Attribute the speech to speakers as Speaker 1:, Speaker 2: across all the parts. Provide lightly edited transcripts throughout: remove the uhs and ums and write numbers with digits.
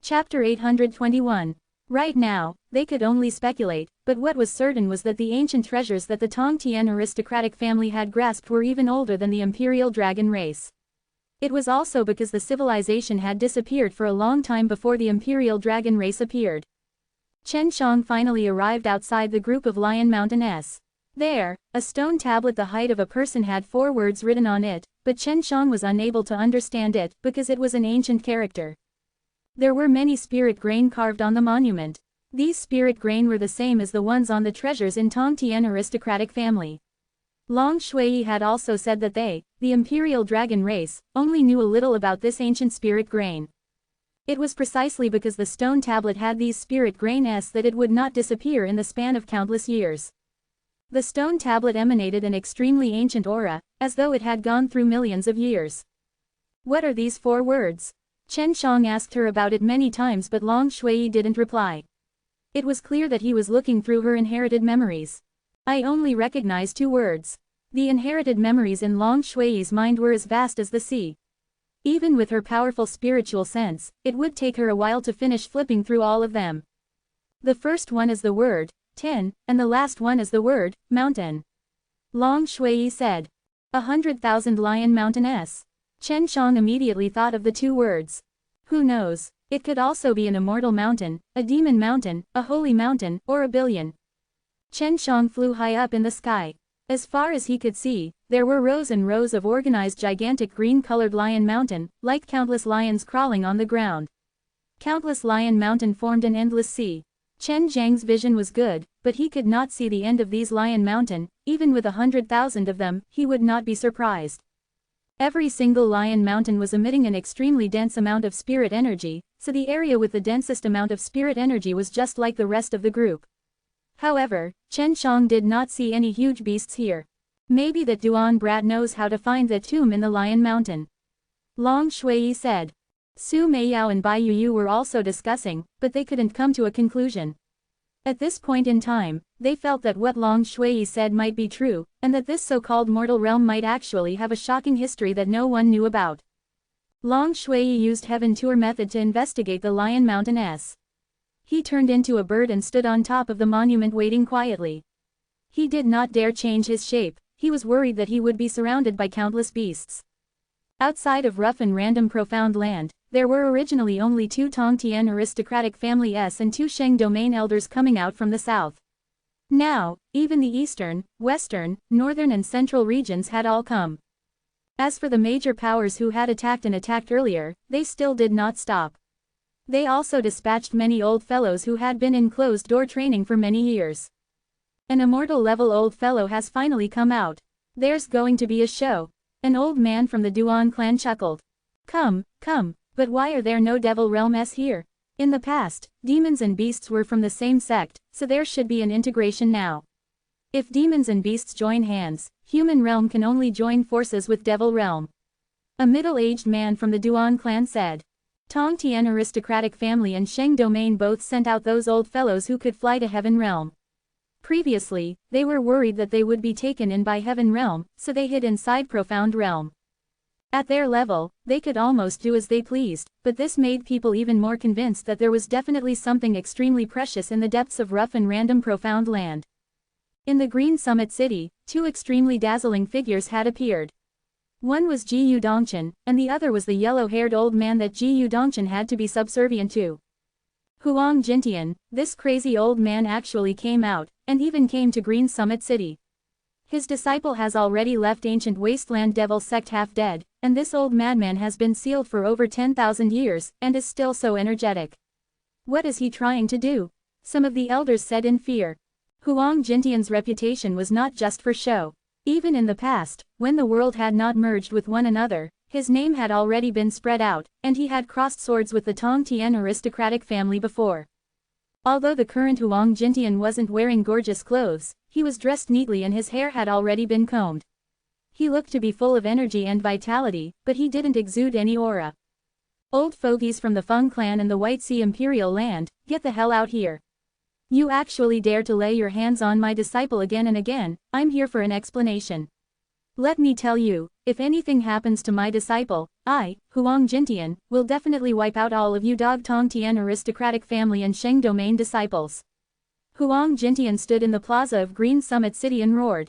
Speaker 1: Chapter 821. Right now, they could only speculate, but what was certain was that the ancient treasures that the Tongtian aristocratic family had grasped were even older than the imperial dragon race. It was also because the civilization had disappeared for a long time before the imperial dragon race appeared. Chen Shang finally arrived outside the group of Lion Mountain S. There, a stone tablet the height of a person had 4 words written on it, but Chen Shang was unable to understand it because it was an ancient character. There were many spirit grain carved on the monument. These spirit grain were the same as the ones on the treasures in Tongtian aristocratic family. Long Shui had also said that they, the imperial dragon race, only knew a little about this ancient spirit grain. It was precisely because the stone tablet had these spirit grains that it would not disappear in the span of countless years. The stone tablet emanated an extremely ancient aura, as though it had gone through millions of years. What are these 4 words? Chen Shang asked her about it many times, but Long Shui didn't reply. It was clear that he was looking through her inherited memories. I only recognize 2 words. The inherited memories in Long Shui's mind were as vast as the sea. Even with her powerful spiritual sense, it would take her a while to finish flipping through all of them. The first one is the word, 10, and the last one is the word, mountain. Long Shui said. 100,000 Lion Mountain S. Chen Shang immediately thought of the 2 words. Who knows, it could also be an immortal mountain, a demon mountain, a holy mountain, or a billion. Chen Shang flew high up in the sky. As far as he could see, there were rows and rows of organized gigantic green-colored Lion Mountain, like countless lions crawling on the ground. Countless Lion Mountain formed an endless sea. Chen Zhang's vision was good, but he could not see the end of these Lion Mountain. Even with 100,000 of them, he would not be surprised. Every single Lion Mountain was emitting an extremely dense amount of spirit energy, so the area with the densest amount of spirit energy was just like the rest of the group. However, Chen Shang did not see any huge beasts here. Maybe that Duan brat knows how to find the tomb in the Lion Mountain. Long Shui said. Su Meiyao and Bai Yuyu were also discussing, but they couldn't come to a conclusion. At this point in time, they felt that what Long Shui said might be true, and that this so-called mortal realm might actually have a shocking history that no one knew about. Long Shui used Heaven Tour method to investigate the Lion Mountain S. He turned into a bird and stood on top of the monument waiting quietly. He did not dare change his shape, he was worried that he would be surrounded by countless beasts. Outside of rough and random profound land, there were originally only 2 Tongtian aristocratic family S and 2 Sheng domain elders coming out from the south. Now, even the eastern, western, northern and central regions had all come. As for the major powers who had attacked and attacked earlier, they still did not stop. They also dispatched many old fellows who had been in closed-door training for many years. An immortal-level old fellow has finally come out. There's going to be a show. An old man from the Duan clan chuckled. Come, but why are there no devil realm S here? In the past, demons and beasts were from the same sect, so there should be an integration now. If demons and beasts join hands, human realm can only join forces with devil realm. A middle-aged man from the Duan clan said. Tongtian aristocratic family and Sheng domain both sent out those old fellows who could fly to heaven realm. Previously, they were worried that they would be taken in by heaven realm, so they hid inside profound realm. At their level, they could almost do as they pleased, but this made people even more convinced that there was definitely something extremely precious in the depths of rough and random profound land. In the Green Summit City, 2 extremely dazzling figures had appeared. One was Jiyu Dongchen, and the other was the yellow-haired old man that Jiyu Dongchen had to be subservient to. Huang Jintian, this crazy old man actually came out, and even came to Green Summit City. His disciple has already left ancient wasteland devil sect half dead, and this old madman has been sealed for over 10,000 years, and is still so energetic. What is he trying to do? Some of the elders said in fear. Huang Jintian's reputation was not just for show. Even in the past, when the world had not merged with one another, his name had already been spread out, and he had crossed swords with the Tongtian aristocratic family before. Although the current Huang Jintian wasn't wearing gorgeous clothes, he was dressed neatly and his hair had already been combed. He looked to be full of energy and vitality, but he didn't exude any aura. Old fogies from the Feng clan and the White Sea Imperial land, get the hell out here. You actually dare to lay your hands on my disciple again and again, I'm here for an explanation. Let me tell you, if anything happens to my disciple, I, Huang Jintian, will definitely wipe out all of you Dog Tong Tian aristocratic family and Sheng domain disciples. Huang Jintian stood in the plaza of Green Summit City and roared.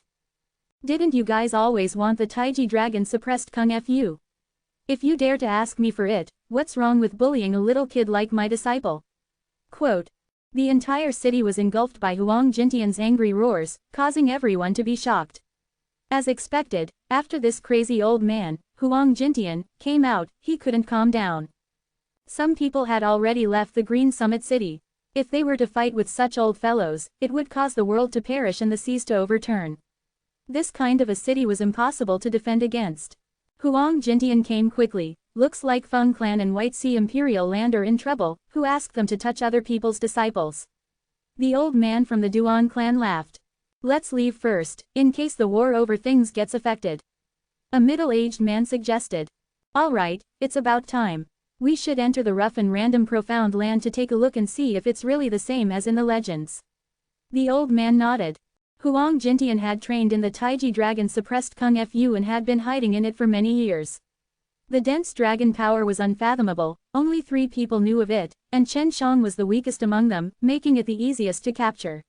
Speaker 1: Didn't you guys always want the Taiji dragon suppressed Kung Fu? If you dare to ask me for it, what's wrong with bullying a little kid like my disciple? Quote. The entire city was engulfed by Huang Jintian's angry roars, causing everyone to be shocked. As expected, after this crazy old man, Huang Jintian, came out, he couldn't calm down. Some people had already left the Green Summit City. If they were to fight with such old fellows, it would cause the world to perish and the seas to overturn. This kind of a city was impossible to defend against. Huang Jintian came quickly. Looks like Feng Clan and White Sea Imperial Land are in trouble, who asked them to touch other people's disciples. The old man from the Duan clan laughed. Let's leave first, in case the war over things gets affected. A middle-aged man suggested. Alright, it's about time. We should enter the rough and random profound land to take a look and see if it's really the same as in the legends. The old man nodded. Huang Jintian had trained in the Taiji dragon suppressed Kung Fu and had been hiding in it for many years. The dense dragon power was unfathomable, only 3 people knew of it, and Chen Shang was the weakest among them, making it the easiest to capture.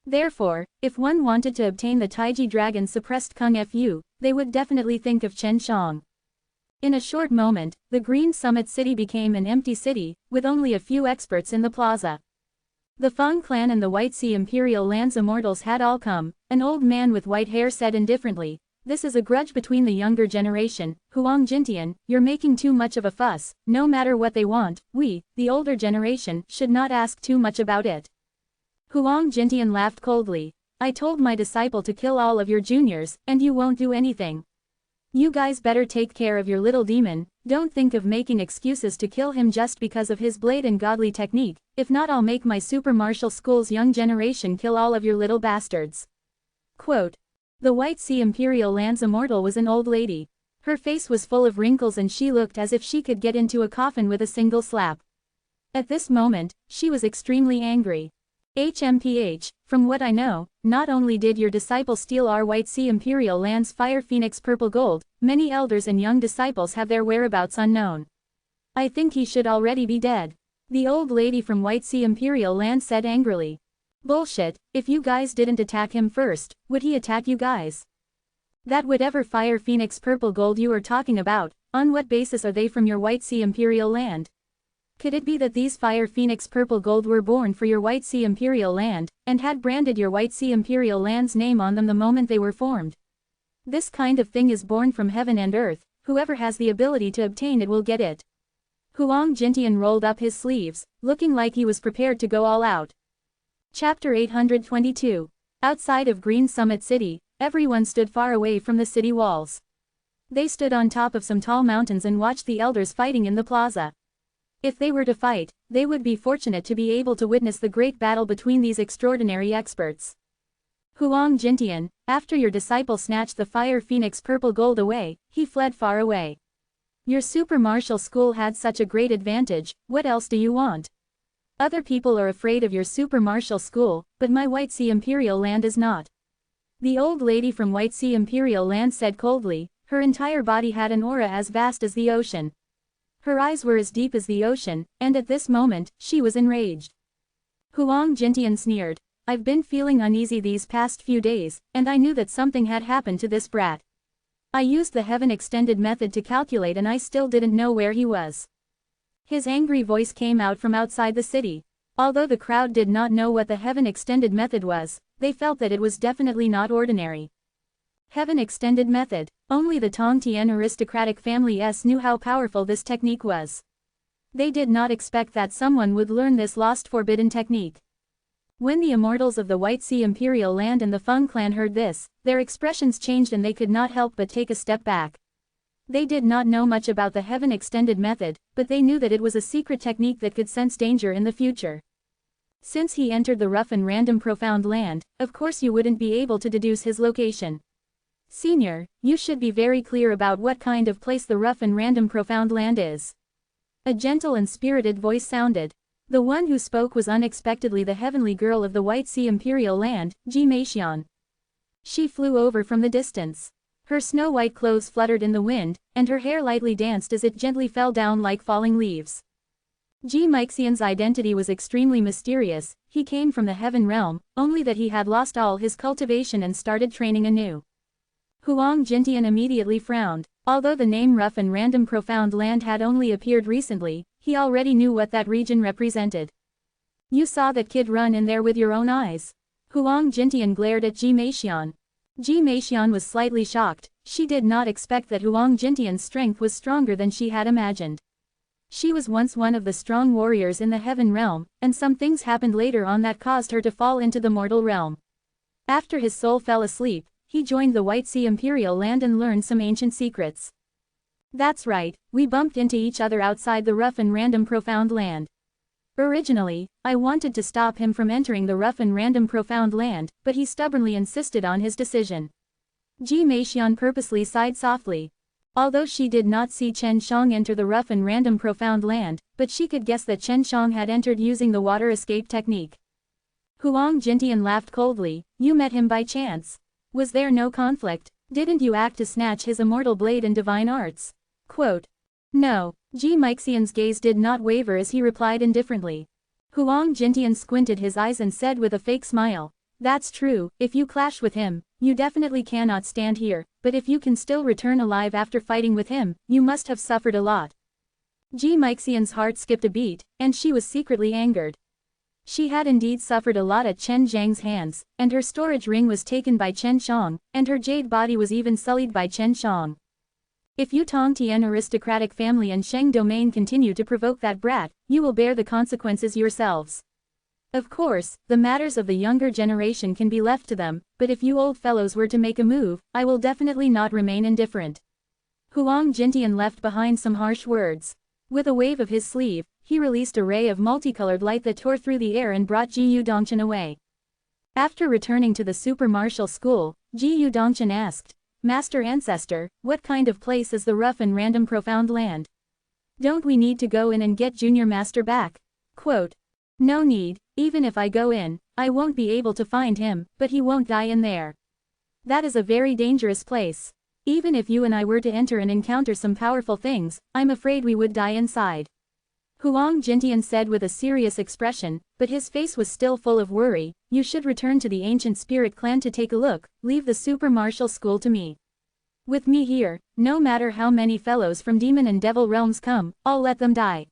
Speaker 1: Therefore, if one wanted to obtain the Taiji dragon suppressed Kung Fu, they would definitely think of Chen Shang. In a short moment, the Green Summit City became an empty city, with only a few experts in the plaza. The Feng clan and the White Sea Imperial Land's immortals had all come. An old man with white hair said indifferently, "This is a grudge between the younger generation. Huang Jintian, you're making too much of a fuss. No matter what they want, we, the older generation, should not ask too much about it." Huang Jintian laughed coldly. I told my disciple to kill all of your juniors, and you won't do anything. You guys better take care of your little demon. Don't think of making excuses to kill him just because of his blade and godly technique. If not, I'll make my super martial school's young generation kill all of your little bastards. Quote. The White Sea Imperial Land's immortal was an old lady. Her face was full of wrinkles and she looked as if she could get into a coffin with a single slap. At this moment, she was extremely angry. HMPH, from what I know, not only did your disciple steal our White Sea Imperial Land's Fire Phoenix Purple Gold, many elders and young disciples have their whereabouts unknown. I think he should already be dead. The old lady from White Sea Imperial Land said angrily. Bullshit, if you guys didn't attack him first, would he attack you guys? That whatever Fire Phoenix Purple Gold you are talking about, on what basis are they from your White Sea Imperial Land? Could it be that these Fire Phoenix Purple Gold were born for your White Sea Imperial Land, and had branded your White Sea Imperial Land's name on them the moment they were formed? This kind of thing is born from heaven and earth, whoever has the ability to obtain it will get it. Huang Jintian rolled up his sleeves, looking like he was prepared to go all out. Chapter 822. Outside of Green Summit City, everyone stood far away from the city walls. They stood on top of some tall mountains and watched the elders fighting in the plaza. If they were to fight, they would be fortunate to be able to witness the great battle between these extraordinary experts. Huang Jintian, after your disciple snatched the Fire Phoenix Purple Gold away, he fled far away. Your super martial school had such a great advantage, what else do you want? Other people are afraid of your super martial school, but my White Sea Imperial Land is not. The old lady from White Sea Imperial Land said coldly, her entire body had an aura as vast as the ocean. Her eyes were as deep as the ocean, and at this moment, she was enraged. Huang Jintian sneered. I've been feeling uneasy these past few days, and I knew that something had happened to this brat. I used the heaven extended method to calculate and I still didn't know where he was. His angry voice came out from outside the city. Although the crowd did not know what the heaven extended method was, they felt that it was definitely not ordinary. Heaven extended method. Only the Tong Tian aristocratic family knew how powerful this technique was. They did not expect that someone would learn this lost forbidden technique. When the immortals of the White Sea Imperial Land and the Feng clan heard this, their expressions changed and they could not help but take a step back. They did not know much about the heaven extended method, but they knew that it was a secret technique that could sense danger in the future. Since he entered the rough and random profound land, of course you wouldn't be able to deduce his location. Senior, you should be very clear about what kind of place the rough and random profound land is. A gentle and spirited voice sounded. The one who spoke was unexpectedly the heavenly girl of the White Sea Imperial Land, Ji Meixian. She flew over from the distance. Her snow-white clothes fluttered in the wind, and her hair lightly danced as it gently fell down like falling leaves. Mixian's identity was extremely mysterious. He came from the heaven realm, only that he had lost all his cultivation and started training anew. Huang Jintian immediately frowned. Although the name Rough and Random Profound Land had only appeared recently, he already knew what that region represented. You saw that kid run in there with your own eyes. Huang Jintian glared at Meixian. Meixian was slightly shocked. She did not expect that Huang Jintian's strength was stronger than she had imagined. She was once one of the strong warriors in the heaven realm, and some things happened later on that caused her to fall into the mortal realm. After his soul fell asleep, he joined the White Sea Imperial Land and learned some ancient secrets. That's right, we bumped into each other outside the Rough and Random Profound Land. Originally, I wanted to stop him from entering the Rough and Random Profound Land, but he stubbornly insisted on his decision. Meixian purposely sighed softly. Although she did not see Chen Shang enter the Rough and Random Profound Land, but she could guess that Chen Shang had entered using the water escape technique. Huang Jintian laughed coldly. You met him by chance. Was there no conflict? Didn't you act to snatch his immortal blade and divine arts? Quote. No. Mixian's gaze did not waver as he replied indifferently. Huang Jintian squinted his eyes and said with a fake smile. That's true, if you clash with him, you definitely cannot stand here, but if you can still return alive after fighting with him, you must have suffered a lot. Mixian's heart skipped a beat, and she was secretly angered. She had indeed suffered a lot at Chen Zhang's hands, and her storage ring was taken by Chen Shang, and her jade body was even sullied by Chen Shang. If you Tongtian aristocratic family and Sheng domain continue to provoke that brat, you will bear the consequences yourselves. Of course, the matters of the younger generation can be left to them, but if you old fellows were to make a move, I will definitely not remain indifferent. Huang Jintian left behind some harsh words. With a wave of his sleeve, he released a ray of multicolored light that tore through the air and brought Ji Dongchen away. After returning to the super martial school, Ji Dongchen asked, Master Ancestor, what kind of place is the Rough and Random Profound Land? Don't we need to go in and get Junior Master back? Quote. No need, even if I go in, I won't be able to find him, but he won't die in there. That is a very dangerous place. Even if you and I were to enter and encounter some powerful things, I'm afraid we would die inside. Huang Jintian said with a serious expression, but his face was still full of worry. You should return to the ancient spirit clan to take a look, leave the super martial school to me. With me here, no matter how many fellows from demon and devil realms come, I'll let them die.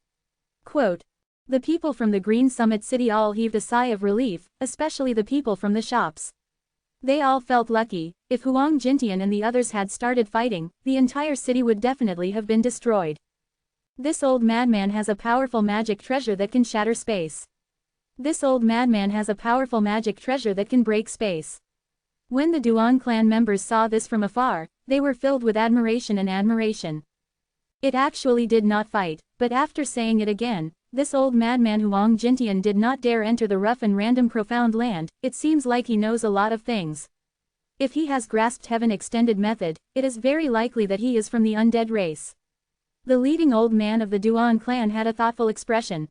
Speaker 1: Quote. The people from the Green Summit City all heaved a sigh of relief, especially the people from the shops. They all felt lucky. If Huang Jintian and the others had started fighting, the entire city would definitely have been destroyed. This old madman has a powerful magic treasure that can shatter space. This old madman has a powerful magic treasure that can break space. When the Duan clan members saw this from afar, they were filled with admiration and admiration. It actually did not fight, but after saying it again, this old madman Huang Jintian did not dare enter the Rough and Random Profound Land. It seems like he knows a lot of things. If he has grasped Heaven Extended Method, it is very likely that he is from the undead race. The leading old man of the Duan clan had a thoughtful expression.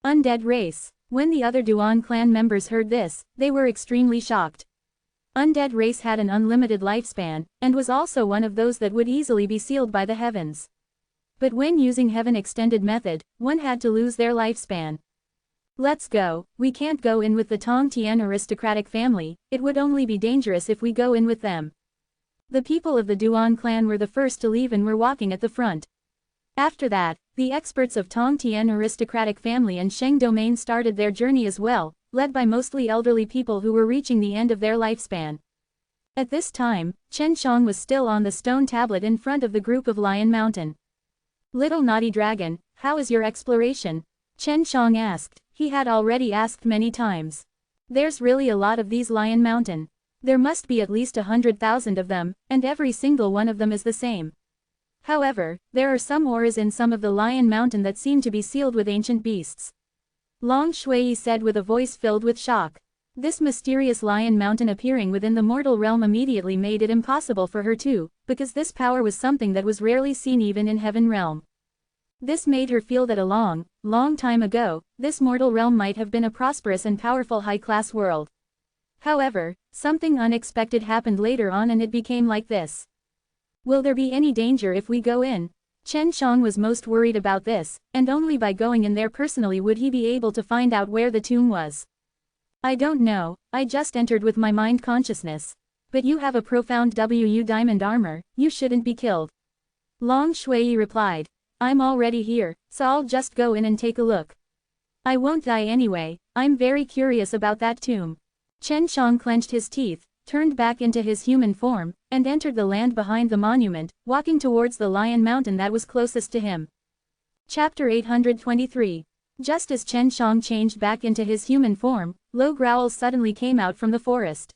Speaker 1: Undead race. When the other Duan clan members heard this, they were extremely shocked. Undead race had an unlimited lifespan, and was also one of those that would easily be sealed by the heavens. But when using Heaven Extended Method, one had to lose their lifespan. Let's go. We can't go in with the Tongtian aristocratic family, it would only be dangerous if we go in with them. The people of the Duan clan were the first to leave and were walking at the front. After that, the experts of Tongtian aristocratic family and Sheng domain started their journey as well, led by mostly elderly people who were reaching the end of their lifespan. At this time, Chen Shang was still on the stone tablet in front of the group of Lion Mountain. Little naughty dragon, how is your exploration? Chen Shang asked. He had already asked many times. There's really a lot of these Lion Mountain. There must be at least 100,000 of them, and every single one of them is the same. However, there are some auras in some of the Lion Mountain that seem to be sealed with ancient beasts. Long Shui said with a voice filled with shock. This mysterious Lion Mountain appearing within the mortal realm immediately made it impossible for her to, because this power was something that was rarely seen even in Heaven realm. This made her feel that a long, long time ago, this mortal realm might have been a prosperous and powerful high-class world. However, something unexpected happened later on and it became like this. Will there be any danger if we go in? Chen Shang was most worried about this, and only by going in there personally would he be able to find out where the tomb was. I don't know, I just entered with my mind consciousness. But you have a profound diamond armor, you shouldn't be killed. Long Shui replied. I'm already here, so I'll just go in and take a look. I won't die anyway, I'm very curious about that tomb. Chen Shang clenched his teeth, turned back into his human form, and entered the land behind the monument, walking towards the Lion Mountain that was closest to him. Chapter 823. Just as Chen Shang changed back into his human form, low growls suddenly came out from the forest.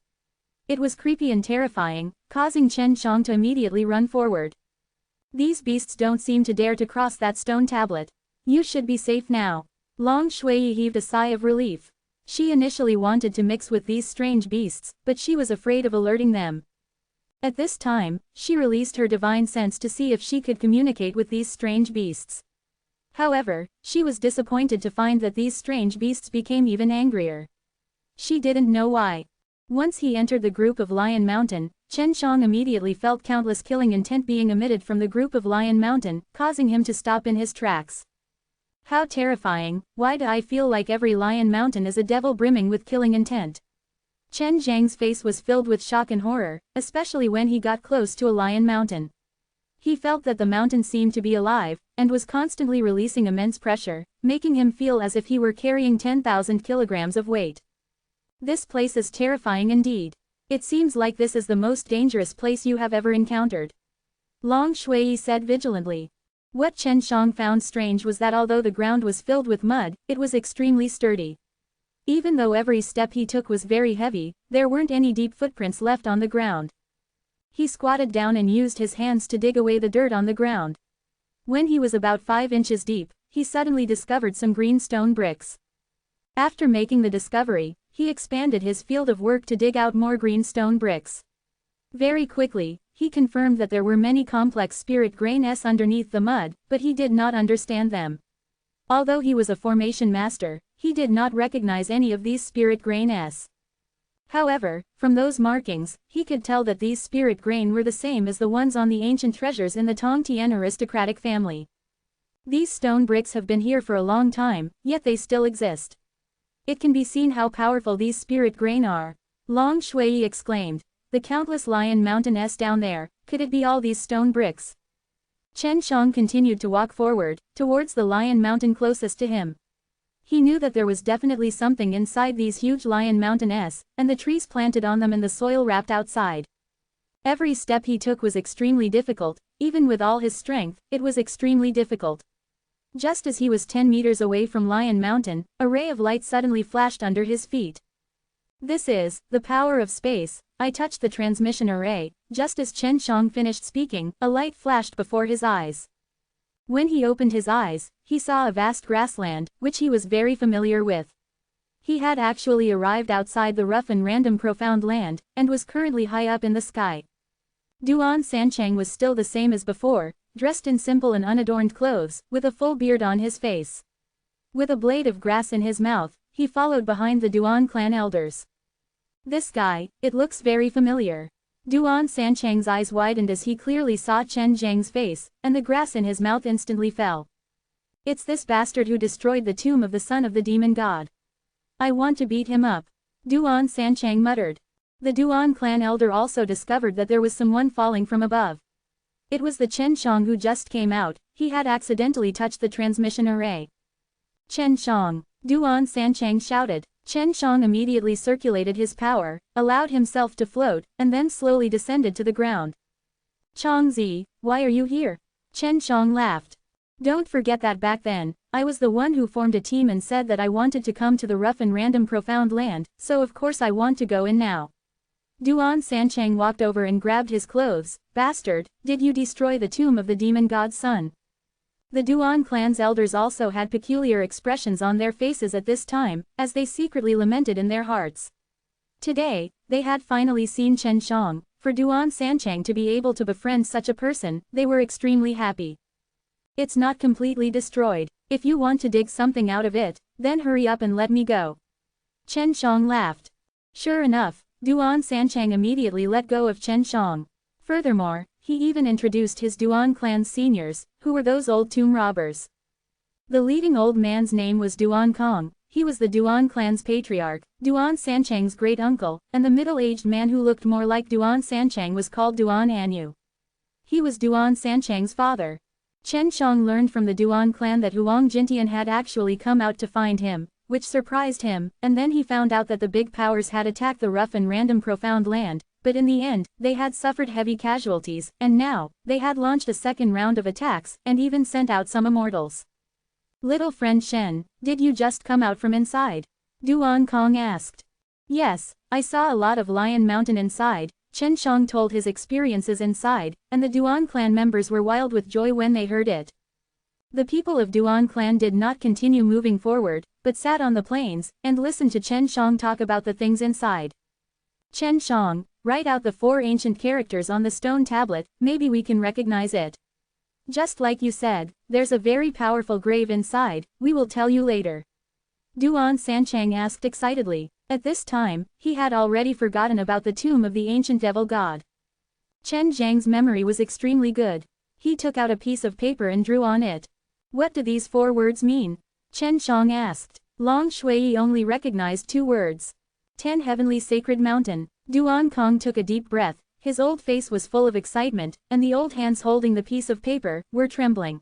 Speaker 1: It was creepy and terrifying, causing Chen Shang to immediately run forward. These beasts don't seem to dare to cross that stone tablet. You should be safe now. Long Shui heaved a sigh of relief. She initially wanted to mix with these strange beasts, but she was afraid of alerting them. At this time, she released her divine sense to see if she could communicate with these strange beasts. However, she was disappointed to find that these strange beasts became even angrier. She didn't know why. Once he entered the group of Lion Mountain, Chen Shang immediately felt countless killing intent being emitted from the group of Lion Mountain, causing him to stop in his tracks. How terrifying, why do I feel like every Lion Mountain is a devil brimming with killing intent? Chen Zhang's face was filled with shock and horror, especially when he got close to a Lion Mountain. He felt that the mountain seemed to be alive, and was constantly releasing immense pressure, making him feel as if he were carrying 10,000 kilograms of weight. This place is terrifying indeed. It seems like this is the most dangerous place you have ever encountered. Long Shui said vigilantly. What Chen Shang found strange was that although the ground was filled with mud, it was extremely sturdy. Even though every step he took was very heavy, there weren't any deep footprints left on the ground. He squatted down and used his hands to dig away the dirt on the ground. When he was about 5 inches deep, he suddenly discovered some green stone bricks. After making the discovery, he expanded his field of work to dig out more green stone bricks. Very quickly, he confirmed that there were many complex spirit grains underneath the mud, but he did not understand them. Although he was a formation master, he did not recognize any of these spirit grains. However, from those markings, he could tell that these spirit grain were the same as the ones on the ancient treasures in the Tongtian aristocratic family. These stone bricks have been here for a long time, yet they still exist. It can be seen how powerful these spirit grain are. Long Shui exclaimed. The countless Lion Mountains down there, could it be all these stone bricks? Chen Shang continued to walk forward, towards the Lion Mountain closest to him. He knew that there was definitely something inside these huge Lion Mountains, and the trees planted on them and the soil wrapped outside. Every step he took was extremely difficult, even with all his strength, it was extremely difficult. Just as he was 10 meters away from Lion Mountain, a ray of light suddenly flashed under his feet. This is the power of space. I touched the transmission array. Just as Chen Shang finished speaking, a light flashed before his eyes. When he opened his eyes, he saw a vast grassland, which he was very familiar with. He had actually arrived outside the rough and random profound land, and was currently high up in the sky. Duan Sanchang was still the same as before, dressed in simple and unadorned clothes, with a full beard on his face. With a blade of grass in his mouth, he followed behind the Duan clan elders. This guy, it looks very familiar. Duan Sanchang's eyes widened as he clearly saw Chen Zhang's face, and the grass in his mouth instantly fell. It's this bastard who destroyed the tomb of the son of the demon god. I want to beat him up. Duan Sanchang muttered. The Duan clan elder also discovered that there was someone falling from above. It was the Chen Shang who just came out. He had accidentally touched the transmission array. Chen Shang, Duan Sanchang shouted. Chen Shang immediately circulated his power, allowed himself to float, and then slowly descended to the ground. Changzi, why are you here? Chen Shang laughed. Don't forget that back then, I was the one who formed a team and said that I wanted to come to the rough and random profound land, so of course I want to go in now. Duan Sanchang walked over and grabbed his clothes. Bastard, did you destroy the tomb of the demon god's son? The Duan clan's elders also had peculiar expressions on their faces at this time, as they secretly lamented in their hearts. Today, they had finally seen Chen Shang. For Duan Sanchang to be able to befriend such a person, they were extremely happy. It's not completely destroyed. If you want to dig something out of it, then hurry up and let me go. Chen Shang laughed. Sure enough, Duan Sanchang immediately let go of Chen Shang. Furthermore, he even introduced his Duan clan's seniors, who were those old tomb robbers. The leading old man's name was Duan Kong. He was the Duan clan's patriarch, Duan Sanchang's great-uncle, and the middle-aged man who looked more like Duan Sanchang was called Duan Anyu. He was Duan Sanchang's father. Chen Shang learned from the Duan clan that Huang Jintian had actually come out to find him, which surprised him, and then he found out that the big powers had attacked the rough and random profound land, but in the end, they had suffered heavy casualties, and now, they had launched a second round of attacks, and even sent out some immortals. "Little friend Shen, did you just come out from inside?" Duan Kong asked. "Yes, I saw a lot of Lion Mountain inside," Chen Shang told his experiences inside, and the Duan clan members were wild with joy when they heard it. The people of Duan clan did not continue moving forward, but sat on the plains, and listened to Chen Shang talk about the things inside. "Chen Shang, write out the 4 ancient characters on the stone tablet, maybe we can recognize it. Just like you said, there's a very powerful grave inside, we will tell you later." Duan Sanchang asked excitedly. At this time, he had already forgotten about the tomb of the ancient devil god. Chen Zhang's memory was extremely good. He took out a piece of paper and drew on it. "What do these 4 words mean?" Chen Shang asked. Long Shui only recognized 2 words. 10 Heavenly Sacred Mountain. Duan Kong took a deep breath, his old face was full of excitement, and the old hands holding the piece of paper were trembling.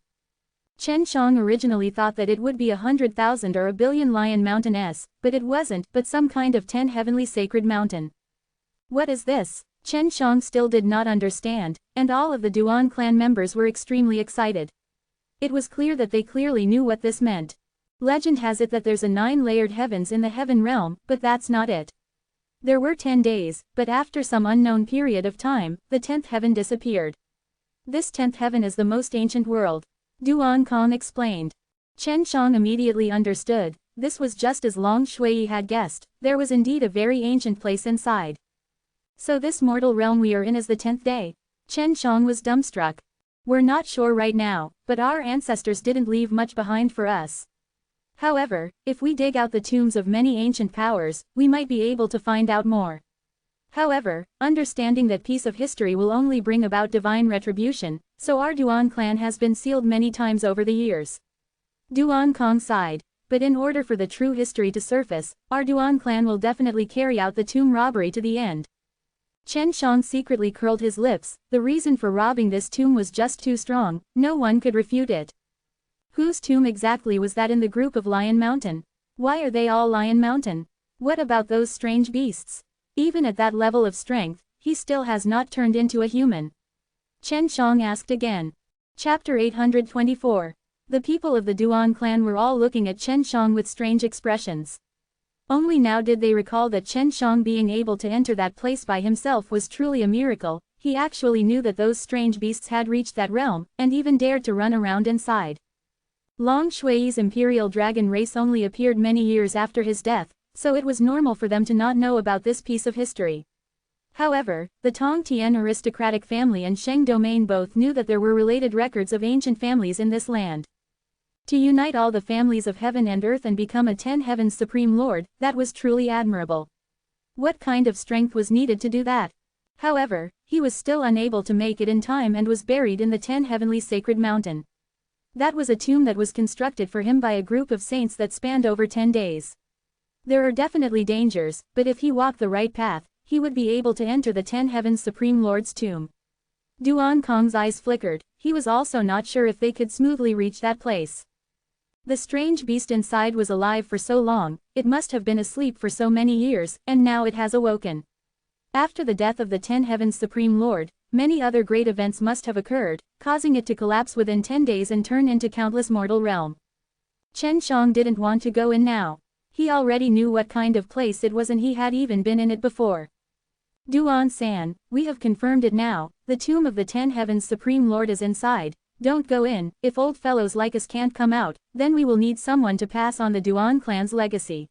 Speaker 1: Chen Shang originally thought that it would be 100,000 or a billion Lion Mountain S, but it wasn't, but some kind of 10 Heavenly Sacred Mountain. What is this? Chen Shang still did not understand, and all of the Duan clan members were extremely excited. It was clear that they clearly knew what this meant. Legend has it that there's a 9-layered heavens in the heaven realm, but that's not it. There were 10 days, but after some unknown period of time, the 10th heaven disappeared. This 10th heaven is the most ancient world. Duan Kong explained. Chen Shang immediately understood. This was just as Long Shui had guessed, there was indeed a very ancient place inside. So this mortal realm we are in is the 10th day? Chen Shang was dumbstruck. We're not sure right now, but our ancestors didn't leave much behind for us. However, if we dig out the tombs of many ancient powers, we might be able to find out more. However, understanding that piece of history will only bring about divine retribution, so our Duan clan has been sealed many times over the years. Duan Kong sighed. But in order for the true history to surface, our Duan clan will definitely carry out the tomb robbery to the end. Chen Shang secretly curled his lips, the reason for robbing this tomb was just too strong, no one could refute it. Whose tomb exactly was that in the group of Lion Mountain? Why are they all Lion Mountain? What about those strange beasts? Even at that level of strength, he still has not turned into a human. Chen Shang asked again. Chapter 824. The people of the Duan clan were all looking at Chen Shang with strange expressions. Only now did they recall that Chen Shang being able to enter that place by himself was truly a miracle. He actually knew that those strange beasts had reached that realm, and even dared to run around inside. Long Shui's imperial dragon race only appeared many years after his death, so it was normal for them to not know about this piece of history. However, the Tong Tian aristocratic family and Sheng domain both knew that there were related records of ancient families in this land. To unite all the families of heaven and earth and become a 10 heavens supreme lord, that was truly admirable. What kind of strength was needed to do that? However, he was still unable to make it in time and was buried in the 10 heavenly sacred mountain. That was a tomb that was constructed for him by a group of saints that spanned over 10 days. There are definitely dangers, but if he walked the right path, he would be able to enter the 10 heavens supreme lord's tomb. Duan Kong's eyes flickered, he was also not sure if they could smoothly reach that place. The strange beast inside was alive for so long, it must have been asleep for so many years, and now it has awoken. After the death of the 10 heavens supreme lord, many other great events must have occurred, causing it to collapse within 10 days and turn into countless mortal realm. Chen Shang didn't want to go in now. He already knew what kind of place it was and he had even been in it before. Duan San, we have confirmed it now, the tomb of the 10 heavens supreme lord is inside. Don't go in, if old fellows like us can't come out, then we will need someone to pass on the Duan clan's legacy.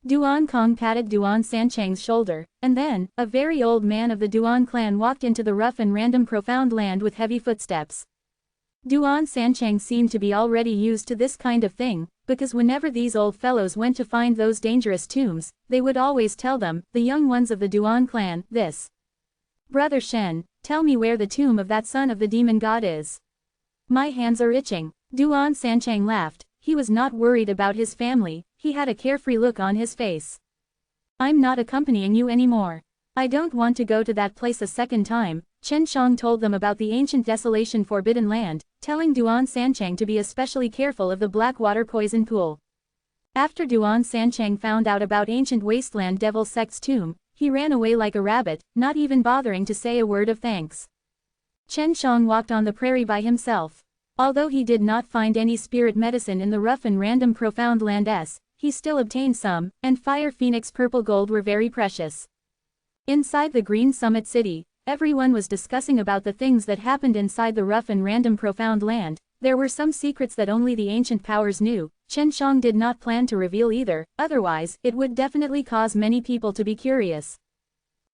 Speaker 1: Duan Kong patted Duan Sanchang's shoulder, and then, a very old man of the Duan clan walked into the rough and random profound land with heavy footsteps. Duan Sanchang seemed to be already used to this kind of thing, because whenever these old fellows went to find those dangerous tombs, they would always tell them, the young ones of the Duan clan, this. Brother Shen, Tell me where the tomb of that son of the demon god is. My hands are itching. Duan Sanchang laughed. He was not worried about his family, he had a carefree look on his face. I'm not accompanying you anymore. I don't want to go to that place a second time. Chen Shang told them about the ancient desolation forbidden land, telling Duan Sanchang to be especially careful of the Blackwater poison pool. After Duan Sanchang found out about ancient wasteland devil sect's tomb, he ran away like a rabbit, not even bothering to say a word of thanks. Chen Shang walked on the prairie by himself. Although he did not find any spirit medicine in the rough and random profound lands, he still obtained some, and Fire Phoenix purple gold were very precious. Inside the Green Summit City, everyone was discussing about the things that happened inside the rough and random profound land. There were some secrets that only the ancient powers knew. Chen Shang did not plan to reveal either, otherwise, it would definitely cause many people to be curious.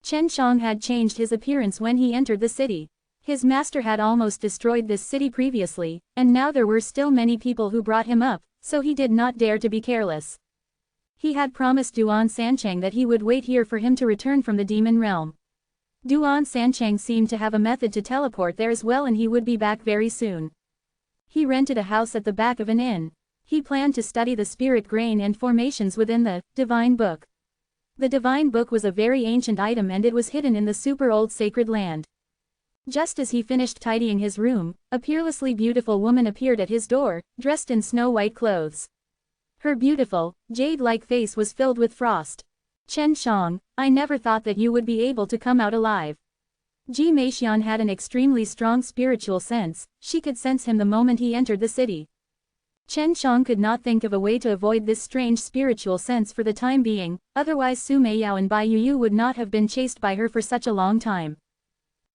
Speaker 1: Chen Shang had changed his appearance when he entered the city. His master had almost destroyed this city previously, and now there were still many people who brought him up, so he did not dare to be careless. He had promised Duan Sanchang that he would wait here for him to return from the demon realm. Duan Sanchang seemed to have a method to teleport there as well, and he would be back very soon. He rented a house at the back of an inn. He planned to study the spirit grain and formations within the Divine Book. The Divine Book was a very ancient item and it was hidden in the super old sacred land. Just as he finished tidying his room, a peerlessly beautiful woman appeared at his door, dressed in snow-white clothes. Her beautiful, jade-like face was filled with frost. Chen Shang, I never thought that you would be able to come out alive. Ji Meixian had an extremely strong spiritual sense, she could sense him the moment he entered the city. Chen Shang could not think of a way to avoid this strange spiritual sense for the time being, otherwise Su Meiyao and Bai Yuyu would not have been chased by her for such a long time.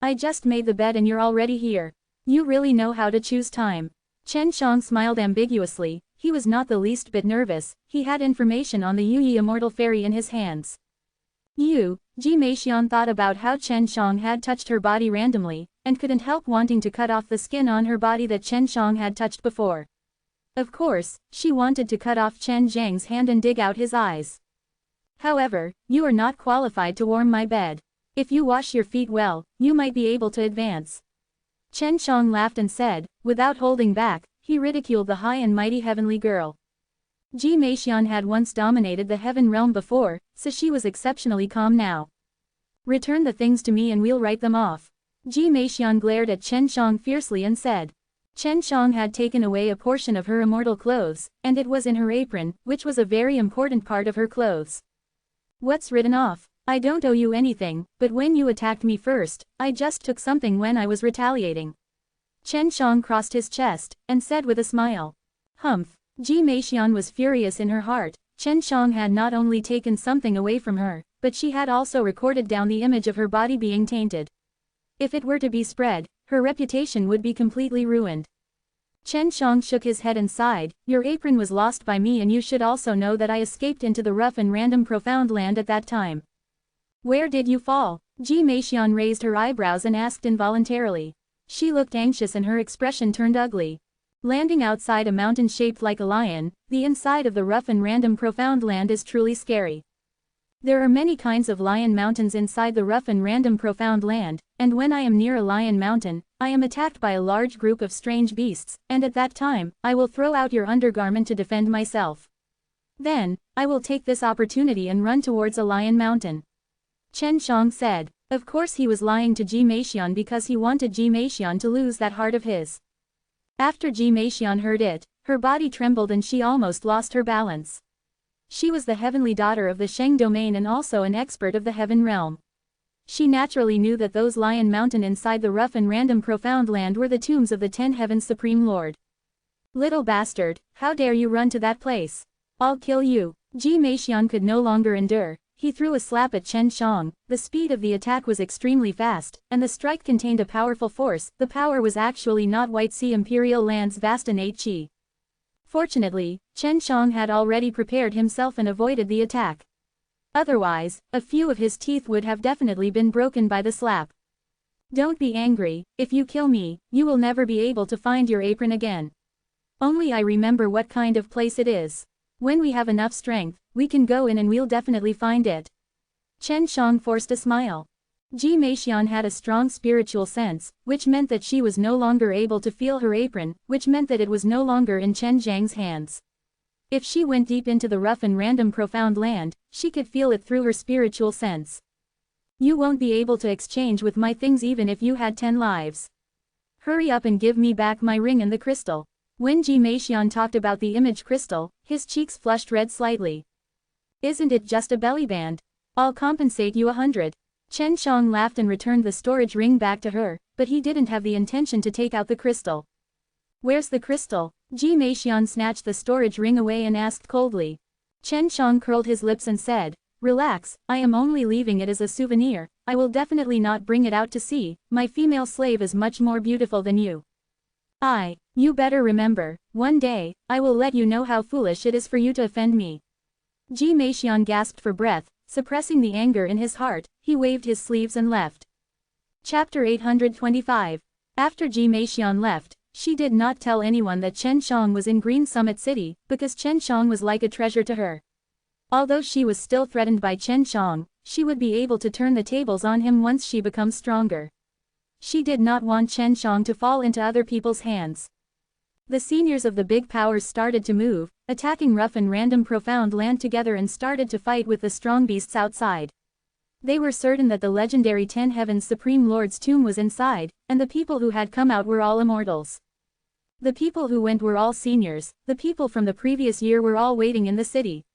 Speaker 1: I just made the bed and you're already here. You really know how to choose time. Chen Shang smiled ambiguously, he was not the least bit nervous, he had information on the Yuyi Immortal Fairy in his hands. Ji Meixian thought about how Chen Shang had touched her body randomly, and couldn't help wanting to cut off the skin on her body that Chen Shang had touched before. Of course, she wanted to cut off Chen Zhang's hand and dig out his eyes. However, you are not qualified to warm my bed. If you wash your feet well, you might be able to advance. Chen Shang laughed and said, without holding back, he ridiculed the high and mighty heavenly girl. Ji Meixian had once dominated the heaven realm before, so she was exceptionally calm now. Return the things to me and we'll write them off. Ji Meixian glared at Chen Shang fiercely and said. Chen Shang had taken away a portion of her immortal clothes, and it was in her apron, which was a very important part of her clothes. What's written off? I don't owe you anything, but when you attacked me first, I just took something when I was retaliating. Chen Shang crossed his chest, and said with a smile. Humph. Ji Meixian was furious in her heart. Chen Shang had not only taken something away from her, but she had also recorded down the image of her body being tainted. If it were to be spread, her reputation would be completely ruined. Chen Shang shook his head and sighed, your apron was lost by me and you should also know that I escaped into the rough and random profound land at that time. Where did you fall? Ji Meixian raised her eyebrows and asked involuntarily. She looked anxious and her expression turned ugly. Landing outside a mountain shaped like a lion, the inside of the rough and random profound land is truly scary. There are many kinds of lion mountains inside the rough and random profound land, and when I am near a lion mountain, I am attacked by a large group of strange beasts, and at that time, I will throw out your undergarment to defend myself. Then, I will take this opportunity and run towards a lion mountain. Chen Shang said. Of course he was lying to Ji Meixian because he wanted Ji Meixian to lose that heart of his. After Ji Meixian heard it, her body trembled and she almost lost her balance. She was the heavenly daughter of the Sheng domain and also an expert of the heaven realm. She naturally knew that those lion mountain inside the rough and random profound land were the tombs of the 10 Heavens Supreme Lord. Little bastard, how dare you run to that place? I'll kill you. Ji Meixian could no longer endure. He threw a slap at Chen Shang. The speed of the attack was extremely fast, and the strike contained a powerful force. The power was actually not White Sea Imperial Land's vast innate qi. Fortunately, Chen Shang had already prepared himself and avoided the attack. Otherwise, a few of his teeth would have definitely been broken by the slap. Don't be angry, if you kill me, you will never be able to find your apron again. Only I remember what kind of place it is. When we have enough strength, we can go in and we'll definitely find it. Chen Shang forced a smile. Ji Meixian had a strong spiritual sense, which meant that she was no longer able to feel her apron, which meant that it was no longer in Chen Zhang's hands. If she went deep into the rough and random profound land, she could feel it through her spiritual sense. You won't be able to exchange with my things even if you had 10 lives. Hurry up and give me back my ring and the crystal. When Ji Meixian talked about the image crystal, his cheeks flushed red slightly. Isn't it just a bellyband? I'll compensate you 100. Chen Shang laughed and returned the storage ring back to her, but he didn't have the intention to take out the crystal. Where's the crystal? Ji Meixian snatched the storage ring away and asked coldly. Chen Shang curled his lips and said, "Relax, I am only leaving it as a souvenir, I will definitely not bring it out to sea, my female slave is much more beautiful than you. You better remember, one day, I will let you know how foolish it is for you to offend me." Ji Meixian gasped for breath, suppressing the anger in his heart, he waved his sleeves and left. Chapter 825. After Ji Meixian left, she did not tell anyone that Chen Shang was in Green Summit City, because Chen Shang was like a treasure to her. Although she was still threatened by Chen Shang, she would be able to turn the tables on him once she becomes stronger. She did not want Chen Shang to fall into other people's hands. The seniors of the big powers started to move, attacking rough and random profound land together and started to fight with the strong beasts outside. They were certain that the legendary 10 Heavens Supreme Lord's tomb was inside, and the people who had come out were all immortals. The people who went were all seniors, the people from the previous year were all waiting in the city.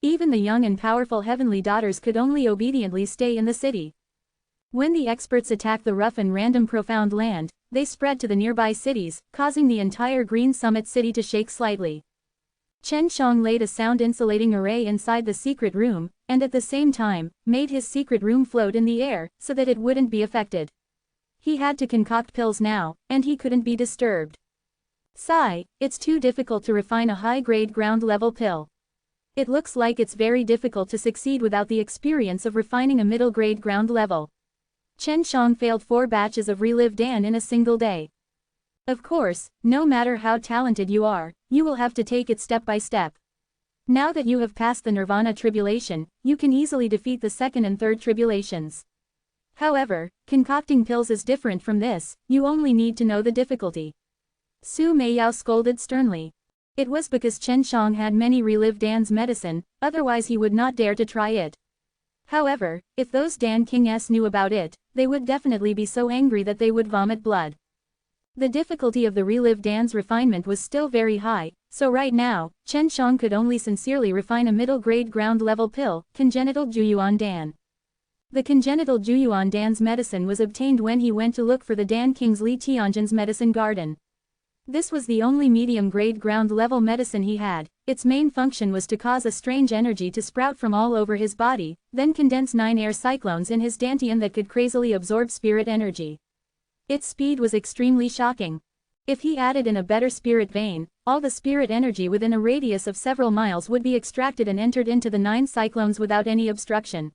Speaker 1: Even the young and powerful heavenly daughters could only obediently stay in the city. When the experts attacked the rough and random profound land, they spread to the nearby cities, causing the entire Green Summit city to shake slightly. Chen Shang laid a sound insulating array inside the secret room, and at the same time, made his secret room float in the air, so that it wouldn't be affected. He had to concoct pills now, and he couldn't be disturbed. Sigh, it's too difficult to refine a high-grade ground-level pill. It looks like it's very difficult to succeed without the experience of refining a middle-grade ground level. Chen Shang failed 4 batches of Relive Dan in a single day. Of course, no matter how talented you are, you will have to take it step by step. Now that you have passed the Nirvana tribulation, you can easily defeat the second and third tribulations. However, concocting pills is different from this, you only need to know the difficulty. Su Meiyao scolded sternly. It was because Chen Shang had many Relive Dan's medicine, otherwise he would not dare to try it. However, if those Dan Kings knew about it, they would definitely be so angry that they would vomit blood. The difficulty of the Relive Dan's refinement was still very high, so right now, Chen Shang could only sincerely refine a middle-grade ground-level pill, Congenital Juyuan Dan. The Congenital Juyuan Dan's medicine was obtained when he went to look for the Dan King's Li Tianjin's medicine garden. This was the only medium-grade ground-level medicine he had. Its main function was to cause a strange energy to sprout from all over his body, then condense 9 air cyclones in his dantian that could crazily absorb spirit energy. Its speed was extremely shocking. If he added in a better spirit vein, all the spirit energy within a radius of several miles would be extracted and entered into the 9 cyclones without any obstruction.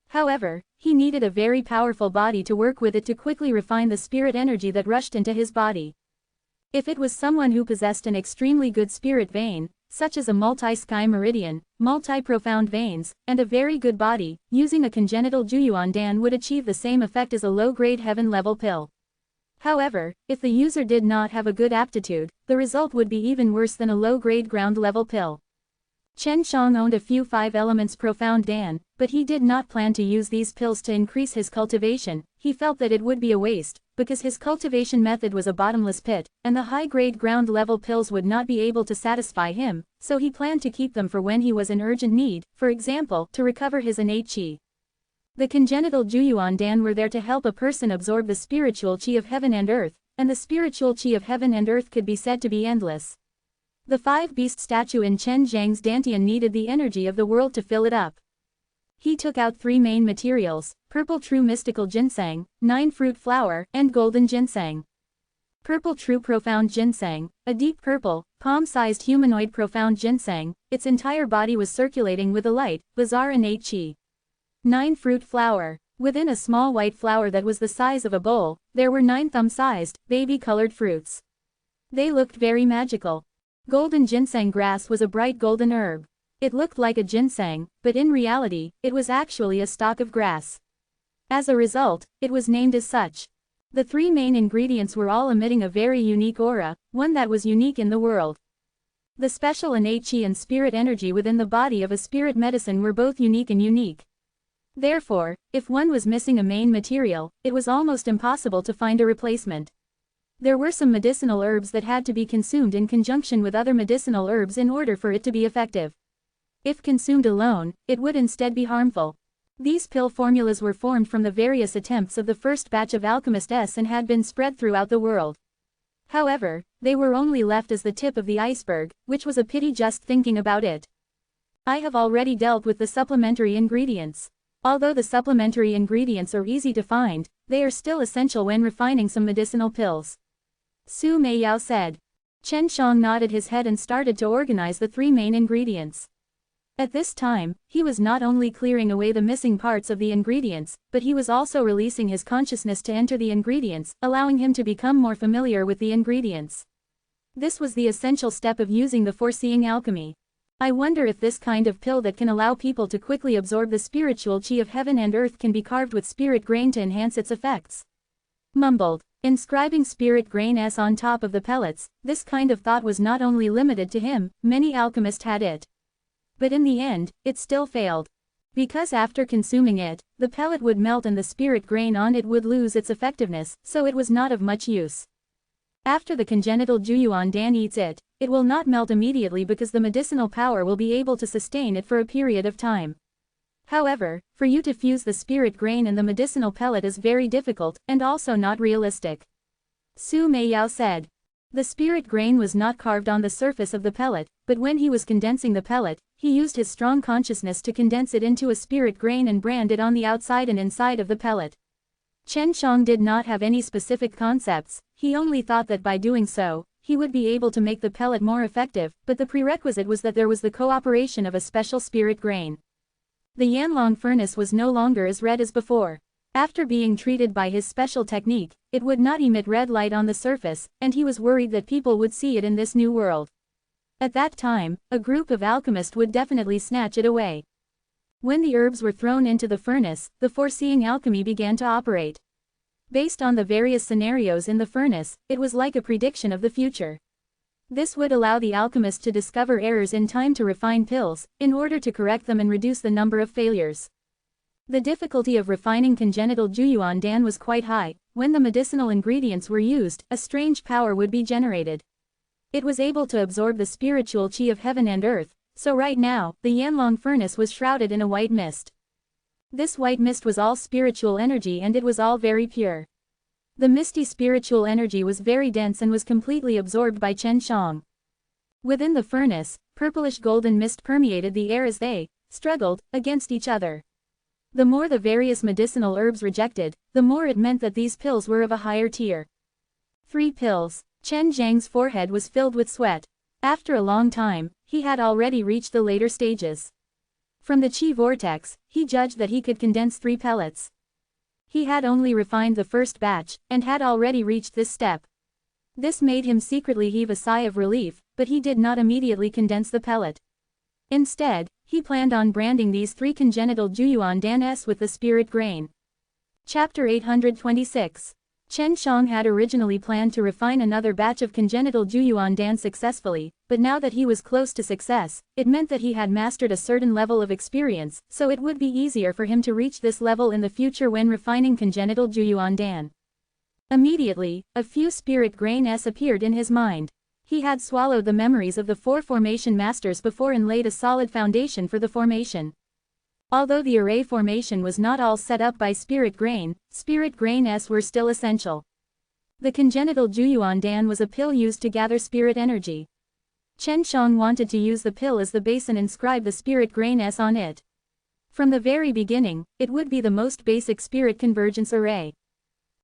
Speaker 1: However, he needed a very powerful body to work with it to quickly refine the spirit energy that rushed into his body. If it was someone who possessed an extremely good spirit vein, such as a multi-sky meridian, multi-profound veins, and a very good body, using a congenital Juyuan Dan would achieve the same effect as a low-grade heaven-level pill. However, if the user did not have a good aptitude, the result would be even worse than a low-grade ground-level pill. Chen Shang owned a few 5 elements profound Dan, but he did not plan to use these pills to increase his cultivation. He felt that it would be a waste, because his cultivation method was a bottomless pit, and the high-grade ground-level pills would not be able to satisfy him, so he planned to keep them for when he was in urgent need, for example, to recover his innate qi. The congenital Juyuan Dan were there to help a person absorb the spiritual qi of heaven and earth, and the spiritual qi of heaven and earth could be said to be endless. The 5-beast statue in Chen Zhang's dantian needed the energy of the world to fill it up. He took out 3 main materials, purple true mystical ginseng, 9-fruit flower, and golden ginseng. Purple true profound ginseng, a deep purple, palm-sized humanoid profound ginseng, its entire body was circulating with a light, bizarre innate qi. 9-fruit flower. Within a small white flower that was the size of a bowl, there were 9 thumb-sized, baby-colored fruits. They looked very magical. Golden ginseng grass was a bright golden herb. It looked like a ginseng, but in reality, it was actually a stalk of grass. As a result, it was named as such. The three main ingredients were all emitting a very unique aura, one that was unique in the world. The special innate chi and spirit energy within the body of a spirit medicine were both unique and unique. Therefore, if one was missing a main material, it was almost impossible to find a replacement. There were some medicinal herbs that had to be consumed in conjunction with other medicinal herbs in order for it to be effective. If consumed alone, it would instead be harmful. These pill formulas were formed from the various attempts of the first batch of alchemists and had been spread throughout the world. However, they were only left as the tip of the iceberg, which was a pity just thinking about it. I have already dealt with the supplementary ingredients. Although the supplementary ingredients are easy to find, they are still essential when refining some medicinal pills. Su Meiyao said. Chen Shang nodded his head and started to organize the three main ingredients. At this time, he was not only clearing away the missing parts of the ingredients, but he was also releasing his consciousness to enter the ingredients, allowing him to become more familiar with the ingredients. This was the essential step of using the foreseeing alchemy. I wonder if this kind of pill that can allow people to quickly absorb the spiritual chi of heaven and earth can be carved with spirit grain to enhance its effects. Mumbled. Inscribing spirit grain S on top of the pellets, this kind of thought was not only limited to him, many alchemists had it. But in the end, it still failed. Because after consuming it, the pellet would melt and the spirit grain on it would lose its effectiveness, so it was not of much use. After the congenital Juyuan Dan eats it, it will not melt immediately because the medicinal power will be able to sustain it for a period of time. However, for you to fuse the spirit grain and the medicinal pellet is very difficult, and also not realistic. Su Meiyao said. The spirit grain was not carved on the surface of the pellet, but when he was condensing the pellet, he used his strong consciousness to condense it into a spirit grain and brand it on the outside and inside of the pellet. Chen Shang did not have any specific concepts, he only thought that by doing so, he would be able to make the pellet more effective, but the prerequisite was that there was the cooperation of a special spirit grain. The Yanlong furnace was no longer as red as before. After being treated by his special technique, it would not emit red light on the surface, and he was worried that people would see it in this new world. At that time, a group of alchemists would definitely snatch it away. When the herbs were thrown into the furnace, the foreseeing alchemy began to operate. Based on the various scenarios in the furnace, it was like a prediction of the future. This would allow the alchemist to discover errors in time to refine pills, in order to correct them and reduce the number of failures. The difficulty of refining congenital Juyuan Dan was quite high. When the medicinal ingredients were used, a strange power would be generated. It was able to absorb the spiritual chi of heaven and earth, so right now, the Yanlong furnace was shrouded in a white mist. This white mist was all spiritual energy and it was all very pure. The misty spiritual energy was very dense and was completely absorbed by Chen Shang. Within the furnace, purplish golden mist permeated the air as they struggled against each other. The more the various medicinal herbs rejected, the more it meant that these pills were of a higher tier. 3 pills. Chen Zhang's forehead was filled with sweat. After a long time, he had already reached the later stages. From the chi vortex, he judged that he could condense 3 pellets. He had only refined the first batch, and had already reached this step. This made him secretly heave a sigh of relief, but he did not immediately condense the pellet. Instead, he planned on branding these 3 congenital Juyuan Dan S with the spirit grain. Chapter 826. Chen Shang had originally planned to refine another batch of congenital Juyuan Dan successfully, but now that he was close to success, it meant that he had mastered a certain level of experience, so it would be easier for him to reach this level in the future when refining congenital Juyuan Dan. Immediately, a few spirit grain S appeared in his mind. He had swallowed the memories of the 4 formation masters before and laid a solid foundation for the formation. Although the array formation was not all set up by spirit grain S were still essential. The congenital Juyuan Dan was a pill used to gather spirit energy. Chen Shang wanted to use the pill as the base and inscribe the spirit grain S on it. From the very beginning, it would be the most basic spirit convergence array.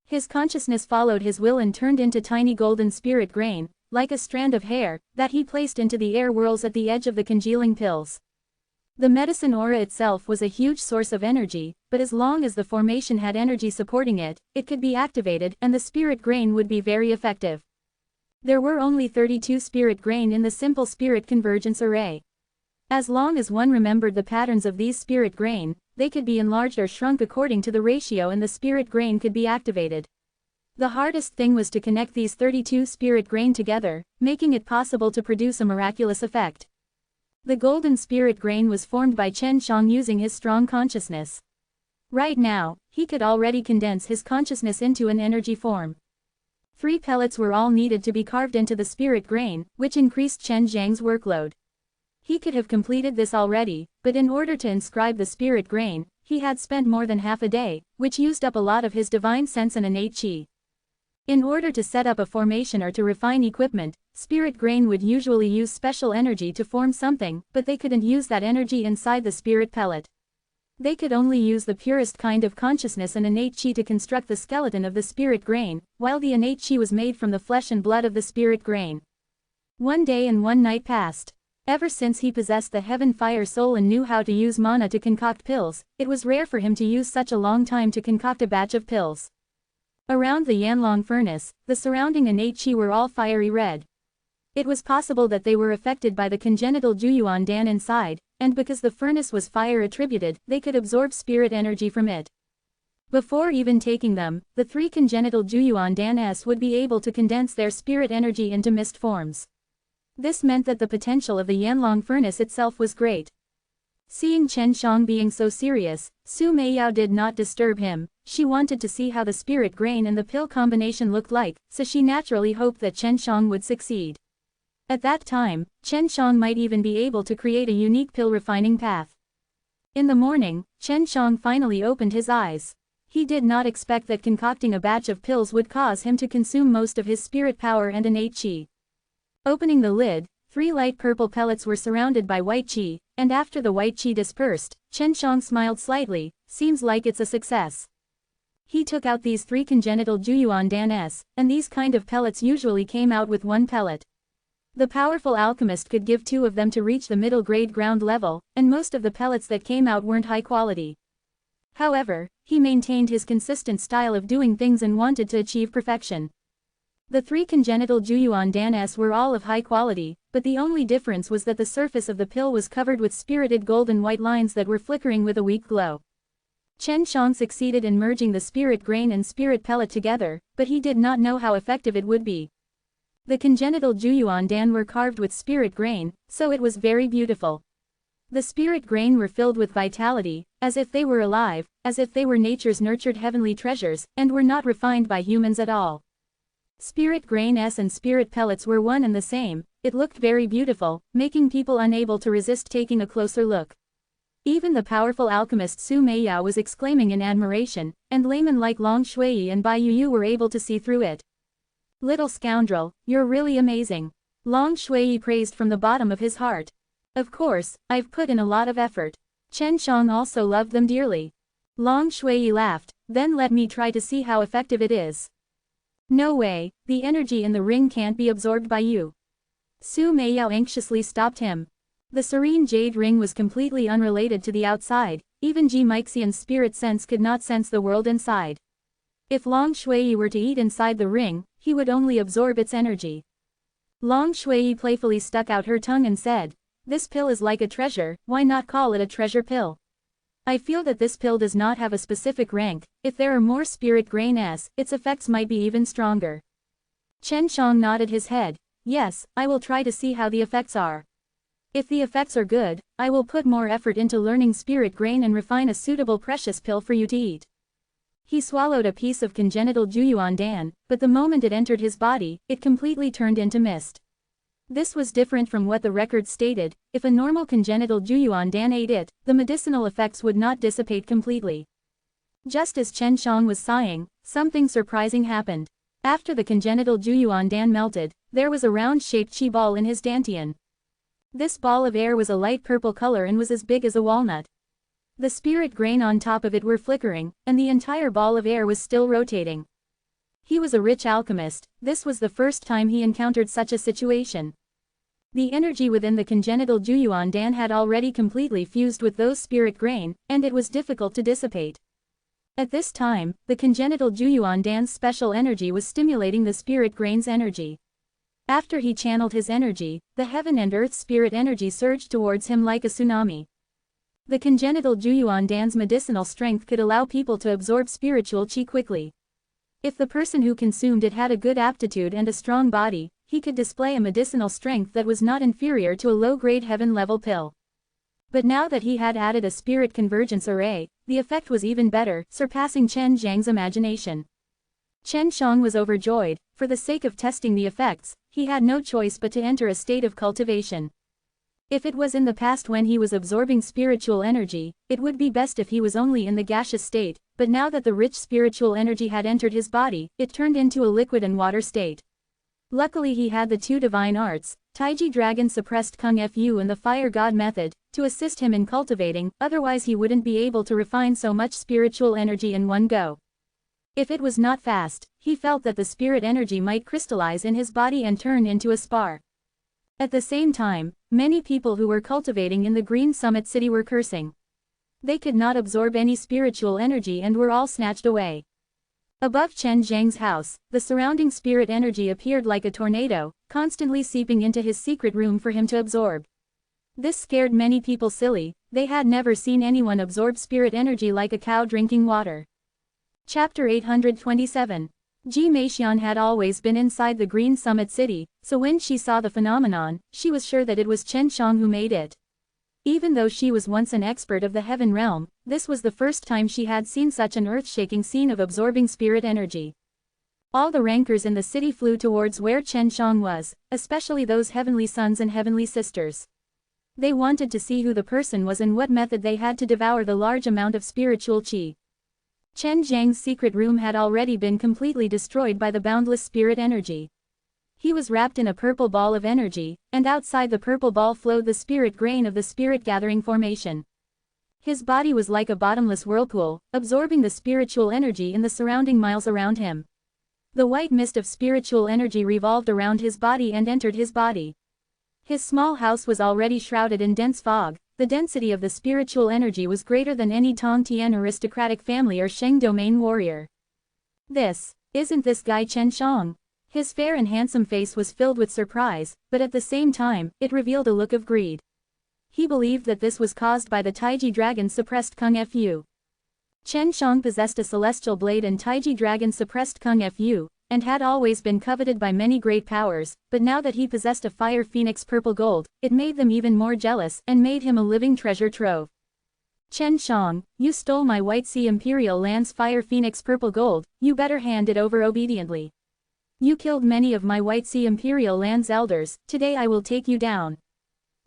Speaker 1: His consciousness followed his will and turned into tiny golden spirit grain, like a strand of hair, that he placed into the air whirls at the edge of the congealing pills. The medicine aura itself was a huge source of energy, but as long as the formation had energy supporting it, it could be activated and the spirit grain would be very effective. There were only 32 spirit grain in the simple spirit convergence array. As long as one remembered the patterns of these spirit grain, they could be enlarged or shrunk according to the ratio and the spirit grain could be activated. The hardest thing was to connect these 32 spirit grain together, making it possible to produce a miraculous effect. The golden spirit grain was formed by Chen Shang using his strong consciousness. Right now, he could already condense his consciousness into an energy form. 3 pellets were all needed to be carved into the spirit grain, which increased Chen Zhang's workload. He could have completed this already, but in order to inscribe the spirit grain, he had spent more than half a day, which used up a lot of his divine sense and innate qi. In order to set up a formation or to refine equipment, spirit grain would usually use special energy to form something, but they couldn't use that energy inside the spirit pellet. They could only use the purest kind of consciousness and innate qi to construct the skeleton of the spirit grain, while the innate qi was made from the flesh and blood of the spirit grain. 1 day and 1 night passed. Ever since he possessed the heaven fire soul and knew how to use mana to concoct pills, it was rare for him to use such a long time to concoct a batch of pills. Around the Yanlong furnace, the surrounding innate qi were all fiery red. It was possible that they were affected by the congenital Juyuan Dan inside, and because the furnace was fire attributed, they could absorb spirit energy from it. Before even taking them, the 3 congenital Juyuan Dan would be able to condense their spirit energy into mist forms. This meant that the potential of the Yanlong furnace itself was great. Seeing Chen Shang being so serious, Su Meiyao did not disturb him. She wanted to see how the spirit grain and the pill combination looked like, so she naturally hoped that Chen Shang would succeed. At that time, Chen Shang might even be able to create a unique pill refining path. In the morning, Chen Shang finally opened his eyes. He did not expect that concocting a batch of pills would cause him to consume most of his spirit power and innate qi. Opening the lid, 3 light purple pellets were surrounded by white qi, and after the white qi dispersed, Chen Shang smiled slightly. Seems like it's a success. He took out these 3 congenital Juyuan Dan, and these kind of pellets usually came out with 1 pellet. The powerful alchemist could give 2 of them to reach the middle grade ground level, and most of the pellets that came out weren't high quality. However, he maintained his consistent style of doing things and wanted to achieve perfection. The 3 congenital Juyuan Dan were all of high quality, but the only difference was that the surface of the pill was covered with spirited golden white lines that were flickering with a weak glow. Chen Shang succeeded in merging the spirit grain and spirit pellet together, but he did not know how effective it would be. The congenital Juyuan Dan were carved with spirit grain, so it was very beautiful. The spirit grain were filled with vitality, as if they were alive, as if they were nature's nurtured heavenly treasures, and were not refined by humans at all. Spirit grain and spirit pellets were one and the same. It looked very beautiful, making people unable to resist taking a closer look. Even the powerful alchemist Su Meiyao was exclaiming in admiration, and laymen like Long Shui and Bai Yuyu were able to see through it. Little scoundrel, you're really amazing. Long Shui praised from the bottom of his heart. Of course, I've put in a lot of effort. Chen Shang also loved them dearly. Long Shui laughed, then let me try to see how effective it is. No way, the energy in the ring can't be absorbed by you. Su Meiyao anxiously stopped him. The serene jade ring was completely unrelated to the outside, even Ji Meixian's spirit sense could not sense the world inside. If Long Shui were to eat inside the ring, he would only absorb its energy. Long Shui playfully stuck out her tongue and said, "This pill is like a treasure, why not call it a treasure pill? I feel that this pill does not have a specific rank. If there are more spirit grain its effects might be even stronger." Chen Shang nodded his head. Yes, I will try to see how the effects are. If the effects are good, I will put more effort into learning spirit grain and refine a suitable precious pill for you to eat. He swallowed a piece of congenital Juyuan Dan, but the moment it entered his body, it completely turned into mist. This was different from what the record stated. If a normal congenital Juyuan Dan ate it, the medicinal effects would not dissipate completely. Just as Chen Shang was sighing, something surprising happened. After the congenital Juyuan Dan melted, there was a round-shaped chi ball in his dantian. This ball of air was a light purple color and was as big as a walnut. The spirit grain on top of it were flickering, and the entire ball of air was still rotating. He was a rich alchemist. This was the first time he encountered such a situation. The energy within the congenital Juyuan Dan had already completely fused with those spirit grain, and it was difficult to dissipate. At this time, the congenital Juyuan Dan's special energy was stimulating the spirit grain's energy. After he channeled his energy, the heaven and earth spirit energy surged towards him like a tsunami. The congenital Juyuan Dan's medicinal strength could allow people to absorb spiritual qi quickly. If the person who consumed it had a good aptitude and a strong body, he could display a medicinal strength that was not inferior to a low-grade heaven-level pill. But now that he had added a spirit convergence array, the effect was even better, surpassing Chen Zhang's imagination. Chen Shang was overjoyed. For the sake of testing the effects, he had no choice but to enter a state of cultivation. If it was in the past when he was absorbing spiritual energy, it would be best if he was only in the gaseous state, but now that the rich spiritual energy had entered his body, it turned into a liquid and water state. Luckily he had the two divine arts, Taiji Dragon Suppressed Kung Fu and the Fire God method, to assist him in cultivating, otherwise he wouldn't be able to refine so much spiritual energy in one go. If it was not fast, he felt that the spirit energy might crystallize in his body and turn into a spar. At the same time, many people who were cultivating in the Green Summit City were cursing. They could not absorb any spiritual energy and were all snatched away. Above Chen Zhang's house, the surrounding spirit energy appeared like a tornado, constantly seeping into his secret room for him to absorb. This scared many people silly. They had never seen anyone absorb spirit energy like a cow drinking water. Chapter 827. Ji Meixian had always been inside the Green Summit City, so when she saw the phenomenon, she was sure that it was Chen Shang who made it. Even though she was once an expert of the heaven realm, this was the first time she had seen such an earth-shaking scene of absorbing spirit energy. All the rankers in the city flew towards where Chen Shang was, especially those heavenly sons and heavenly sisters. They wanted to see who the person was and what method they had to devour the large amount of spiritual qi. Chen Zhang's secret room had already been completely destroyed by the boundless spirit energy. He was wrapped in a purple ball of energy, and outside the purple ball flowed the spirit grain of the spirit gathering formation. His body was like a bottomless whirlpool, absorbing the spiritual energy in the surrounding miles around him. The white mist of spiritual energy revolved around his body and entered his body. His small house was already shrouded in dense fog. The density of the spiritual energy was greater than any Tong Tian aristocratic family or Sheng domain warrior. Isn't this guy Chen Shang? His fair and handsome face was filled with surprise, but at the same time, it revealed a look of greed. He believed that this was caused by the Taiji Dragon Suppressed Kung Fu. Chen Shang possessed a celestial blade and Taiji Dragon Suppressed Kung Fu, and had always been coveted by many great powers, but now that he possessed a Fire Phoenix Purple Gold, it made them even more jealous and made him a living treasure trove. Chen Shang, you stole my White Sea Imperial Land's Fire Phoenix Purple Gold, you better hand it over obediently. You killed many of my White Sea Imperial Land's elders, today I will take you down.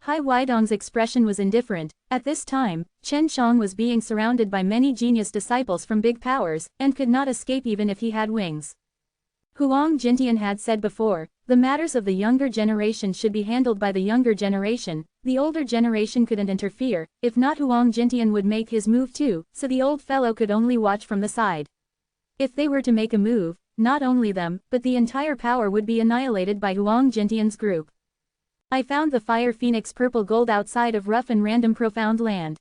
Speaker 1: Hai Weidong's expression was indifferent. At this time, Chen Shang was being surrounded by many genius disciples from big powers, and could not escape even if he had wings. Huang Jintian had said before, the matters of the younger generation should be handled by the younger generation, the older generation couldn't interfere, if not Huang Jintian would make his move too, so the old fellow could only watch from the side. If they were to make a move, not only them, but the entire power would be annihilated by Huang Jintian's group. I found the Fire Phoenix Purple Gold outside of rough and random profound land.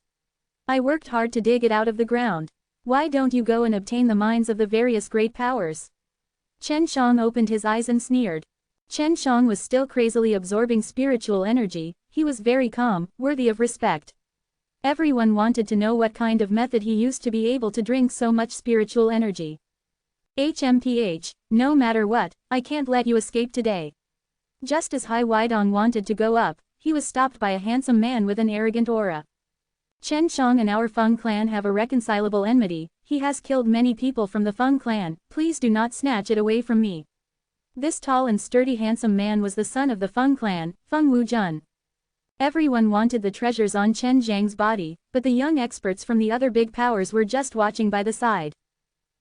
Speaker 1: I worked hard to dig it out of the ground. Why don't you go and obtain the minds of the various great powers? Chen Shang opened his eyes and sneered. Chen Shang was still crazily absorbing spiritual energy. He was very calm, worthy of respect. Everyone wanted to know what kind of method he used to be able to drink so much spiritual energy. HMPH, no matter what, I can't let you escape today. Just as Hai Weidong wanted to go up, he was stopped by a handsome man with an arrogant aura. Chen Shang and our Feng clan have a reconcilable enmity. He has killed many people from the Feng clan, please do not snatch it away from me. This tall and sturdy handsome man was the son of the Feng clan, Feng Wuzhen. Everyone wanted the treasures on Chen Zhang's body, but the young experts from the other big powers were just watching by the side.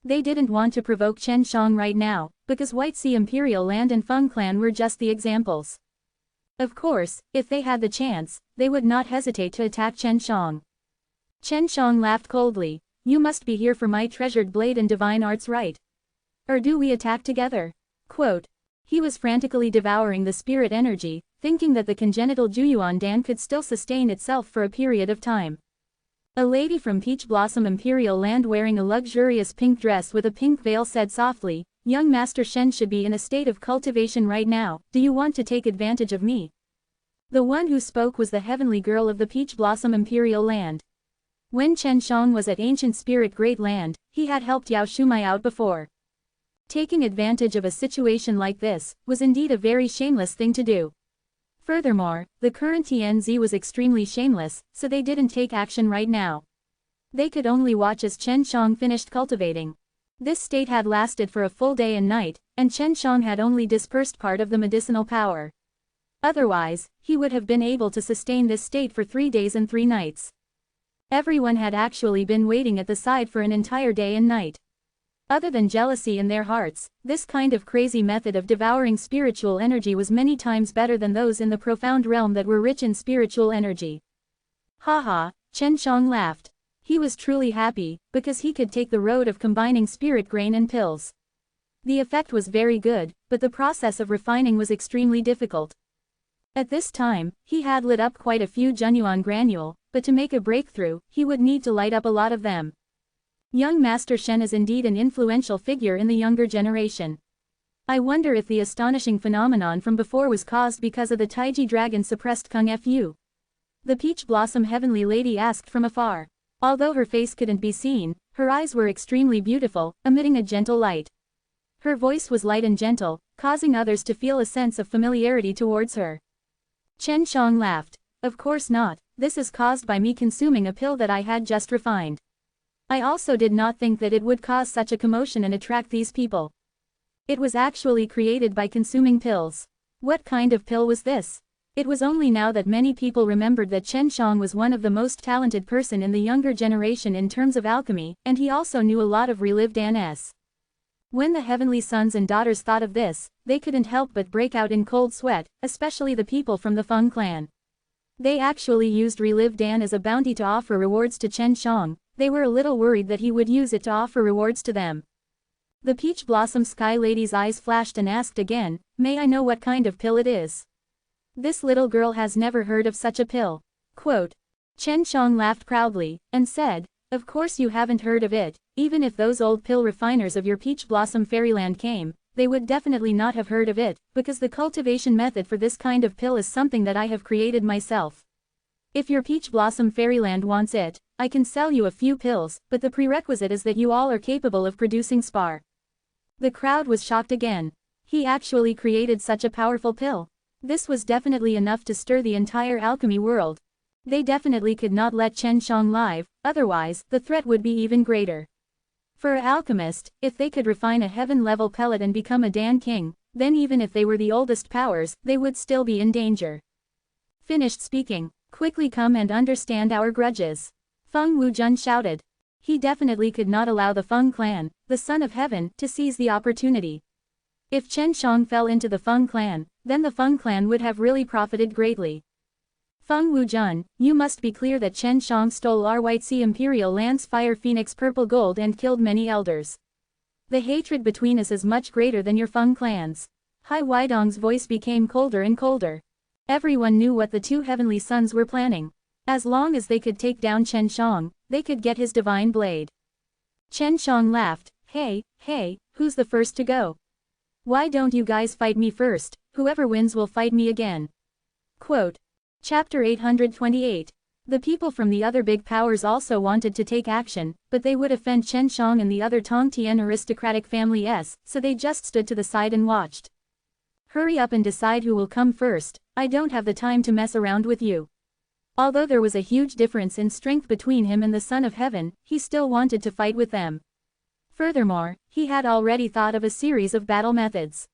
Speaker 1: They didn't want to provoke Chen Shang right now, because White Sea Imperial Land and Feng clan were just the examples. Of course, if they had the chance, they would not hesitate to attack Chen Shang. Chen Shang laughed coldly. You must be here for my treasured blade and divine arts, right? Or do we attack together? Quote. He was frantically devouring the spirit energy, thinking that the congenital Juyuan Dan could still sustain itself for a period of time. A lady from Peach Blossom Imperial Land wearing a luxurious pink dress with a pink veil said softly, young Master Shen should be in a state of cultivation right now. Do you want to take advantage of me? The one who spoke was the heavenly girl of the Peach Blossom Imperial Land. When Chen Shang was at Ancient Spirit Great Land, he had helped Yao Shumai out before. Taking advantage of a situation like this was indeed a very shameless thing to do. Furthermore, the current TNZ was extremely shameless, so they didn't take action right now. They could only watch as Chen Shang finished cultivating. This state had lasted for a full day and night, and Chen Shang had only dispersed part of the medicinal power. Otherwise, he would have been able to sustain this state for 3 days and 3 nights. Everyone had actually been waiting at the side for an entire day and night. Other than jealousy in their hearts, this kind of crazy method of devouring spiritual energy was many times better than those in the profound realm that were rich in spiritual energy. Haha, Chen Shang laughed. He was truly happy, because he could take the road of combining spirit grain and pills. The effect was very good, but the process of refining was extremely difficult. At this time, he had lit up quite a few Junyuan granule, but to make a breakthrough, he would need to light up a lot of them. Young Master Shen is indeed an influential figure in the younger generation. I wonder if the astonishing phenomenon from before was caused because of the Taiji dragon suppressed Kung Fu. The Peach Blossom Heavenly Lady asked from afar. Although her face couldn't be seen, her eyes were extremely beautiful, emitting a gentle light. Her voice was light and gentle, causing others to feel a sense of familiarity towards her. Chen Shang laughed. Of course not, this is caused by me consuming a pill that I had just refined. I also did not think that it would cause such a commotion and attract these people. It was actually created by consuming pills. What kind of pill was this? It was only now that many people remembered that Chen Shang was one of the most talented person in the younger generation in terms of alchemy, and he also knew a lot of relived NS. When the heavenly sons and daughters thought of this, they couldn't help but break out in cold sweat, especially the people from the Feng clan. They actually used relived Dan as a bounty to offer rewards to Chen Shang. They were a little worried that he would use it to offer rewards to them. The Peach Blossom Sky Lady's eyes flashed and asked again, "May I know what kind of pill it is?" This little girl has never heard of such a pill. Quote. Chen Shang laughed proudly, and said, "Of course you haven't heard of it, even if those old pill refiners of your Peach Blossom Fairyland came, they would definitely not have heard of it, because the cultivation method for this kind of pill is something that I have created myself. If your Peach Blossom Fairyland wants it, I can sell you a few pills, but the prerequisite is that you all are capable of producing spar." The crowd was shocked again. He actually created such a powerful pill. This was definitely enough to stir the entire alchemy world. They definitely could not let Chen Shang live, otherwise, the threat would be even greater. For an alchemist, if they could refine a heaven-level pellet and become a Dan King, then even if they were the oldest powers, they would still be in danger. Finished speaking. Quickly come and understand our grudges. Feng Wuzhen shouted. He definitely could not allow the Feng clan, the Son of Heaven, to seize the opportunity. If Chen Shang fell into the Feng clan, then the Feng clan would have really profited greatly. Feng Wuzhen, you must be clear that Chen Shang stole our White Sea Imperial Land's Fire Phoenix Purple Gold and killed many elders. The hatred between us is much greater than your Feng clans. Hai Weidong's voice became colder and colder. Everyone knew what the two heavenly sons were planning. As long as they could take down Chen Shang, they could get his divine blade. Chen Shang laughed. Hey, who's the first to go? Why don't you guys fight me first? Whoever wins will fight me again. Quote. Chapter 828. The people from the other big powers also wanted to take action, but they would offend Chen Shang and the other Tongtian aristocratic families, so they just stood to the side and watched. Hurry up and decide who will come first, I don't have the time to mess around with you. Although there was a huge difference in strength between him and the Son of Heaven, he still wanted to fight with them. Furthermore, he had already thought of a series of battle methods.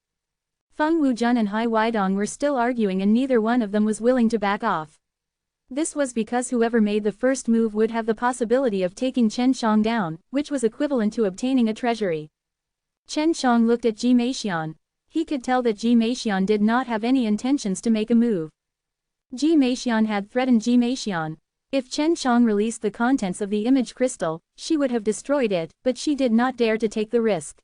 Speaker 1: Feng Wuzhen and Hai Weidong were still arguing and neither one of them was willing to back off. This was because whoever made the first move would have the possibility of taking Chen Shang down, which was equivalent to obtaining a treasury. Chen Shang looked at Ji Meixian. He could tell that Ji Meixian did not have any intentions to make a move. Ji Meixian had threatened Ji Meixian. If Chen Shang released the contents of the image crystal, she would have destroyed it, but she did not dare to take the risk.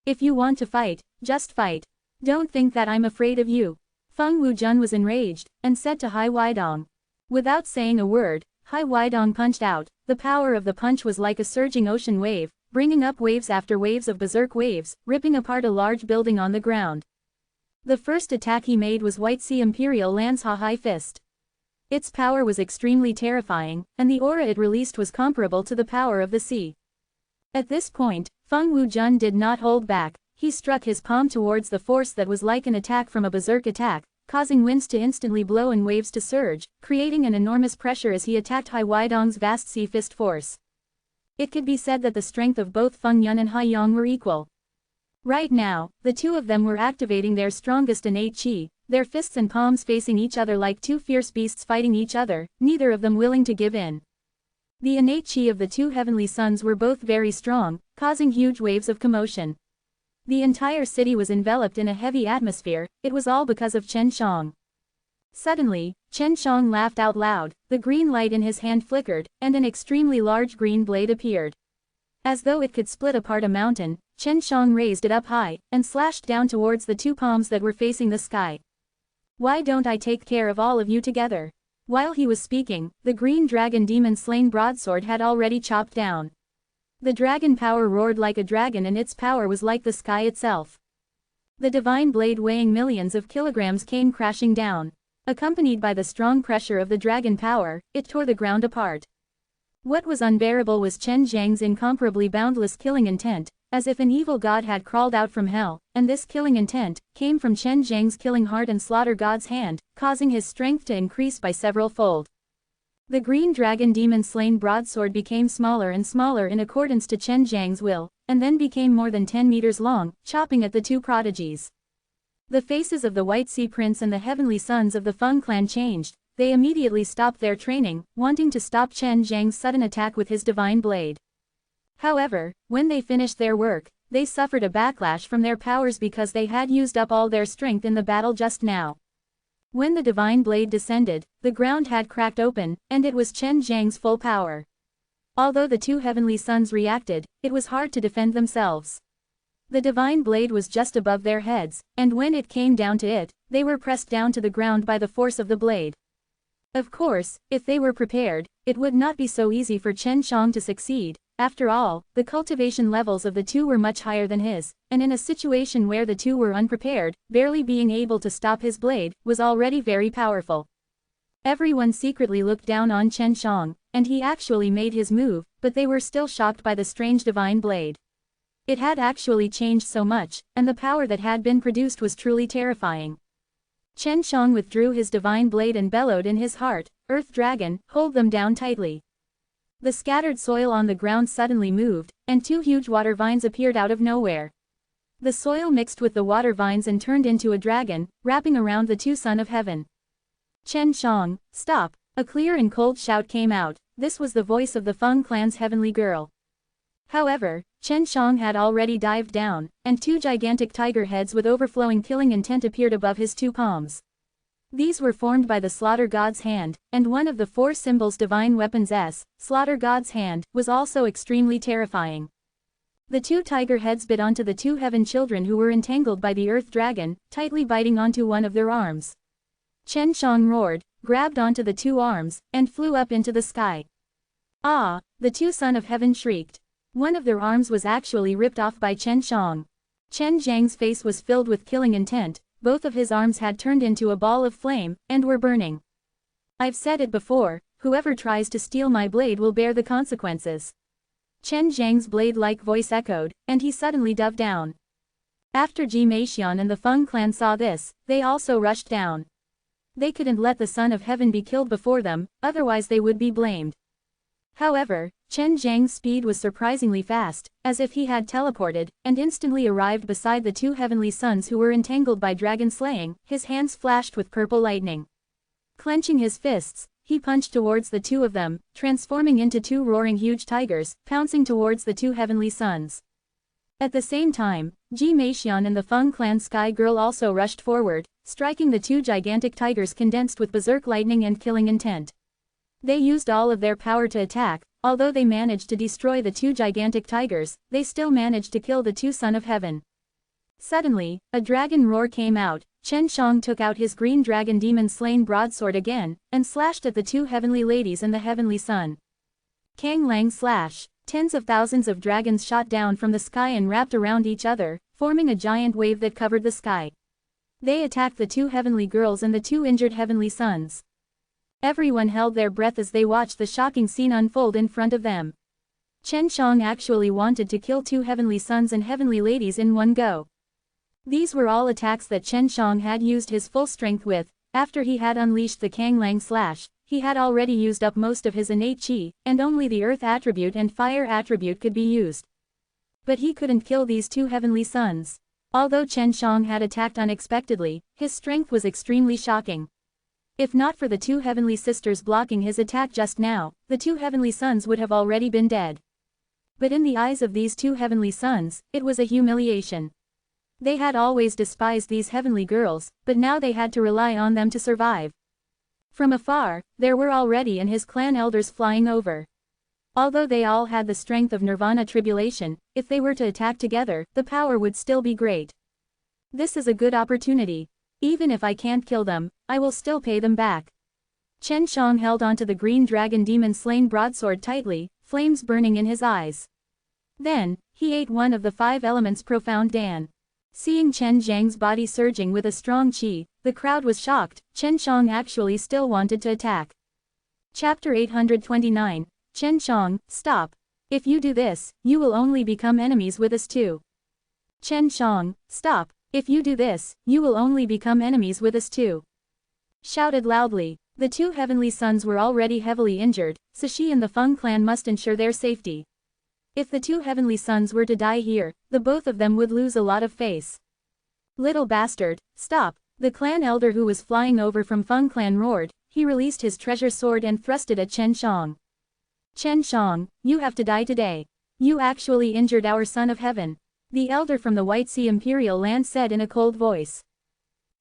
Speaker 1: If you want to fight, just fight. Don't think that I'm afraid of you. Feng Wuzhen was enraged, and said to Hai Weidong. Without saying a word, Hai Weidong punched out. The power of the punch was like a surging ocean wave, bringing up waves after waves of berserk waves, ripping apart a large building on the ground. The first attack he made was White Sea Imperial Land's High Fist. Its power was extremely terrifying, and the aura it released was comparable to the power of the sea. At this point, Feng Wujun did not hold back. He struck his palm towards the force that was like an attack from a berserk attack, causing winds to instantly blow and waves to surge, creating an enormous pressure as he attacked Hai Weidong's vast sea fist force. It could be said that the strength of both Feng Yun and Hai Yang were equal. Right now, the two of them were activating their strongest innate qi, their fists and palms facing each other like two fierce beasts fighting each other, neither of them willing to give in. The innate qi of the two heavenly sons were both very strong, causing huge waves of commotion. The entire city was enveloped in a heavy atmosphere. It was all because of Chen Shang. Suddenly, Chen Shang laughed out loud, the green light in his hand flickered, and an extremely large green blade appeared. As though it could split apart a mountain, Chen Shang raised it up high, and slashed down towards the two palms that were facing the sky. Why don't I take care of all of you together? While he was speaking, the green dragon demon-slain broadsword had already chopped down. The dragon power roared like a dragon and its power was like the sky itself. The divine blade weighing millions of kilograms came crashing down. Accompanied by the strong pressure of the dragon power, it tore the ground apart. What was unbearable was Chen Zhang's incomparably boundless killing intent, as if an evil god had crawled out from hell, and this killing intent came from Chen Zhang's killing heart and slaughter god's hand, causing his strength to increase by several fold. The green dragon demon-slain broadsword became smaller and smaller in accordance to Chen Zhang's will, and then became more than 10 meters long, chopping at the two prodigies. The faces of the White Sea Prince and the heavenly sons of the Feng clan changed. They immediately stopped their training, wanting to stop Chen Zhang's sudden attack with his divine blade. However, when they finished their work, they suffered a backlash from their powers because they had used up all their strength in the battle just now. When the divine blade descended, the ground had cracked open, and it was Chen Zhang's full power. Although the two heavenly sons reacted, it was hard to defend themselves. The divine blade was just above their heads, and when it came down to it, they were pressed down to the ground by the force of the blade. Of course, if they were prepared, it would not be so easy for Chen Shang to succeed. After all, the cultivation levels of the two were much higher than his, and in a situation where the two were unprepared, barely being able to stop his blade was already very powerful. Everyone secretly looked down on Chen Shang, and he actually made his move, but they were still shocked by the strange divine blade. It had actually changed so much, and the power that had been produced was truly terrifying. Chen Shang withdrew his divine blade and bellowed in his heart, "Earth Dragon, hold them down tightly." The scattered soil on the ground suddenly moved, and two huge water vines appeared out of nowhere. The soil mixed with the water vines and turned into a dragon, wrapping around the two Son of Heaven. "Chen Shang, stop!" A clear and cold shout came out. This was the voice of the Feng clan's heavenly girl. However, Chen Shang had already dived down, and two gigantic tiger heads with overflowing killing intent appeared above his two palms. These were formed by the Slaughter God's hand, and one of the four symbols divine weapons Slaughter God's hand, was also extremely terrifying. The two tiger heads bit onto the two heaven children who were entangled by the earth dragon, tightly biting onto one of their arms. Chen Shang roared, grabbed onto the two arms, and flew up into the sky. "Ah!" the two Son of Heaven shrieked. One of their arms was actually ripped off by Chen Shang. Chen Zhang's face was filled with killing intent. Both of his arms had turned into a ball of flame, and were burning. "I've said it before, whoever tries to steal my blade will bear the consequences." Chen Zhang's blade-like voice echoed, and he suddenly dove down. After Ji Meixian and the Feng clan saw this, they also rushed down. They couldn't let the Son of Heaven be killed before them, otherwise they would be blamed. However, Chen Zhang's speed was surprisingly fast, as if he had teleported, and instantly arrived beside the two heavenly sons who were entangled by dragon slaying. His hands flashed with purple lightning. Clenching his fists, he punched towards the two of them, transforming into two roaring huge tigers, pouncing towards the two heavenly sons. At the same time, Ji Meixian and the Feng clan Sky Girl also rushed forward, striking the two gigantic tigers condensed with berserk lightning and killing intent. They used all of their power to attack. Although they managed to destroy the two gigantic tigers, they still managed to kill the two Son of Heaven. Suddenly, a dragon roar came out. Chen Shang took out his green dragon demon-slain broadsword again, and slashed at the two heavenly ladies and the heavenly sun. Kang Lang slash. Tens of thousands of dragons shot down from the sky and wrapped around each other, forming a giant wave that covered the sky. They attacked the two heavenly girls and the two injured heavenly sons. Everyone held their breath as they watched the shocking scene unfold in front of them. Chen Shang actually wanted to kill two heavenly sons and heavenly ladies in one go. These were all attacks that Chen Shang had used his full strength with. After he had unleashed the Kang Lang slash, he had already used up most of his innate qi, and only the earth attribute and fire attribute could be used. But he couldn't kill these two heavenly sons. Although Chen Shang had attacked unexpectedly, his strength was extremely shocking. If not for the two heavenly sisters blocking his attack just now, the two heavenly sons would have already been dead. But in the eyes of these two heavenly sons, it was a humiliation. They had always despised these heavenly girls, but now they had to rely on them to survive. From afar, there were already and his clan elders flying over. Although they all had the strength of Nirvana tribulation, if they were to attack together, the power would still be great. This is a good opportunity. Even if I can't kill them, I will still pay them back. Chen Shang held onto the green dragon demon-slain broadsword tightly, flames burning in his eyes. Then, he ate one of the 5 elements profound Dan. Seeing Chen Zhang's body surging with a strong qi, the crowd was shocked. Chen Shang actually still wanted to attack. Chapter 829, Chen Shang, stop. If you do this, you will only become enemies with us too. Chen Shang, stop. If you do this, you will only become enemies with us too. Shouted loudly. The two heavenly sons were already heavily injured, so she and the Feng clan must ensure their safety. If the two heavenly sons were to die here, the both of them would lose a lot of face. Little bastard, stop. The clan elder who was flying over from Feng clan roared. He released his treasure sword and thrust it at Chen Shang. Chen Shang, you have to die today. You actually injured our son of heaven. The elder from the White Sea Imperial land said in a cold voice.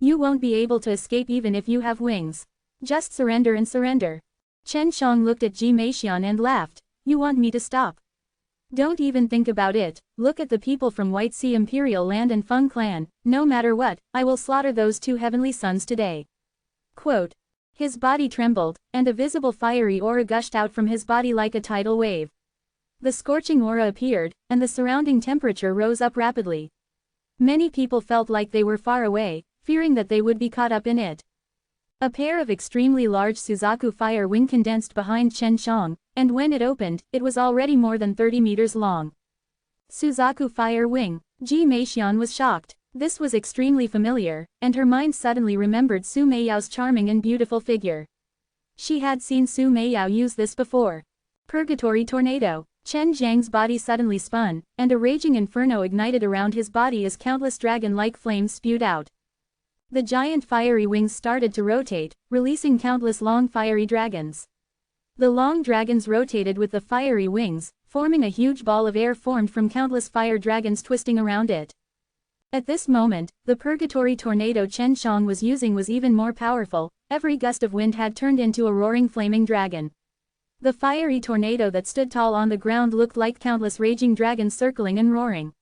Speaker 1: You won't be able to escape even if you have wings. Just surrender and surrender. Chen Shang looked at Ji Meixian and laughed. You want me to stop? Don't even think about it. Look at the people from White Sea Imperial land and Feng clan. No matter what, I will slaughter those two heavenly sons today. Quote. His body trembled, and a visible fiery aura gushed out from his body like a tidal wave. The scorching aura appeared, and the surrounding temperature rose up rapidly. Many people felt like they were far away, fearing that they would be caught up in it. A pair of extremely large Suzaku fire wing condensed behind Chen Shang, and when it opened, it was already more than 30 meters long. Suzaku fire wing. Ji Meixian was shocked. This was extremely familiar, and her mind suddenly remembered Su Meiyao's charming and beautiful figure. She had seen Su Meiyao use this before. Purgatory tornado. Chen Zhang's body suddenly spun, and a raging inferno ignited around his body as countless dragon-like flames spewed out. The giant fiery wings started to rotate, releasing countless long fiery dragons. The long dragons rotated with the fiery wings, forming a huge ball of air formed from countless fire dragons twisting around it. At this moment, the purgatory tornado Chen Shang was using was even more powerful. Every gust of wind had turned into a roaring flaming dragon. The fiery tornado that stood tall on the ground looked like countless raging dragons circling and roaring.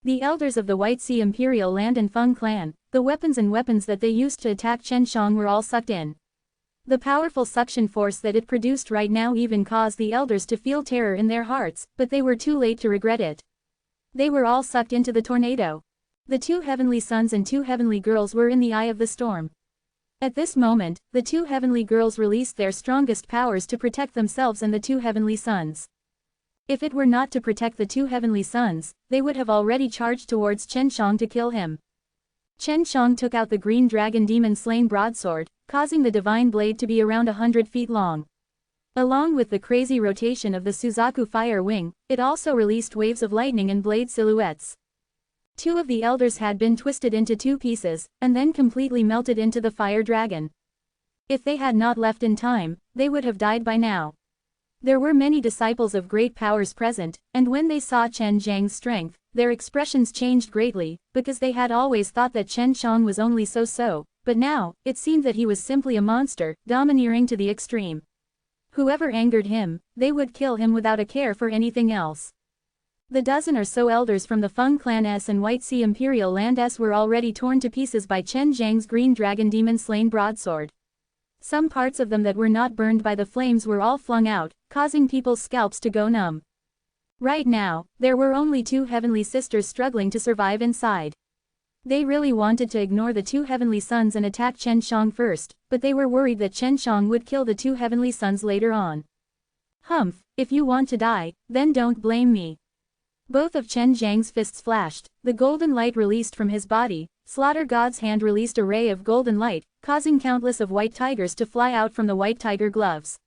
Speaker 1: The elders of the White Sea Imperial land and Feng clan, the weapons that they used to attack Chen Shang were all sucked in. The powerful suction force that it produced right now even caused the elders to feel terror in their hearts, but they were too late to regret it. They were all sucked into the tornado. The two heavenly sons and two heavenly girls were in the eye of the storm. At this moment, the two heavenly girls released their strongest powers to protect themselves and the two heavenly sons. If it were not to protect the two heavenly sons, they would have already charged towards Chen Shang to kill him. Chen Shang took out the green dragon demon-slain broadsword, causing the divine blade to be around 100 feet long. Along with the crazy rotation of the Suzaku fire wing, it also released waves of lightning and blade silhouettes. Two of the elders had been twisted into two pieces, and then completely melted into the fire dragon. If they had not left in time, they would have died by now. There were many disciples of great powers present, and when they saw Chen Zhang's strength, their expressions changed greatly, because they had always thought that Chen Shang was only so-so, but now, it seemed that he was simply a monster, domineering to the extreme. Whoever angered him, they would kill him without a care for anything else. The dozen or so elders from the Feng Clan S and White Sea Imperial Land S were already torn to pieces by Chen Zhang's green dragon demon-slain broadsword. Some parts of them that were not burned by the flames were all flung out, causing people's scalps to go numb. Right now, there were only two heavenly sisters struggling to survive inside. They really wanted to ignore the two heavenly sons and attack Chen Shang first, but they were worried that Chen Shang would kill the two heavenly sons later on. Humph, if you want to die, then don't blame me. Both of Chen Zhang's fists flashed, the golden light released from his body, Slaughter God's hand released a ray of golden light, causing countless of white tigers to fly out from the white tiger gloves.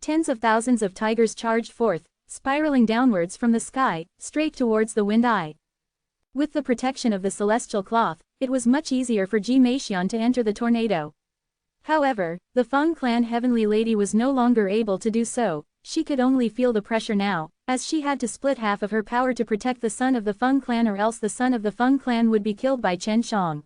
Speaker 1: Tens of thousands of tigers charged forth, spiraling downwards from the sky, straight towards the wind eye. With the protection of the celestial cloth, it was much easier for Ji Meixian to enter the tornado. However, the Feng clan heavenly lady was no longer able to do so. She could only feel the pressure now, as she had to split half of her power to protect the son of the Feng clan, or else the son of the Feng clan would be killed by Chen Shang.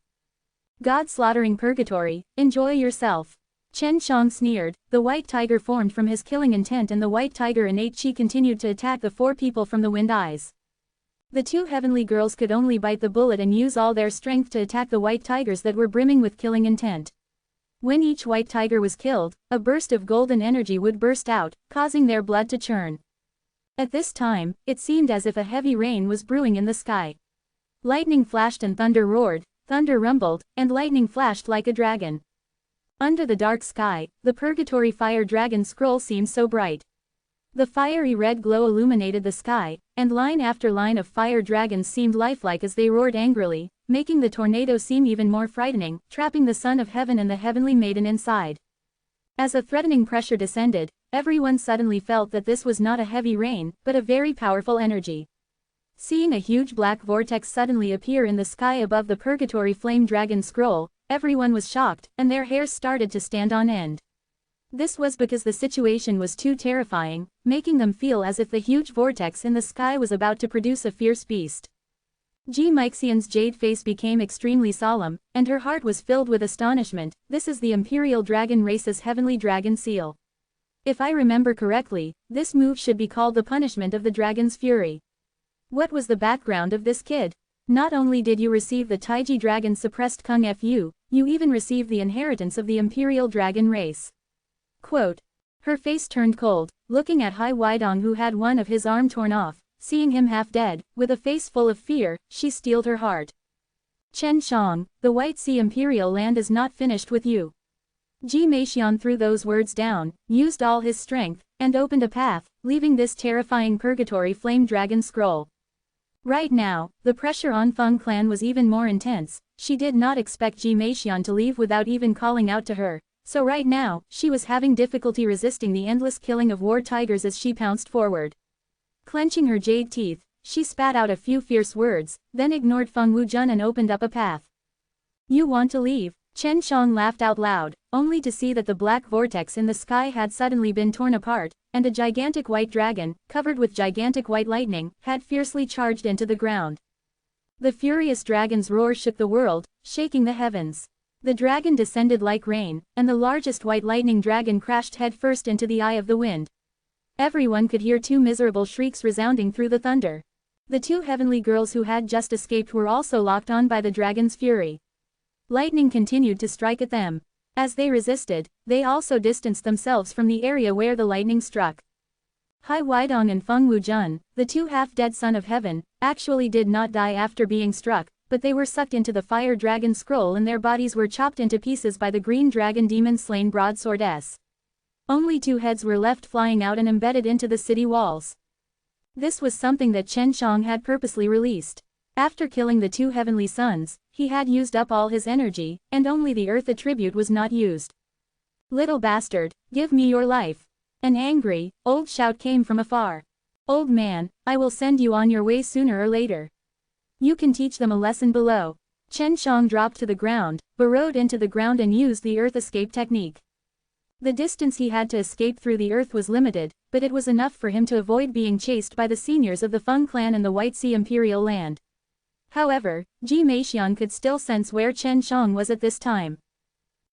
Speaker 1: God slaughtering purgatory, enjoy yourself. Chen Shang sneered, the white tiger formed from his killing intent, and the white tiger innate chi continued to attack the four people from the wind eyes. The two heavenly girls could only bite the bullet and use all their strength to attack the white tigers that were brimming with killing intent. When each white tiger was killed, a burst of golden energy would burst out, causing their blood to churn. At this time, it seemed as if a heavy rain was brewing in the sky. Lightning flashed and thunder roared, thunder rumbled, and lightning flashed like a dragon. Under the dark sky, the purgatory fire dragon scroll seemed so bright. The fiery red glow illuminated the sky, and line after line of fire dragons seemed lifelike as they roared angrily, making the tornado seem even more frightening, trapping the Son of Heaven and the heavenly maiden inside. As a threatening pressure descended, everyone suddenly felt that this was not a heavy rain, but a very powerful energy. Seeing a huge black vortex suddenly appear in the sky above the purgatory flame dragon scroll, everyone was shocked, and their hairs started to stand on end. This was because the situation was too terrifying, making them feel as if the huge vortex in the sky was about to produce a fierce beast. Ji Meixian's jade face became extremely solemn, and her heart was filled with astonishment. This is the Imperial Dragon race's heavenly dragon seal. If I remember correctly, this move should be called the punishment of the dragon's fury. What was the background of this kid? Not only did you receive the Taiji dragon suppressed Kung Fu, you even received the inheritance of the Imperial Dragon race. Quote. Her face turned cold, looking at Hai Weidong, who had one of his arm torn off. Seeing him half dead, with a face full of fear, she steeled her heart. Chen Shang, the White Sea Imperial land is not finished with you. Ji Meixian threw those words down, used all his strength, and opened a path, leaving this terrifying purgatory flame dragon scroll. Right now, the pressure on Feng clan was even more intense. She did not expect Ji Meixian to leave without even calling out to her, so right now, she was having difficulty resisting the endless killing of war tigers as she pounced forward. Clenching her jade teeth, she spat out a few fierce words, then ignored Feng Wuzhen and opened up a path. You want to leave? Chen Shang laughed out loud, only to see that the black vortex in the sky had suddenly been torn apart, and a gigantic white dragon, covered with gigantic white lightning, had fiercely charged into the ground. The furious dragon's roar shook the world, shaking the heavens. The dragon descended like rain, and the largest white lightning dragon crashed headfirst into the eye of the wind. Everyone could hear two miserable shrieks resounding through the thunder. The two heavenly girls who had just escaped were also locked on by the dragon's fury. Lightning continued to strike at them. As they resisted, they also distanced themselves from the area where the lightning struck. Hai Weidong and Feng Wuzhen, the two half-dead Son of Heaven, actually did not die after being struck, but they were sucked into the fire dragon scroll and their bodies were chopped into pieces by the green dragon demon slain broadsword S. Only two heads were left flying out and embedded into the city walls. This was something that Chen Shang had purposely released. After killing the two heavenly sons, he had used up all his energy, and only the earth attribute was not used. Little bastard, give me your life. An angry, old shout came from afar. Old man, I will send you on your way sooner or later. You can teach them a lesson below. Chen Shang dropped to the ground, burrowed into the ground and used the earth escape technique. The distance he had to escape through the earth was limited, but it was enough for him to avoid being chased by the seniors of the Feng clan and the White Sea Imperial land. However, Ji Meixian could still sense where Chen Shang was at this time.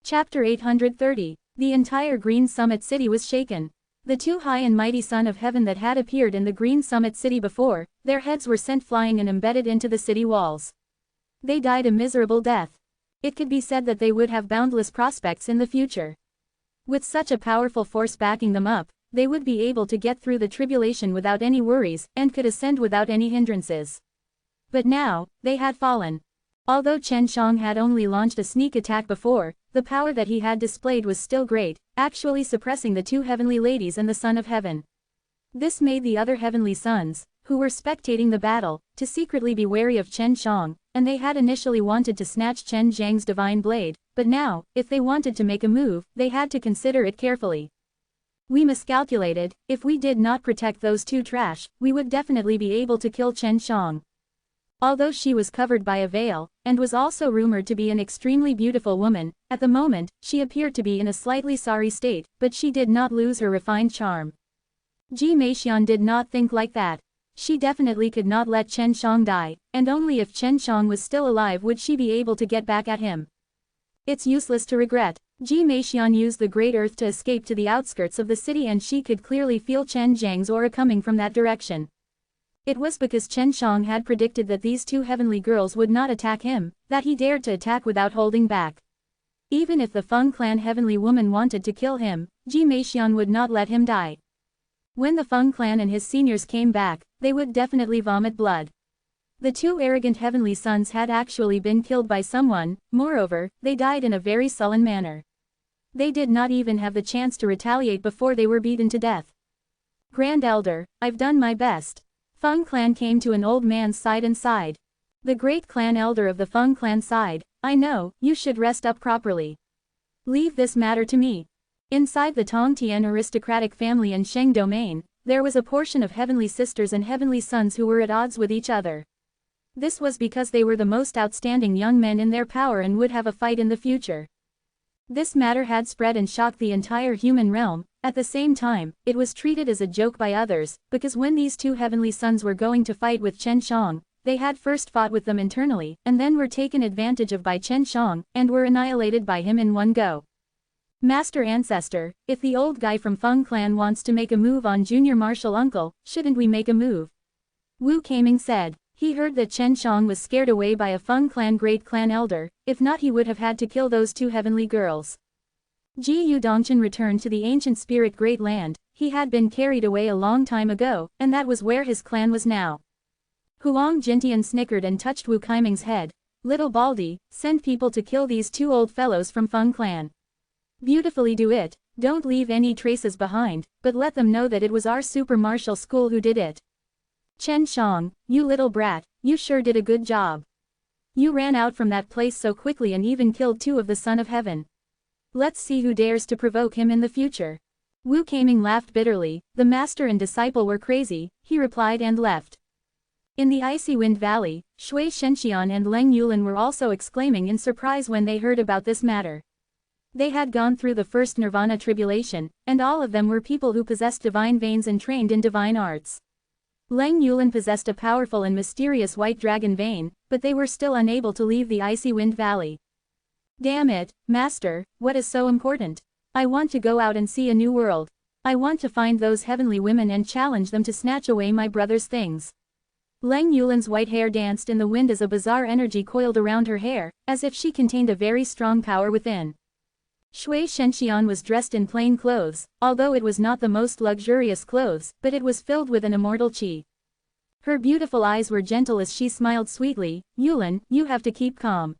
Speaker 1: Chapter 830. The entire Green Summit City was shaken. The two high and mighty Son of Heaven that had appeared in the Green Summit City before, their heads were sent flying and embedded into the city walls. They died a miserable death. It could be said that they would have boundless prospects in the future. With such a powerful force backing them up, they would be able to get through the tribulation without any worries and could ascend without any hindrances. But now, they had fallen. Although Chen Shang had only launched a sneak attack before, the power that he had displayed was still great, actually suppressing the two heavenly ladies and the Son of Heaven. This made the other heavenly sons, who were spectating the battle, to secretly be wary of Chen Shang, and they had initially wanted to snatch Chen Zhang's divine blade, but now, if they wanted to make a move, they had to consider it carefully. We miscalculated. If we did not protect those two trash, we would definitely be able to kill Chen Shang. Although she was covered by a veil, and was also rumored to be an extremely beautiful woman, at the moment, she appeared to be in a slightly sorry state, but she did not lose her refined charm. Ji Meixian did not think like that. She definitely could not let Chen Shang die, and only if Chen Shang was still alive would she be able to get back at him. It's useless to regret. Ji Meixian used the Great Earth to escape to the outskirts of the city, and she could clearly feel Chen Zhang's aura coming from that direction. It was because Chen Shang had predicted that these two heavenly girls would not attack him, that he dared to attack without holding back. Even if the Feng clan heavenly woman wanted to kill him, Ji Meixian would not let him die. When the Feng clan and his seniors came back, they would definitely vomit blood. The two arrogant heavenly sons had actually been killed by someone, moreover, they died in a very sullen manner. They did not even have the chance to retaliate before they were beaten to death. Grand Elder, I've done my best. Feng clan came to an old man's side and sighed. The great clan elder of the Feng clan sighed, I know, you should rest up properly. Leave this matter to me. Inside the Tongtian aristocratic family in Sheng domain, there was a portion of heavenly sisters and heavenly sons who were at odds with each other. This was because they were the most outstanding young men in their power and would have a fight in the future. This matter had spread and shocked the entire human realm. At the same time, it was treated as a joke by others, because when these two heavenly sons were going to fight with Chen Shang, they had first fought with them internally, and then were taken advantage of by Chen Shang, and were annihilated by him in one go. Master Ancestor, if the old guy from Feng clan wants to make a move on Junior Martial Uncle, shouldn't we make a move? Wu Kaming said. He heard that Chen Shang was scared away by a Feng clan great clan elder, if not he would have had to kill those two heavenly girls. Ji Yu Dongchen returned to the ancient spirit great land. He had been carried away a long time ago, and that was where his clan was now. Huang Jintian snickered and touched Wu Kaiming's head. Little Baldy, send people to kill these two old fellows from Feng clan. Beautifully do it, don't leave any traces behind, but let them know that it was our super martial school who did it. Chen Shang, you little brat, you sure did a good job. You ran out from that place so quickly and even killed two of the Son of Heaven. Let's see who dares to provoke him in the future. Wu Kaming laughed bitterly. The master and disciple were crazy, he replied and left. In the icy wind valley, Shui Shenxian and Leng Yulin were also exclaiming in surprise when they heard about this matter. They had gone through the first nirvana tribulation, and all of them were people who possessed divine veins and trained in divine arts. Leng Yulin possessed a powerful and mysterious white dragon vein, but they were still unable to leave the icy wind valley. Damn it, Master, what is so important? I want to go out and see a new world. I want to find those heavenly women and challenge them to snatch away my brother's things. Leng Yulin's white hair danced in the wind as a bizarre energy coiled around her hair, as if she contained a very strong power within. Shui Shenxian was dressed in plain clothes, although it was not the most luxurious clothes, but it was filled with an immortal qi. Her beautiful eyes were gentle as she smiled sweetly. Yulin, you have to keep calm.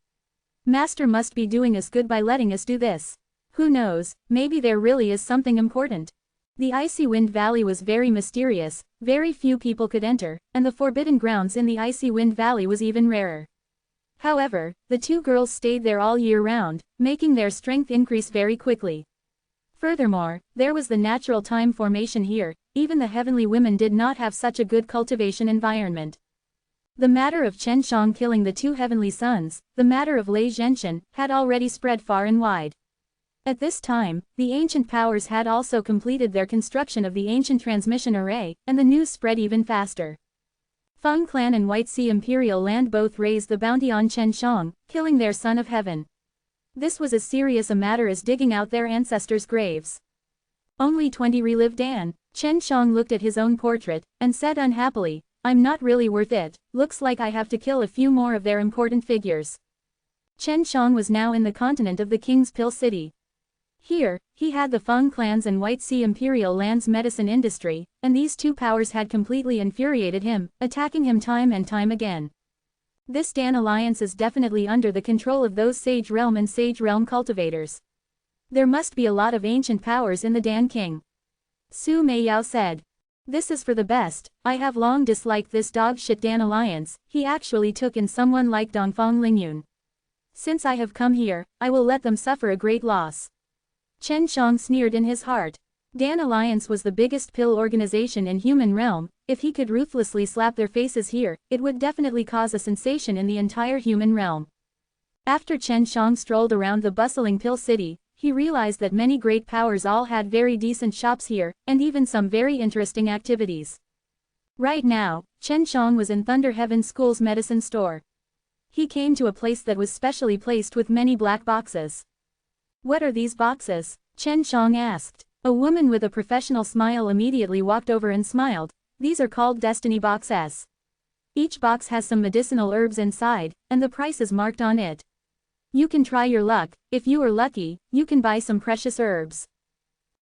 Speaker 1: Master must be doing us good by letting us do this. Who knows, maybe there really is something important. The icy wind valley was very mysterious, very few people could enter, and the forbidden grounds in the icy wind valley was even rarer. However, the two girls stayed there all year round, making their strength increase very quickly. Furthermore, there was the natural time formation here. Even the heavenly women did not have such a good cultivation environment. The matter of Chen Shang killing the two heavenly sons, the matter of Lei Zhenshan, had already spread far and wide. At this time, the ancient powers had also completed their construction of the ancient transmission array, and the news spread even faster. Feng clan and White Sea Imperial Land both raised the bounty on Chen Shang, killing their Son of Heaven. This was as serious a matter as digging out their ancestors' graves. Only 20 relived Dan. Chen Shang looked at his own portrait, and said unhappily, I'm not really worth it, looks like I have to kill a few more of their important figures. Chen Shang was now in the continent of the King's Pill City. Here, he had the Feng clans and White Sea Imperial Land's medicine industry, and these two powers had completely infuriated him, attacking him time and time again. This Dan alliance is definitely under the control of those Sage Realm and Sage Realm cultivators. There must be a lot of ancient powers in the Dan King. Su Meiyao said. This is for the best. I have long disliked this dog-shit Dan alliance. He actually took in someone like Dongfang Lingyun. Since I have come here, I will let them suffer a great loss. Chen Shang sneered in his heart. Dan Alliance was the biggest pill organization in human realm. If he could ruthlessly slap their faces here, it would definitely cause a sensation in the entire human realm. After Chen Shang strolled around the bustling pill city, he realized that many great powers all had very decent shops here, and even some very interesting activities. Right now, Chen Shang was in Thunder Heaven School's medicine store. He came to a place that was specially placed with many black boxes. What are these boxes? Chen Shang asked. A woman with a professional smile immediately walked over and smiled. These are called Destiny Boxes. Each box has some medicinal herbs inside, and the price is marked on it. You can try your luck. If you are lucky, you can buy some precious herbs.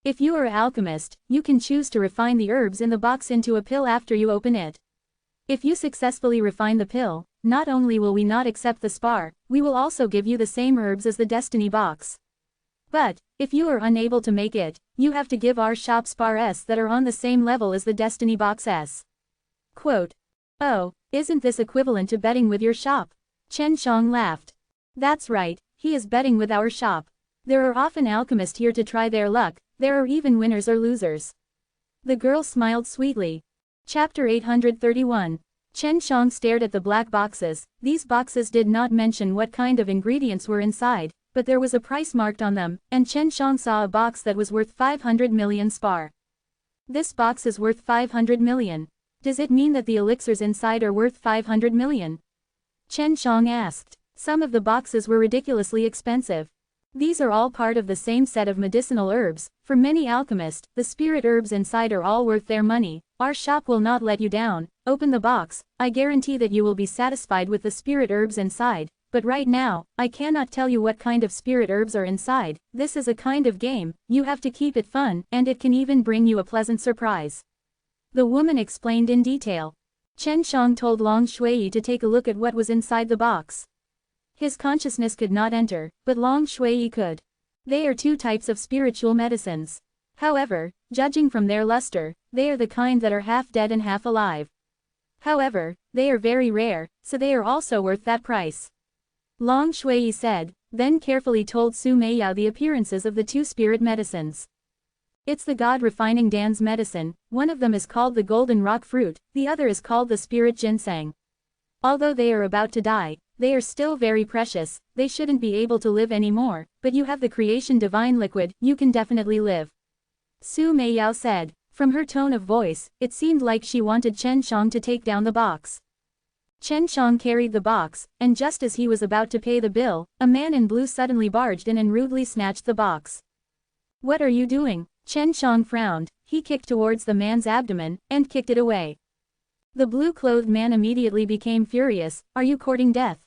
Speaker 1: If you are an alchemist, you can choose to refine the herbs in the box into a pill after you open it. If you successfully refine the pill, not only will we not accept the spar, we will also give you the same herbs as the Destiny box. But, if you are unable to make it, you have to give our shop spars that are on the same level as the Destiny boxes. Quote. Oh, isn't this equivalent to betting with your shop? Chen Shang laughed. That's right, he is betting with our shop. There are often alchemists here to try their luck, there are even winners or losers. The girl smiled sweetly. Chapter 831. Chen Shang stared at the black boxes. These boxes did not mention what kind of ingredients were inside, but there was a price marked on them, and Chen Shang saw a box that was worth 500 million spar. This box is worth 500 million. Does it mean that the elixirs inside are worth 500 million? Chen Shang asked. Some of the boxes were ridiculously expensive. These are all part of the same set of medicinal herbs. For many alchemists, the spirit herbs inside are all worth their money. Our shop will not let you down. Open the box. I guarantee that you will be satisfied with the spirit herbs inside. But right now, I cannot tell you what kind of spirit herbs are inside. This is a kind of game. You have to keep it fun, and it can even bring you a pleasant surprise. The woman explained in detail. Chen Shang told Long Shui to take a look at what was inside the box. His consciousness could not enter, but Long Shui could. They are two types of spiritual medicines. However, judging from their luster, they are the kind that are half dead and half alive. However, they are very rare, so they are also worth that price. Long Shui said, then carefully told Su Meiyao the appearances of the two spirit medicines. It's the God-refining Dan's medicine. One of them is called the golden rock fruit, the other is called the spirit ginseng. Although they are about to die, they are still very precious. They shouldn't be able to live anymore, but you have the creation divine liquid, you can definitely live. Su Meiyao said. From her tone of voice, it seemed like she wanted Chen Shang to take down the box. Chen Shang carried the box, and just as he was about to pay the bill, a man in blue suddenly barged in and rudely snatched the box. What are you doing? Chen Shang frowned. He kicked towards the man's abdomen, and kicked it away. The blue-clothed man immediately became furious. Are you courting death?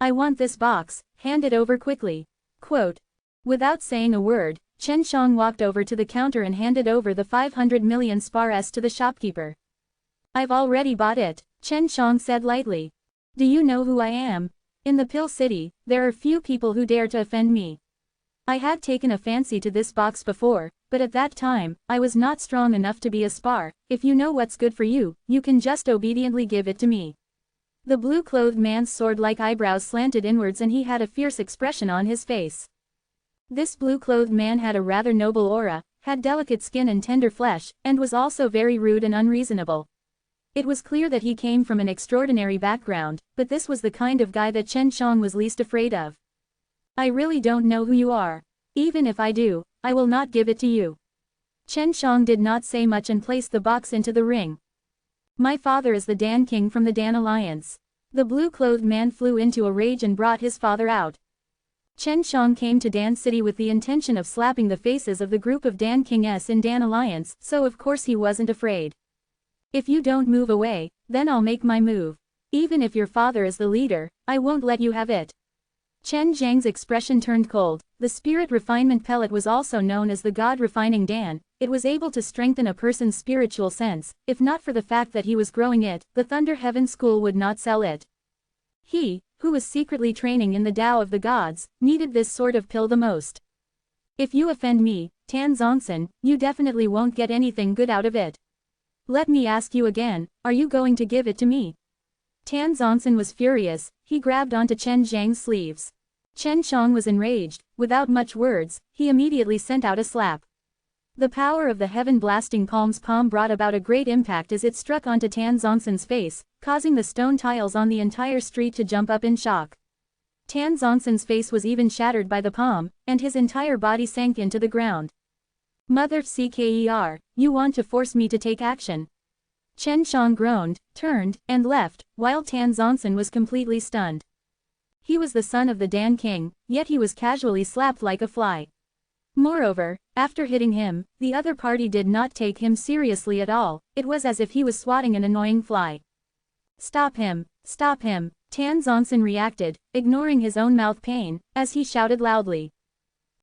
Speaker 1: I want this box, hand it over quickly. Quote. Without saying a word, Chen Shang walked over to the counter and handed over the 500 million spars to the shopkeeper. I've already bought it, Chen Shang said lightly. Do you know who I am? In the Pill City, there are few people who dare to offend me. I had taken a fancy to this box before, but at that time, I was not strong enough to be a spar. If you know what's good for you, you can just obediently give it to me. The blue-clothed man's sword-like eyebrows slanted inwards and he had a fierce expression on his face. This blue-clothed man had a rather noble aura, had delicate skin and tender flesh, and was also very rude and unreasonable. It was clear that he came from an extraordinary background, but this was the kind of guy that Chen Shang was least afraid of. I really don't know who you are. Even if I do, I will not give it to you. Chen Shang did not say much and placed the box into the ring. My father is the Dan King from the Dan Alliance. The blue-clothed man flew into a rage and brought his father out. Chen Shang came to Dan City with the intention of slapping the faces of the group of Dan Kings in Dan Alliance, so of course he wasn't afraid. If you don't move away, then I'll make my move. Even if your father is the leader, I won't let you have it. Chen Zhang's expression turned cold. The spirit refinement pellet was also known as the God refining Dan. It was able to strengthen a person's spiritual sense. If not for the fact that he was growing it, the Thunder Heaven School would not sell it. He, who was secretly training in the Tao of the gods, needed this sort of pill the most. If you offend me, Tan Zonson, you definitely won't get anything good out of it. Let me ask you again, are you going to give it to me? Tan Zonson was furious. He grabbed onto Chen Zhang's sleeves. Chen Shang was enraged. Without much words, he immediately sent out a slap. The power of the heaven-blasting palm's palm brought about a great impact as it struck onto Tan Zonson's face, causing the stone tiles on the entire street to jump up in shock. Tan Zonson's face was even shattered by the palm, and his entire body sank into the ground. Mother CKER, you want to force me to take action? Chen Shang groaned, turned, and left, while Tan Zonson was completely stunned. He was the son of the Dan King, yet he was casually slapped like a fly. Moreover, after hitting him, the other party did not take him seriously at all. It was as if he was swatting an annoying fly. Stop him, stop him, Tan Zonson reacted, ignoring his own mouth pain, as he shouted loudly.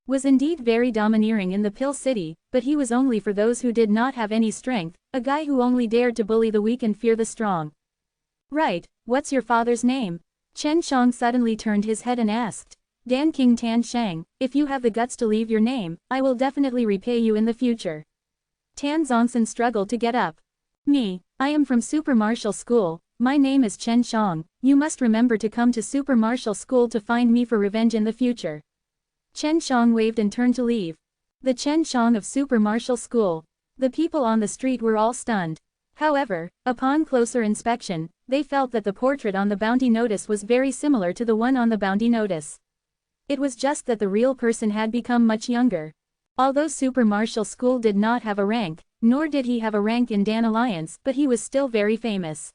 Speaker 1: Was indeed very domineering in the Pill City, but he was only for those who did not have any strength, a guy who only dared to bully the weak and fear the strong. Right, what's your father's name? Chen Shang suddenly turned his head and asked. Dan King Tan Shang, if you have the guts to leave your name, I will definitely repay you in the future. Tan Zonson struggled to get up. Me, I am from Super Martial School, my name is Chen Shang, you must remember to come to Super Martial School to find me for revenge in the future. Chen Shang waved and turned to leave. The Chen Shang of Super Martial School. The people on the street were all stunned. However, upon closer inspection, they felt that the portrait on the bounty notice was very similar to the one on the bounty notice. It was just that the real person had become much younger. Although Super Martial School did not have a rank, nor did he have a rank in Dan Alliance, but he was still very famous.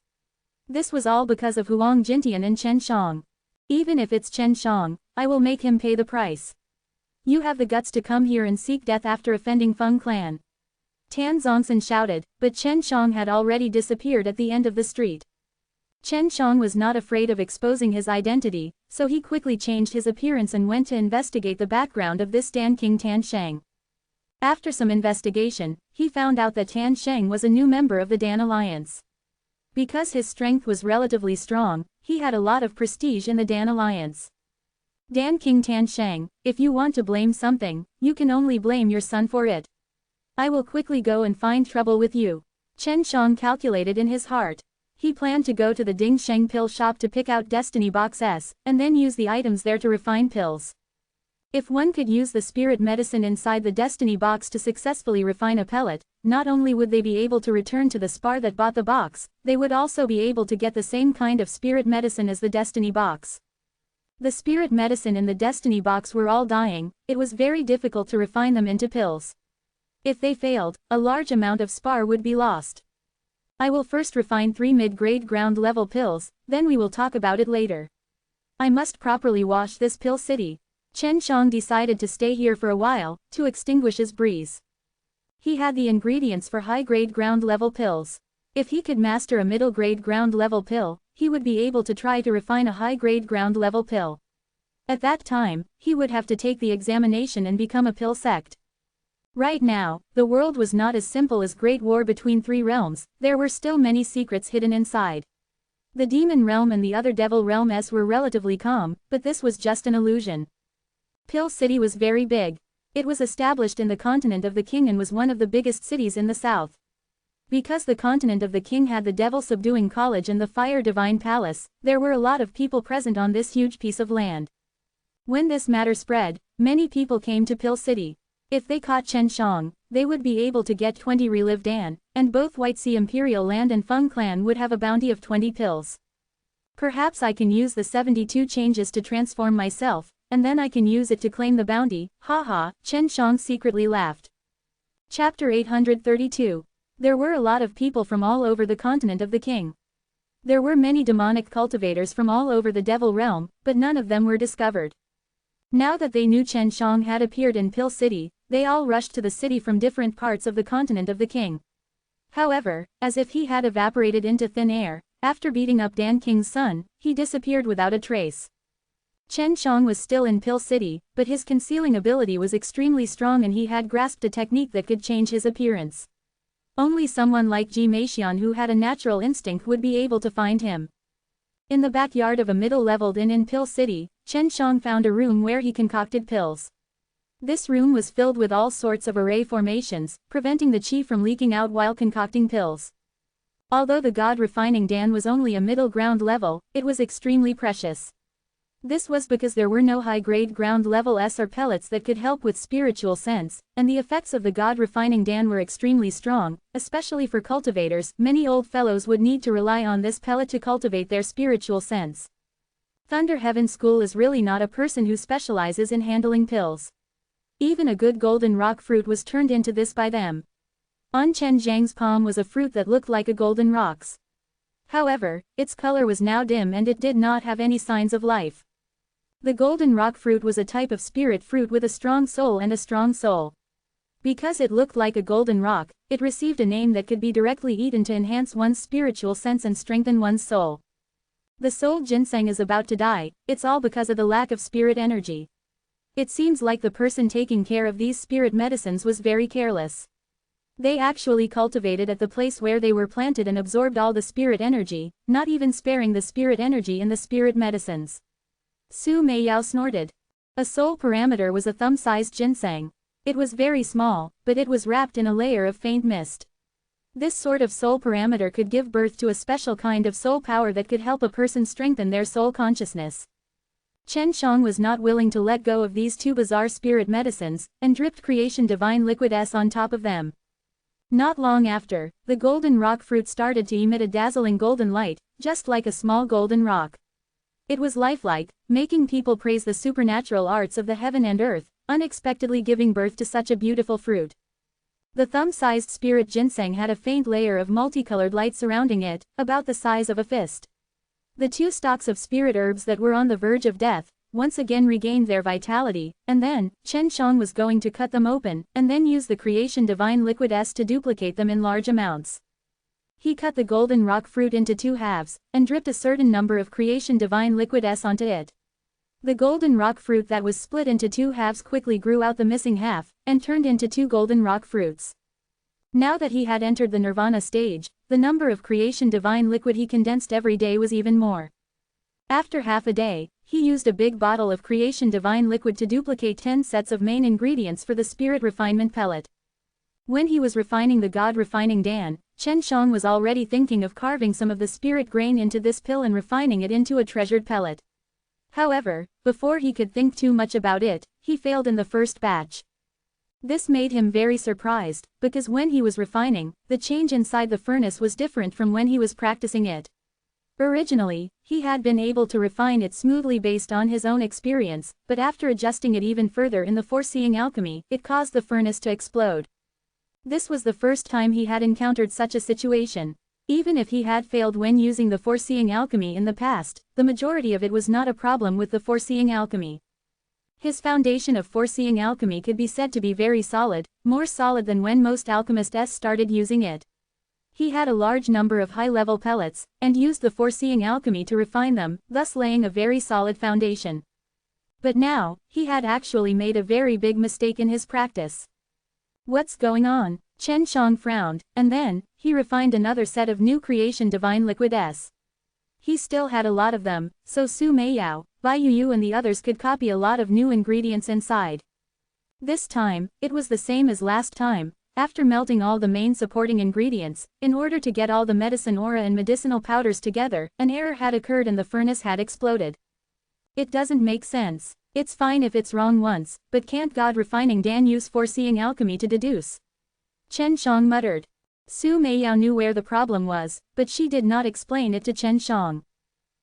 Speaker 1: This was all because of Huang Jintian and Chen Shang. Even if it's Chen Shang, I will make him pay the price. You have the guts to come here and seek death after offending Feng Clan. Tan Zonson shouted, but Chen Shang had already disappeared at the end of the street. Chen Shang was not afraid of exposing his identity, so he quickly changed his appearance and went to investigate the background of this Dan King Tan Shang. After some investigation, he found out that Tan Shang was a new member of the Dan Alliance. Because his strength was relatively strong, he had a lot of prestige in the Dan Alliance. Dan King Tan Shang, if you want to blame something, you can only blame your son for it. I will quickly go and find trouble with you. Chen Shang calculated in his heart. He planned to go to the Ding Sheng pill shop to pick out Destiny Box S, and then use the items there to refine pills. If one could use the spirit medicine inside the Destiny Box to successfully refine a pellet, not only would they be able to return to the spar that bought the box, they would also be able to get the same kind of spirit medicine as the Destiny Box. The spirit medicine in the Destiny Box were all dying. It was very difficult to refine them into pills. If they failed, a large amount of spar would be lost. I will first refine 3 mid-grade ground-level pills, then we will talk about it later. I must properly wash this pill city. Chen Shang decided to stay here for a while, to extinguish his breeze. He had the ingredients for high-grade ground-level pills. If he could master a middle-grade ground-level pill, he would be able to try to refine a high-grade ground-level pill. At that time, he would have to take the examination and become a pill sect. Right now, the world was not as simple as Great War between 3 realms, there were still many secrets hidden inside. The demon realm and the other devil realms were relatively calm, but this was just an illusion. Pill City was very big. It was established in the continent of the king and was one of the biggest cities in the south. Because the continent of the king had the Devil Subduing College and the Fire Divine Palace, there were a lot of people present on this huge piece of land. When this matter spread, many people came to Pill City. If they caught Chen Shang, they would be able to get 20 relived Dan, and both White Sea Imperial Land and Feng Clan would have a bounty of 20 pills. Perhaps I can use the 72 changes to transform myself, and then I can use it to claim the bounty, haha, Chen Shang secretly laughed. Chapter 832. There were a lot of people from all over the continent of the king. There were many demonic cultivators from all over the devil realm, but none of them were discovered. Now that they knew Chen Shang had appeared in Pill City, they all rushed to the city from different parts of the continent of the king. However, as if he had evaporated into thin air, after beating up Dan King's son, he disappeared without a trace. Chen Shang was still in Pill City, but his concealing ability was extremely strong and he had grasped a technique that could change his appearance. Only someone like Ji Meixian who had a natural instinct would be able to find him. In the backyard of a middle-leveled inn in Pill City, Chen Shang found a room where he concocted pills. This room was filled with all sorts of array formations, preventing the qi from leaking out while concocting pills. Although the god refining Dan was only a middle ground level, it was extremely precious. This was because there were no high-grade ground level S or pellets that could help with spiritual sense, and the effects of the god refining Dan were extremely strong, especially for cultivators. Many old fellows would need to rely on this pellet to cultivate their spiritual sense. Thunder Heaven School is really not a person who specializes in handling pills. Even a good golden rock fruit was turned into this by them. On Chen Zhang's palm was a fruit that looked like a golden rocks. However, its color was now dim and it did not have any signs of life. The golden rock fruit was a type of spirit fruit with a strong soul and a strong soul. Because it looked like a golden rock, it received a name that could be directly eaten to enhance one's spiritual sense and strengthen one's soul. The soul ginseng is about to die, it's all because of the lack of spirit energy. It seems like the person taking care of these spirit medicines was very careless. They actually cultivated at the place where they were planted and absorbed all the spirit energy, not even sparing the spirit energy in the spirit medicines. Su Meiyao snorted. A soul parameter was a thumb-sized ginseng. It was very small, but it was wrapped in a layer of faint mist. This sort of soul parameter could give birth to a special kind of soul power that could help a person strengthen their soul consciousness. Chen Shang was not willing to let go of these two bizarre spirit medicines, and dripped creation divine liquid S on top of them. Not long after, the golden rock fruit started to emit a dazzling golden light, just like a small golden rock. It was lifelike, making people praise the supernatural arts of the heaven and earth, unexpectedly giving birth to such a beautiful fruit. The thumb-sized spirit ginseng had a faint layer of multicolored light surrounding it, about the size of a fist. The two stalks of spirit herbs that were on the verge of death, once again regained their vitality, and then, Chen Shang was going to cut them open, and then use the creation divine liquid S to duplicate them in large amounts. He cut the golden rock fruit into two halves, and dripped a certain number of creation divine liquid S onto it. The golden rock fruit that was split into two halves quickly grew out the missing half, and turned into two golden rock fruits. Now that he had entered the nirvana stage, the number of creation divine liquid he condensed every day was even more. After half a day, he used a big bottle of creation divine liquid to duplicate 10 sets of main ingredients for the spirit refinement pellet. When he was refining the god refining Dan, Chen Shang was already thinking of carving some of the spirit grain into this pill and refining it into a treasured pellet. However, before he could think too much about it, he failed in the first batch. This made him very surprised, because when he was refining, the change inside the furnace was different from when he was practicing it. Originally, he had been able to refine it smoothly based on his own experience, but after adjusting it even further in the foreseeing alchemy, it caused the furnace to explode. This was the first time he had encountered such a situation. Even if he had failed when using the foreseeing alchemy in the past, the majority of it was not a problem with the foreseeing alchemy. His foundation of foreseeing alchemy could be said to be very solid, more solid than when most alchemists started using it. He had a large number of high-level pellets, and used the foreseeing alchemy to refine them, thus laying a very solid foundation. But now, he had actually made a very big mistake in his practice. What's going on? Chen Shang frowned, and then, he refined another set of new creation divine liquid S. He still had a lot of them, so Su Meiyao, Bai Yuyu and the others could copy a lot of new ingredients inside. This time, it was the same as last time. After melting all the main supporting ingredients, in order to get all the medicine aura and medicinal powders together, an error had occurred and the furnace had exploded. It doesn't make sense. It's fine if it's wrong once, but can't God refining Dan use foreseeing alchemy to deduce? Chen Shang muttered. Su Meiyao knew where the problem was, but she did not explain it to Chen Shang.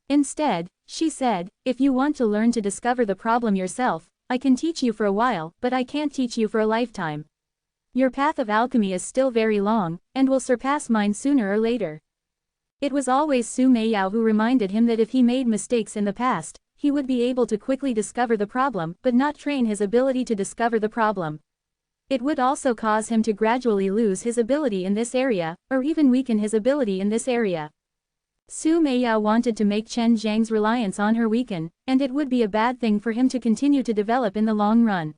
Speaker 1: Instead, she said, if you want to learn to discover the problem yourself, I can teach you for a while, but I can't teach you for a lifetime. Your path of alchemy is still very long, and will surpass mine sooner or later. It was always Su Meiyao who reminded him that if he made mistakes in the past, he would be able to quickly discover the problem but not train his ability to discover the problem. It would also cause him to gradually lose his ability in this area, or even weaken his ability in this area. Su Meiyao wanted to make Chen Zhang's reliance on her weaken, and it would be a bad thing for him to continue to develop in the long run.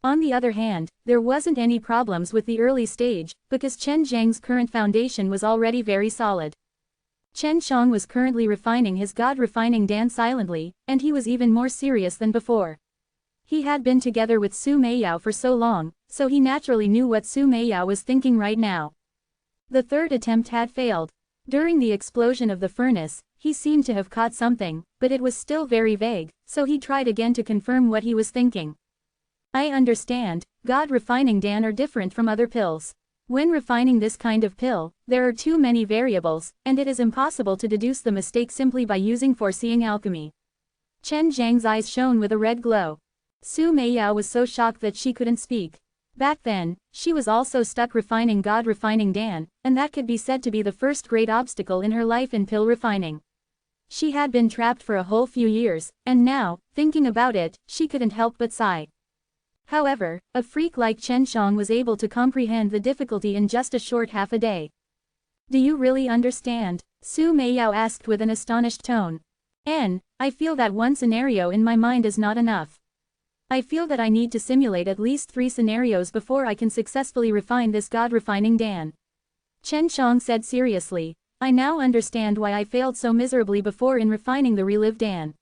Speaker 1: On the other hand, there wasn't any problems with the early stage, because Chen Zhang's current foundation was already very solid. Chen Shang was currently refining his God-refining Dan silently, and he was even more serious than before. He had been together with Su Meiyao for so long, so he naturally knew what Su Meiyao was thinking right now. The third attempt had failed. During the explosion of the furnace, he seemed to have caught something, but it was still very vague, so he tried again to confirm what he was thinking. I understand, God refining Dan are different from other pills. When refining this kind of pill, there are too many variables, and it is impossible to deduce the mistake simply by using foreseeing alchemy. Chen Zhang's eyes shone with a red glow. Su Meiyao was so shocked that she couldn't speak. Back then, she was also stuck refining God refining Dan, and that could be said to be the first great obstacle in her life in pill refining. She had been trapped for a whole few years, and now, thinking about it, she couldn't help but sigh. However, a freak like Chen Shang was able to comprehend the difficulty in just a short half a day. Do you really understand? Su Meiyao asked with an astonished tone. I feel that one scenario in my mind is not enough. I feel that I need to simulate at least 3 scenarios before I can successfully refine this God-refining Dan. Chen Shang said seriously, I now understand why I failed so miserably before in refining the relived Dan.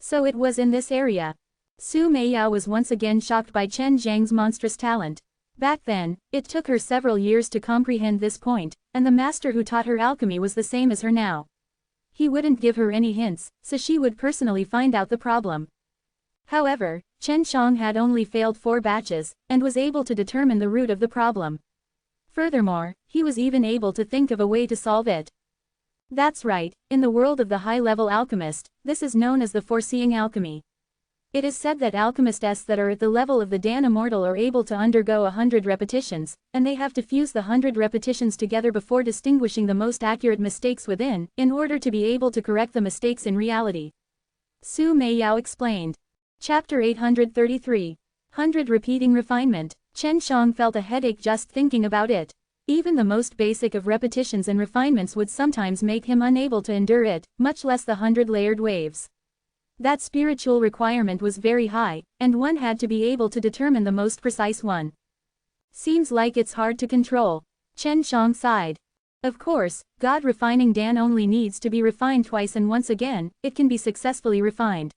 Speaker 1: So it was in this area. Su Meiyao was once again shocked by Chen Zhang's monstrous talent. Back then, it took her several years to comprehend this point, and the master who taught her alchemy was the same as her now. He wouldn't give her any hints, so she would personally find out the problem. However, Chen Shang had only failed 4 batches, and was able to determine the root of the problem. Furthermore, he was even able to think of a way to solve it. That's right, in the world of the high-level alchemist, this is known as the foreseeing alchemy. It is said that alchemists that are at the level of the Dan Immortal are able to undergo 100 repetitions, and they have to fuse the 100 repetitions together before distinguishing the most accurate mistakes within, in order to be able to correct the mistakes in reality. Su Meiyao explained. Chapter 833. 100 Repeating Refinement. Chen Shang felt a headache just thinking about it. Even the most basic of repetitions and refinements would sometimes make him unable to endure it, much less the 100 layered waves. That spiritual requirement was very high, and one had to be able to determine the most precise one. Seems like it's hard to control. Chen Shang sighed. Of course, God refining Dan only needs to be refined twice, and once again, it can be successfully refined.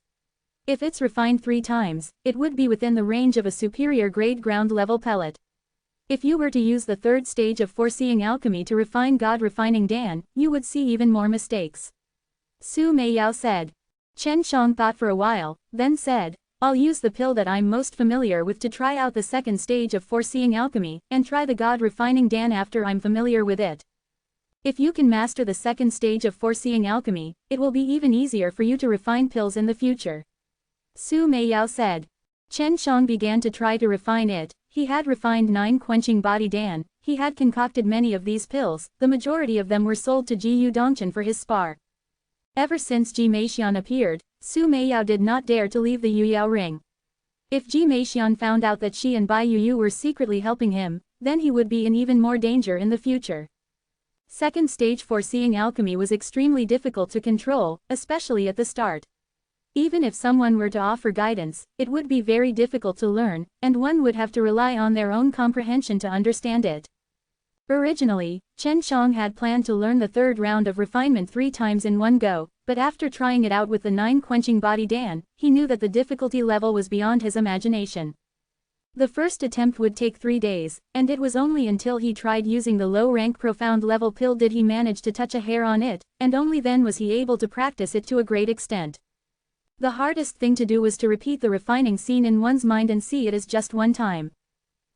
Speaker 1: If it's refined 3 times, it would be within the range of a superior grade ground level pellet. If you were to use the 3rd stage of foreseeing alchemy to refine God refining Dan, you would see even more mistakes. Su Meiyao said. Chen Shang thought for a while, then said, I'll use the pill that I'm most familiar with to try out the 2nd stage of foreseeing alchemy, and try the God refining Dan after I'm familiar with it. If you can master the 2nd stage of foreseeing alchemy, it will be even easier for you to refine pills in the future. Su Meiyao said. Chen Shang began to try to refine it. He had refined 9 quenching body Dan, he had concocted many of these pills, the majority of them were sold to Ji Yu Dongchen for his spar. Ever since Ji Meixian appeared, Su Meiyao did not dare to leave the Yuyao ring. If Ji Meixian found out that she and Bai Yuyu were secretly helping him, then he would be in even more danger in the future. 2nd stage foreseeing alchemy was extremely difficult to control, especially at the start. Even if someone were to offer guidance, it would be very difficult to learn, and one would have to rely on their own comprehension to understand it. Originally, Chen Shang had planned to learn the 3rd round of refinement 3 times in one go, but after trying it out with the 9 quenching body Dan, he knew that the difficulty level was beyond his imagination. The first attempt would take 3 days, and it was only until he tried using the low-rank profound level pill did he manage to touch a hair on it, and only then was he able to practice it to a great extent. The hardest thing to do was to repeat the refining scene in one's mind and see it as just one time.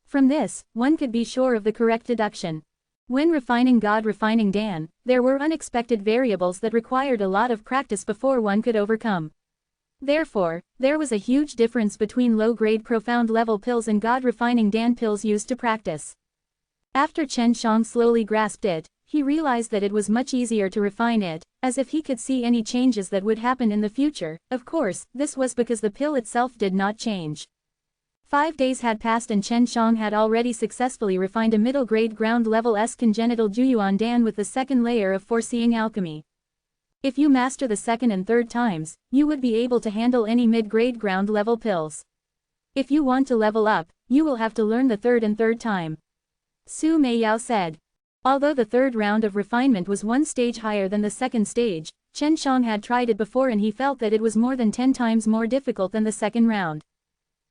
Speaker 1: From this, one could be sure of the correct deduction. When refining God refining Dan, there were unexpected variables that required a lot of practice before one could overcome. Therefore, there was a huge difference between low-grade profound level pills and God refining Dan pills used to practice. After Chen Shang slowly grasped it, he realized that it was much easier to refine it, as if he could see any changes that would happen in the future. Of course, this was because the pill itself did not change. 5 days had passed and Chen Shang had already successfully refined a middle-grade ground level S congenital Juyuan Dan with the 2nd layer of foreseeing alchemy. If you master the second and third times, you would be able to handle any mid-grade ground level pills. If you want to level up, you will have to learn the third time. Su Meiyao said. Although the third round of refinement was one stage higher than the second stage, Chen Shang had tried it before and he felt that it was more than 10 times more difficult than the second round.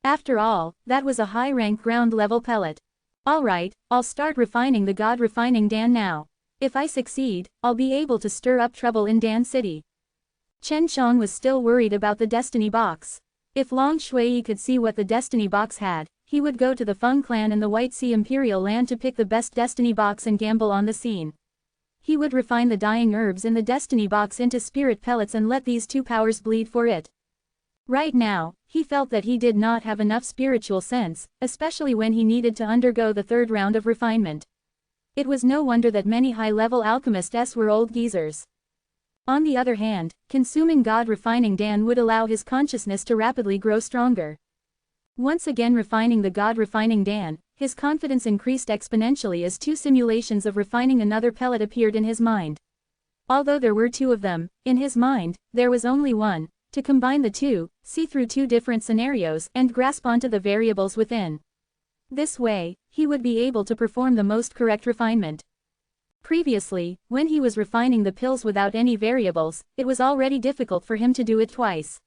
Speaker 1: After all, that was a high-rank ground-level pellet. Alright, I'll start refining the God-refining Dan now. If I succeed, I'll be able to stir up trouble in Dan City. Chen Shang was still worried about the Destiny Box. If Long Shui could see what the Destiny Box had, he would go to the Feng clan in the White Sea Imperial Land to pick the best Destiny Box and gamble on the scene. He would refine the dying herbs in the Destiny Box into spirit pellets and let these two powers bleed for it. Right now, he felt that he did not have enough spiritual sense, especially when he needed to undergo the third round of refinement. It was no wonder that many high-level alchemists were old geezers. On the other hand, consuming God-refining Dan would allow his consciousness to rapidly grow stronger. Once again refining the God-refining Dan, his confidence increased exponentially as two simulations of refining another pellet appeared in his mind. Although there were two of them, in his mind, there was only one. To combine the two, see through two different scenarios, and grasp onto the variables within. This way, he would be able to perform the most correct refinement. Previously, when he was refining the pills without any variables, it was already difficult for him to do it twice.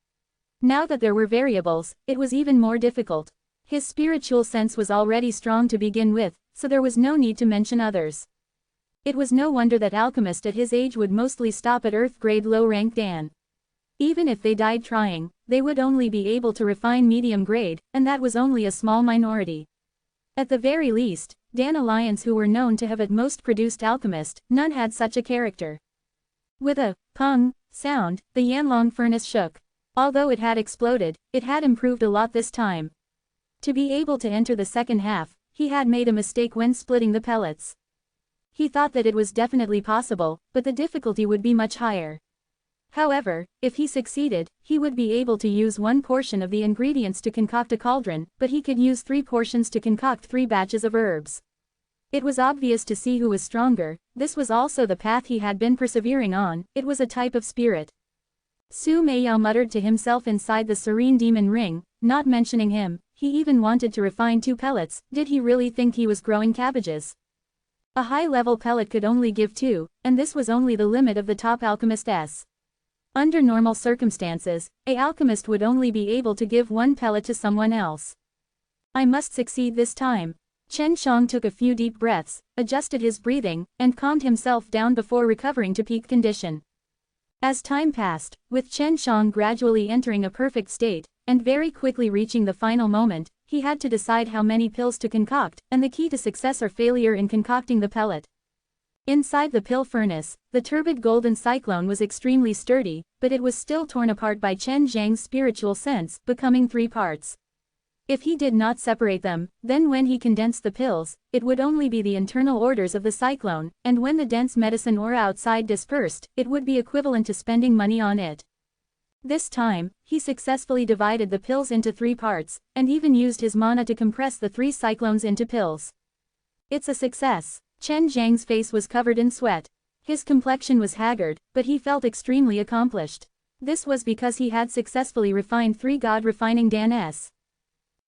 Speaker 1: Now that there were variables, it was even more difficult. His spiritual sense was already strong to begin with, so there was no need to mention others. It was no wonder that alchemists at his age would mostly stop at Earth-grade low-rank Dan. Even if they died trying, they would only be able to refine medium grade, and that was only a small minority. At the very least, Dan Alliance who were known to have at most produced alchemists, none had such a character. With a pung sound, the Yanlong furnace shook. Although it had exploded, it had improved a lot this time. To be able to enter the second half, he had made a mistake when splitting the pellets. He thought that it was definitely possible, but the difficulty would be much higher. However, if he succeeded, he would be able to use one portion of the ingredients to concoct a cauldron, but he could use 3 portions to concoct 3 batches of herbs. It was obvious to see who was stronger. This was also the path he had been persevering on. It was a type of spirit. Su Meiyao muttered to himself inside the serene demon ring, not mentioning him. He even wanted to refine 2 pellets. Did he really think he was growing cabbages? A high-level pellet could only give 2, and this was only the limit of the top alchemist's. Under normal circumstances, an alchemist would only be able to give 1 pellet to someone else. I must succeed this time. Chen Shang took a few deep breaths, adjusted his breathing, and calmed himself down before recovering to peak condition. As time passed, with Chen Shang gradually entering a perfect state, and very quickly reaching the final moment, he had to decide how many pills to concoct, and the key to success or failure in concocting the pellet. Inside the pill furnace, the turbid golden cyclone was extremely sturdy, but it was still torn apart by Chen Zhang's spiritual sense, becoming 3 parts. If he did not separate them, then when he condensed the pills, it would only be the internal orders of the cyclone, and when the dense medicine aura outside dispersed, it would be equivalent to spending money on it. This time, he successfully divided the pills into 3 parts, and even used his mana to compress the 3 cyclones into pills. It's a success. Chen Zhang's face was covered in sweat. His complexion was haggard, but he felt extremely accomplished. This was because he had successfully refined 3 God-refining Dan-s.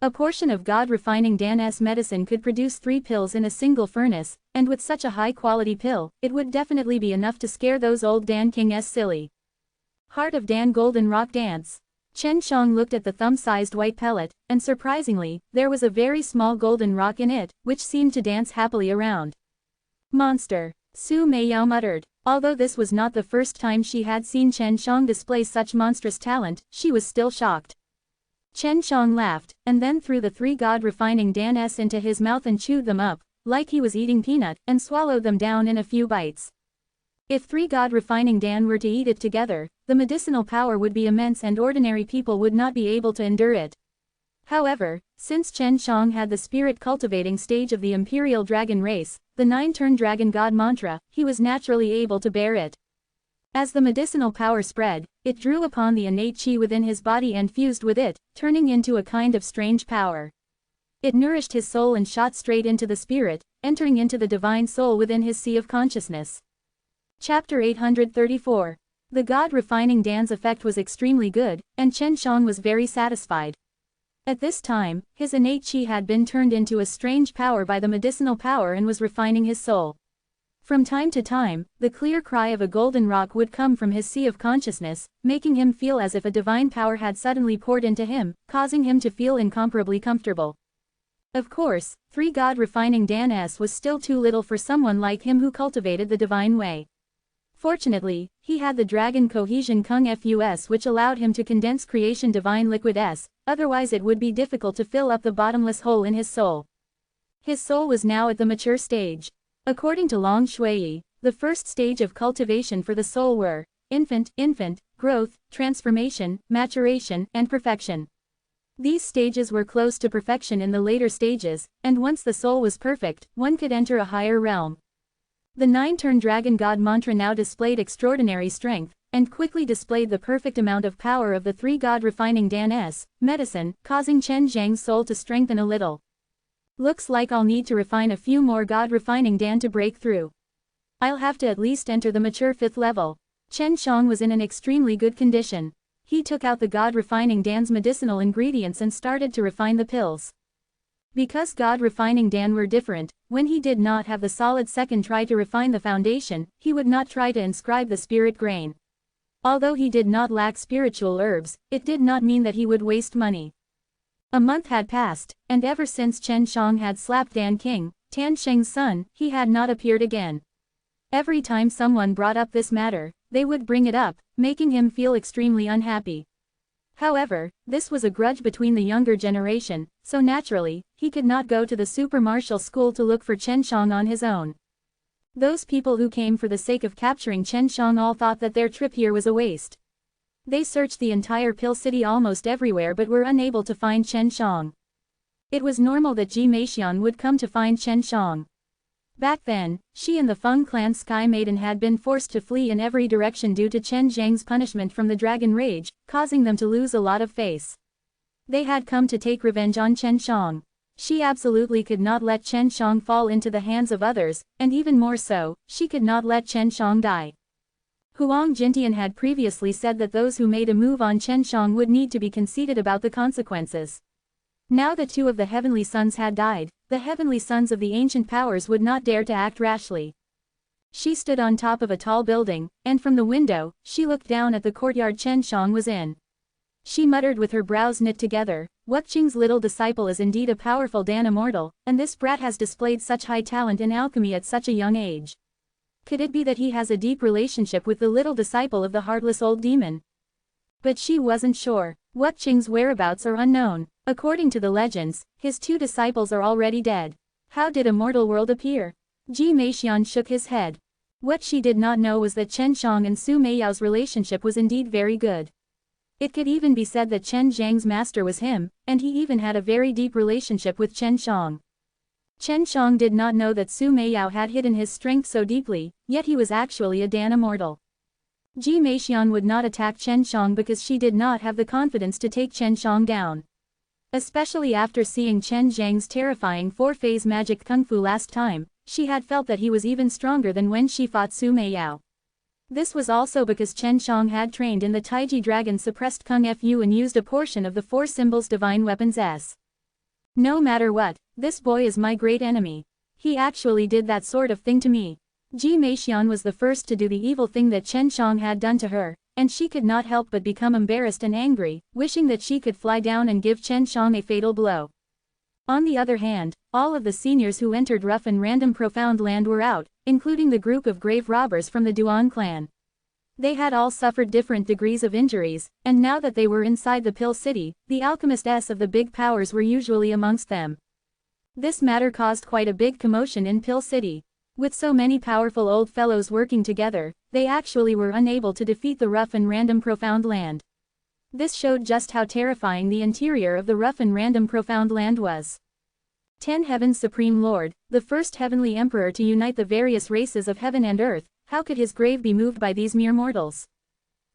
Speaker 1: A portion of God-refining Dan-s medicine could produce 3 pills in a single furnace, and with such a high-quality pill, it would definitely be enough to scare those old Dan King's silly. Heart of Dan Golden Rock Dance. Chen Shang looked at the thumb-sized white pellet, and surprisingly, there was a very small golden rock in it, which seemed to dance happily around. Monster. Su Meiyao muttered. Although this was not the first time she had seen Chen Shang display such monstrous talent, she was still shocked. Chen Shang laughed, and then threw the 3 God-refining Dan-s into his mouth and chewed them up, like he was eating peanut, and swallowed them down in a few bites. If 3 God-refining Dan were to eat it together, the medicinal power would be immense and ordinary people would not be able to endure it. However, since Chen Shang had the spirit-cultivating stage of the Imperial Dragon race, the 9-turn Dragon God mantra, he was naturally able to bear it. As the medicinal power spread, it drew upon the innate chi within his body and fused with it, turning into a kind of strange power. It nourished his soul and shot straight into the spirit, entering into the divine soul within his sea of consciousness. Chapter 834. The god refining Dan's effect was extremely good, and Chen Shang was very satisfied. At this time, his innate chi had been turned into a strange power by the medicinal power and was refining his soul. From time to time, the clear cry of a golden rock would come from his sea of consciousness, making him feel as if a divine power had suddenly poured into him, causing him to feel incomparably comfortable. Of course, 3 God refining Dan S was still too little for someone like him who cultivated the divine way. Fortunately, he had the Dragon Cohesion Kung Fus, which allowed him to condense creation divine liquid S, otherwise it would be difficult to fill up the bottomless hole in his soul. His soul was now at the mature stage. According to Long Shui, the first stage of cultivation for the soul were infant, growth, transformation, maturation, and perfection. These stages were close to perfection in the later stages, and once the soul was perfect, one could enter a higher realm. The 9-turn Dragon God mantra now displayed extraordinary strength, and quickly displayed the perfect amount of power of the 3 God refining Dan S, medicine, causing Chen Zhang's soul to strengthen a little. Looks like I'll need to refine a few more God refining Dan to break through. I'll have to at least enter the mature 5th level. Chen Shang was in an extremely good condition. He took out the God refining Dan's medicinal ingredients and started to refine the pills. Because God refining Dan were different, when he did not have the solid second try to refine the foundation, he would not try to inscribe the spirit grain. Although he did not lack spiritual herbs, it did not mean that he would waste money. A month had passed, and ever since Chen Shang had slapped Dan King, Tan Sheng's son, he had not appeared again. Every time someone brought up this matter, they would bring it up, making him feel extremely unhappy. However, this was a grudge between the younger generation, so naturally, he could not go to the super martial school to look for Chen Shang on his own. Those people who came for the sake of capturing Chen Shang all thought that their trip here was a waste. They searched the entire Pill City almost everywhere but were unable to find Chen Shang. It was normal that Ji Meixian would come to find Chen Shang. Back then, she and the Feng clan Sky Maiden had been forced to flee in every direction due to Chen Zhang's punishment from the Dragon Rage, causing them to lose a lot of face. They had come to take revenge on Chen Shang. She absolutely could not let Chen Shang fall into the hands of others, and even more so, she could not let Chen Shang die. Huang Jintian had previously said that those who made a move on Chen Shang would need to be conceited about the consequences. Now that 2 of the Heavenly Sons had died, the Heavenly Sons of the ancient powers would not dare to act rashly. She stood on top of a tall building, and from the window, she looked down at the courtyard Chen Shang was in. She muttered with her brows knit together, "Wuk Qing's little disciple is indeed a powerful Dan Immortal, and this brat has displayed such high talent in alchemy at such a young age. Could it be that he has a deep relationship with the little disciple of the heartless old demon?" But she wasn't sure. Wuk Qing's whereabouts are unknown. According to the legends, his 2 disciples are already dead. How did Immortal World appear? Ji Meixian shook his head. What she did not know was that Chen Shang and Su Meiyao's relationship was indeed very good. It could even be said that Chen Zhang's master was him, and he even had a very deep relationship with Chen Shang. Chen Shang did not know that Su Meiyao had hidden his strength so deeply, yet he was actually a Dan Immortal. Ji Meixian would not attack Chen Shang because she did not have the confidence to take Chen Shang down. Especially after seeing Chen Zhang's terrifying 4-phase magic kung fu last time, she had felt that he was even stronger than when she fought Su Meiyao. This was also because Chen Shang had trained in the Taiji Dragon suppressed Kung Fu and used a portion of the 4 symbols divine weapons S. No matter what, this boy is my great enemy. He actually did that sort of thing to me. Ji Meixian was the first to do the evil thing that Chen Shang had done to her, and she could not help but become embarrassed and angry, wishing that she could fly down and give Chen Shang a fatal blow. On the other hand, all of the seniors who entered Rough and Random Profound Land were out, including the group of grave robbers from the Duan clan. They had all suffered different degrees of injuries, and now that they were inside the Pill City, the alchemists of the big powers were usually amongst them. This matter caused quite a big commotion in Pill City. With so many powerful old fellows working together, they actually were unable to defeat the Rough and Random Profound Land. This showed just how terrifying the interior of the Rough and Random Profound Land was. 10 Heaven's Supreme Lord, the first heavenly emperor to unite the various races of heaven and earth, how could his grave be moved by these mere mortals?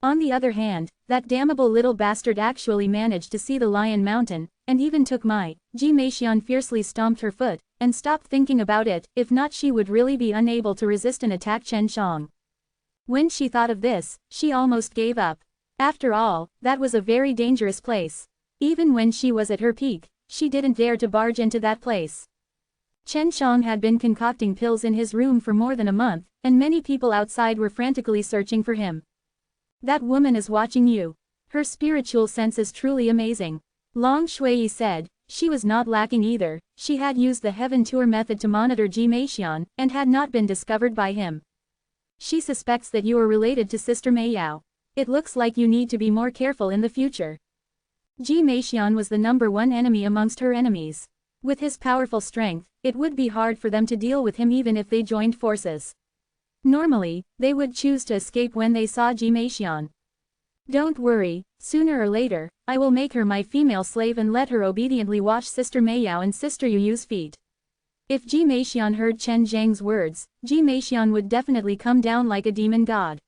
Speaker 1: On the other hand, that damnable little bastard actually managed to see the Lion Mountain, and even took my. Ji Meixian fiercely stomped her foot, and stopped thinking about it, if not she would really be unable to resist and attack Chen Shang. When she thought of this, she almost gave up. After all, that was a very dangerous place. Even when she was at her peak, she didn't dare to barge into that place. Chen Shang had been concocting pills in his room for more than a month, and many people outside were frantically searching for him. That woman is watching you. Her spiritual sense is truly amazing. Long Shui said. She was not lacking either. She had used the Heaven Tour method to monitor Ji Meixian, and had not been discovered by him. She suspects that you are related to Sister Meiyao. It looks like you need to be more careful in the future. Ji Meixian was the #1 enemy amongst her enemies. With his powerful strength, it would be hard for them to deal with him even if they joined forces. Normally, they would choose to escape when they saw Ji Meixian. Don't worry, sooner or later, I will make her my female slave and let her obediently wash Sister Meiyao and Sister Yuyu's feet. If Ji Meixian heard Chen Zhang's words, Ji Meixian would definitely come down like a demon god.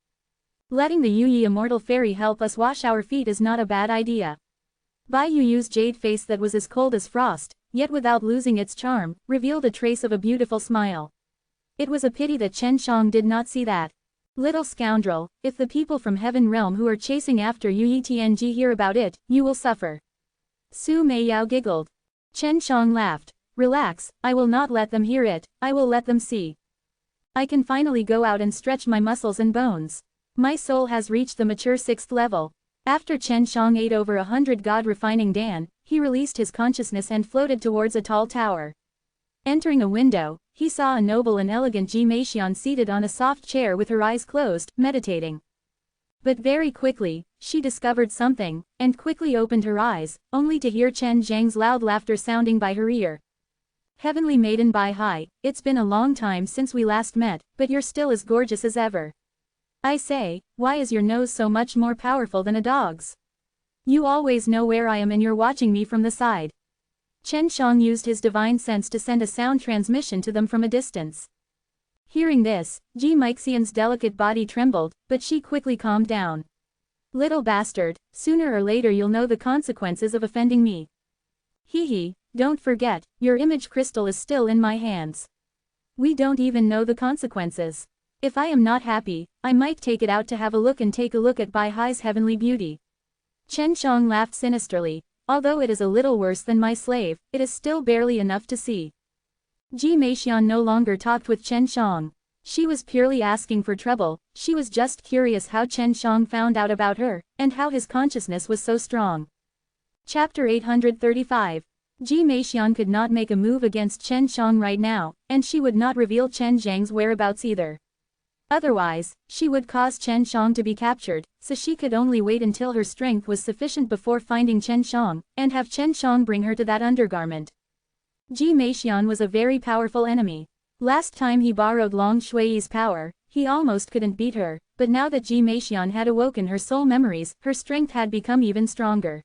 Speaker 1: Letting the Yuyi Immortal Fairy help us wash our feet is not a bad idea. Bai Yuyu's jade face that was as cold as frost, yet without losing its charm, revealed a trace of a beautiful smile. It was a pity that Chen Shang did not see that. Little scoundrel, if the people from Heaven Realm who are chasing after Yuyi Tianji hear about it, you will suffer. Su Meiyao giggled. Chen Shang laughed. Relax, I will not let them hear it, I will let them see. I can finally go out and stretch my muscles and bones. My soul has reached the mature 6th level. After Chen Shang ate over 100 God-refining Dan, he released his consciousness and floated towards a tall tower. Entering a window, he saw a noble and elegant Ji Meixian seated on a soft chair with her eyes closed, meditating. But very quickly, she discovered something, and quickly opened her eyes, only to hear Chen Zhang's loud laughter sounding by her ear. Heavenly Maiden Bai Hai, it's been a long time since we last met, but you're still as gorgeous as ever. I say, why is your nose so much more powerful than a dog's? You always know where I am and you're watching me from the side. Chen Shang used his divine sense to send a sound transmission to them from a distance. Hearing this, Ji Meixian's delicate body trembled, but she quickly calmed down. Little bastard, sooner or later you'll know the consequences of offending me. Hee, don't forget, your image crystal is still in my hands. We don't even know the consequences. If I am not happy, I might take it out to have a look and take a look at Bai Hai's heavenly beauty. Chen Shang laughed sinisterly. Although it is a little worse than my slave, it is still barely enough to see. Ji Meixian no longer talked with Chen Shang. She was purely asking for trouble, she was just curious how Chen Shang found out about her, and how his consciousness was so strong. Chapter 835. Ji Meixian could not make a move against Chen Shang right now, and she would not reveal Chen Zhang's whereabouts either. Otherwise, she would cause Chen Shang to be captured, so she could only wait until her strength was sufficient before finding Chen Shang, and have Chen Shang bring her to that undergarment. Ji Meixian was a very powerful enemy. Last time he borrowed Long Shui's power, he almost couldn't beat her, but now that Ji Meixian had awoken her soul memories, her strength had become even stronger.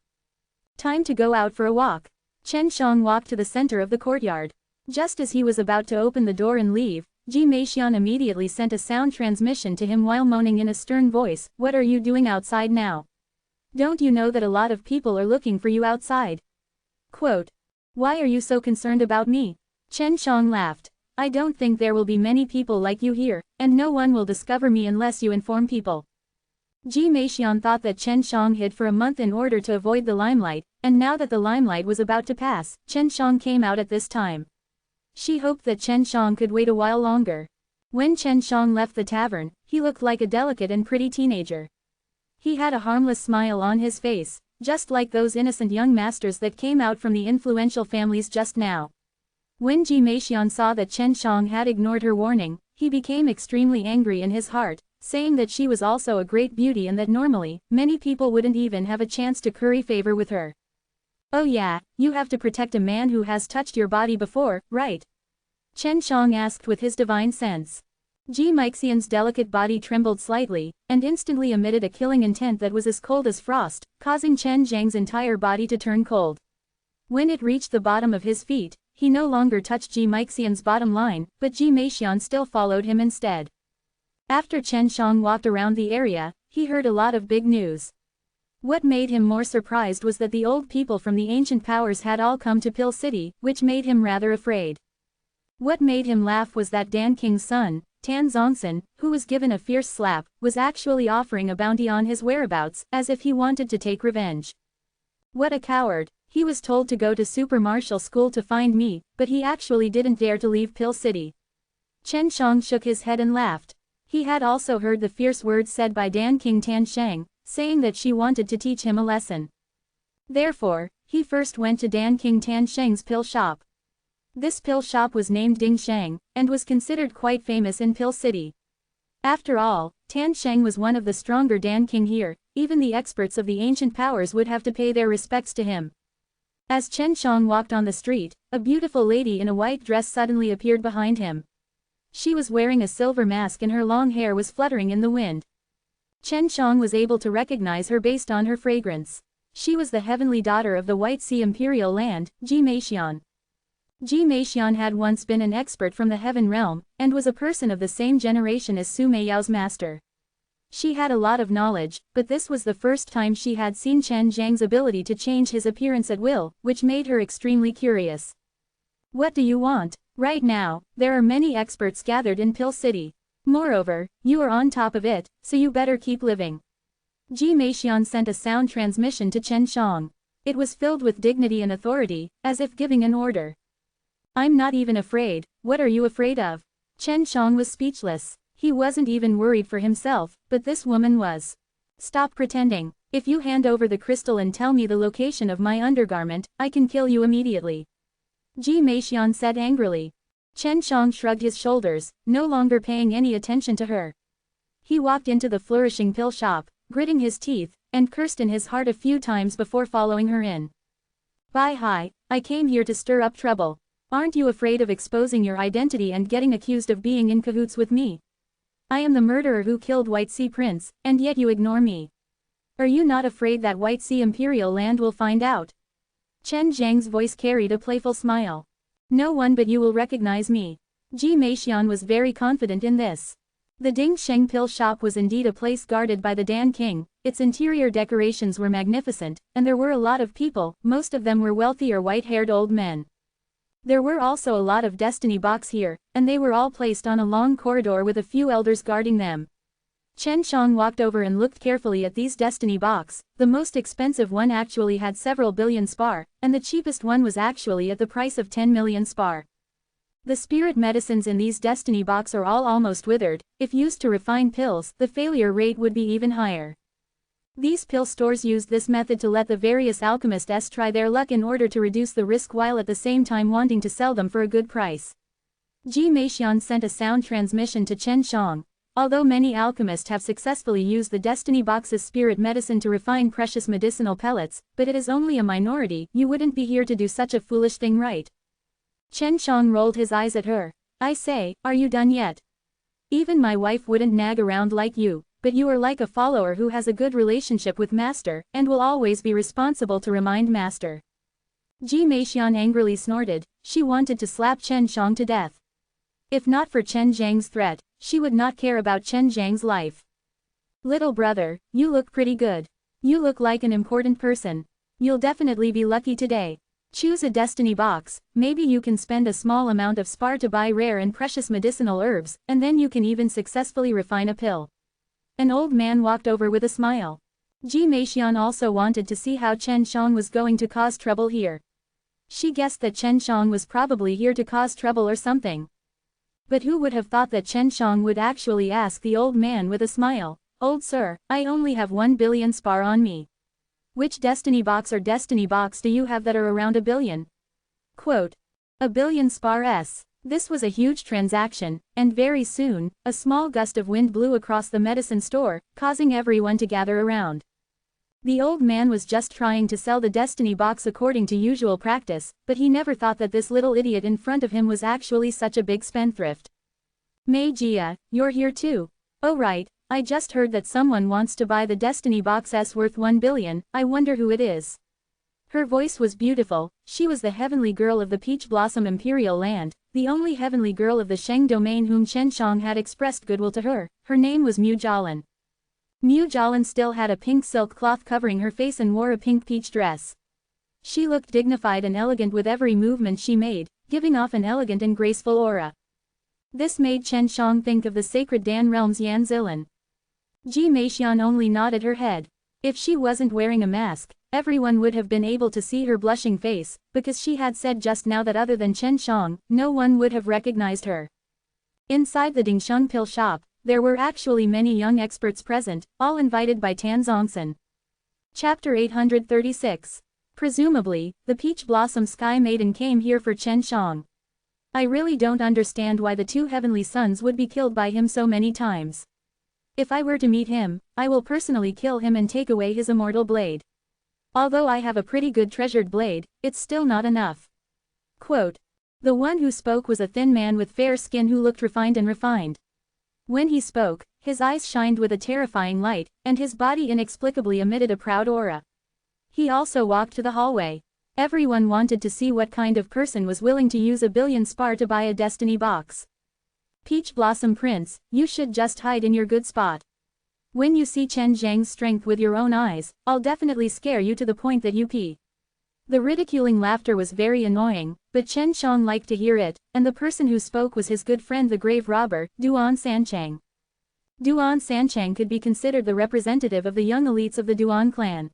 Speaker 1: Time to go out for a walk. Chen Shang walked to the center of the courtyard. Just as he was about to open the door and leave, Ji Meixian immediately sent a sound transmission to him while moaning in a stern voice, "What are you doing outside now? Don't you know that a lot of people are looking for you outside?" Quote. Why are you so concerned about me? Chen Shang laughed. I don't think there will be many people like you here, and no one will discover me unless you inform people. Ji Meixian thought that Chen Shang hid for a month in order to avoid the limelight, and now that the limelight was about to pass, Chen Shang came out at this time. She hoped that Chen Shang could wait a while longer. When Chen Shang left the tavern, he looked like a delicate and pretty teenager. He had a harmless smile on his face, just like those innocent young masters that came out from the influential families just now. When Ji Meixian saw that Chen Shang had ignored her warning, he became extremely angry in his heart, saying that she was also a great beauty and that normally, many people wouldn't even have a chance to curry favor with her. Oh yeah, you have to protect a man who has touched your body before, right? Chen Shang asked with his divine sense. Ji Meixian's delicate body trembled slightly, and instantly emitted a killing intent that was as cold as frost, causing Chen Zhang's entire body to turn cold. When it reached the bottom of his feet, he no longer touched Ji Meixian's bottom line, but Ji Meixian still followed him instead. After Chen Shang walked around the area, he heard a lot of big news. What made him more surprised was that the old people from the ancient powers had all come to Pill City, which made him rather afraid. What made him laugh was that Dan King's son, Tan Zongsan, who was given a fierce slap, was actually offering a bounty on his whereabouts, as if he wanted to take revenge. What a coward! He was told to go to Super Martial School to find me, but he actually didn't dare to leave Pill City. Chen Shang shook his head and laughed. He had also heard the fierce words said by Dan King Tan Shang, saying that she wanted to teach him a lesson. Therefore, he first went to Dan King Tan Shang's pill shop. This pill shop was named Ding Shang, and was considered quite famous in Pill City. After all, Tan Shang was one of the stronger Dan King here, even the experts of the ancient powers would have to pay their respects to him. As Chen Shang walked on the street, a beautiful lady in a white dress suddenly appeared behind him. She was wearing a silver mask and her long hair was fluttering in the wind. Chen Shang was able to recognize her based on her fragrance. She was the heavenly daughter of the White Sea Imperial Land, Ji Meixian. Ji Meixian had once been an expert from the Heaven Realm, and was a person of the same generation as Su Meiyao's master. She had a lot of knowledge, but this was the first time she had seen Chen Zhang's ability to change his appearance at will, which made her extremely curious. What do you want? Right now, there are many experts gathered in Pill City. Moreover, you are on top of it, so you better keep living. Ji Meixian sent a sound transmission to Chen Shang. It was filled with dignity and authority, as if giving an order. I'm not even afraid, what are you afraid of? Chen Shang was speechless. He wasn't even worried for himself, but this woman was. Stop pretending. If you hand over the crystal and tell me the location of my undergarment, I can kill you immediately. Ji Meixian said angrily. Chen Shang shrugged his shoulders, no longer paying any attention to her. He walked into the flourishing pill shop, gritting his teeth, and cursed in his heart a few times before following her in. Hi, I came here to stir up trouble. Aren't you afraid of exposing your identity and getting accused of being in cahoots with me? I am the murderer who killed White Sea Prince, and yet you ignore me. Are you not afraid that White Sea Imperial Land will find out? Chen Zhang's voice carried a playful smile. No one but you will recognize me. Ji Meixian was very confident in this. The Ding Sheng pill shop was indeed a place guarded by the Dan King, its interior decorations were magnificent, and there were a lot of people, most of them were wealthy or white-haired old men. There were also a lot of destiny box here, and they were all placed on a long corridor with a few elders guarding them. Chen Shang walked over and looked carefully at these destiny box. The most expensive one actually had several billion spar, and the cheapest one was actually at the price of 10 million spar. The spirit medicines in these destiny box are all almost withered. If used to refine pills, the failure rate would be even higher. These pill stores used this method to let the various alchemists try their luck in order to reduce the risk while at the same time wanting to sell them for a good price. Ji Meixian sent a sound transmission to Chen Shang. Although many alchemists have successfully used the destiny box's spirit medicine to refine precious medicinal pellets, but it is only a minority. You wouldn't be here to do such a foolish thing, right? Chen Shang rolled his eyes at her. I say, are you done yet? Even my wife wouldn't nag around like you, but you are like a follower who has a good relationship with Master, and will always be responsible to remind Master. Ji Meixian angrily snorted. She wanted to slap Chen Shang to death. If not for Chen Zhang's threat, she would not care about Chen Zhang's life. Little brother, you look pretty good. You look like an important person. You'll definitely be lucky today. Choose a destiny box, maybe you can spend a small amount of spar to buy rare and precious medicinal herbs, and then you can even successfully refine a pill. An old man walked over with a smile. Ji Meixian also wanted to see how Chen Shang was going to cause trouble here. She guessed that Chen Shang was probably here to cause trouble or something. But who would have thought that Chen Shang would actually ask the old man with a smile, "Old sir, I only have 1 billion spar on me. Which destiny box or destiny box do you have that are around 1 billion? Quote. 1 billion spars. This was a huge transaction, and very soon, a small gust of wind blew across the medicine store, causing everyone to gather around. The old man was just trying to sell the destiny box according to usual practice, but he never thought that this little idiot in front of him was actually such a big spendthrift. Mei Jia, you're here too. Oh right, I just heard that someone wants to buy the destiny box worth 1 billion, I wonder who it is. Her voice was beautiful. She was the heavenly girl of the Peach Blossom Imperial Land, the only heavenly girl of the Sheng domain whom Chen Shang had expressed goodwill to her. Her name was Mu Jialan. Mu Jialan still had a pink silk cloth covering her face and wore a pink peach dress. She looked dignified and elegant with every movement she made, giving off an elegant and graceful aura. This made Chen Shang think of the sacred Dan realm's Yan Zilan. Ji Meixian only nodded her head. If she wasn't wearing a mask, everyone would have been able to see her blushing face, because she had said just now that other than Chen Shang, no one would have recognized her. Inside the Dingsheng pill shop, there were actually many young experts present, all invited by Tan Zongsan. Chapter 836. Presumably, the Peach Blossom Sky Maiden came here for Chen Shang. I really don't understand why the two heavenly sons would be killed by him so many times. If I were to meet him, I will personally kill him and take away his immortal blade. Although I have a pretty good treasured blade, it's still not enough. Quote. The one who spoke was a thin man with fair skin who looked refined and refined. When he spoke, his eyes shined with a terrifying light, and his body inexplicably emitted a proud aura. He also walked to the hallway. Everyone wanted to see what kind of person was willing to use 1 billion spar to buy a destiny box. Peach Blossom Prince, you should just hide in your good spot. When you see Chen Zhang's strength with your own eyes, I'll definitely scare you to the point that you pee. The ridiculing laughter was very annoying, but Chen Shang liked to hear it, and the person who spoke was his good friend the grave robber, Duan Sanchang. Duan Sanchang could be considered the representative of the young elites of the Duan clan.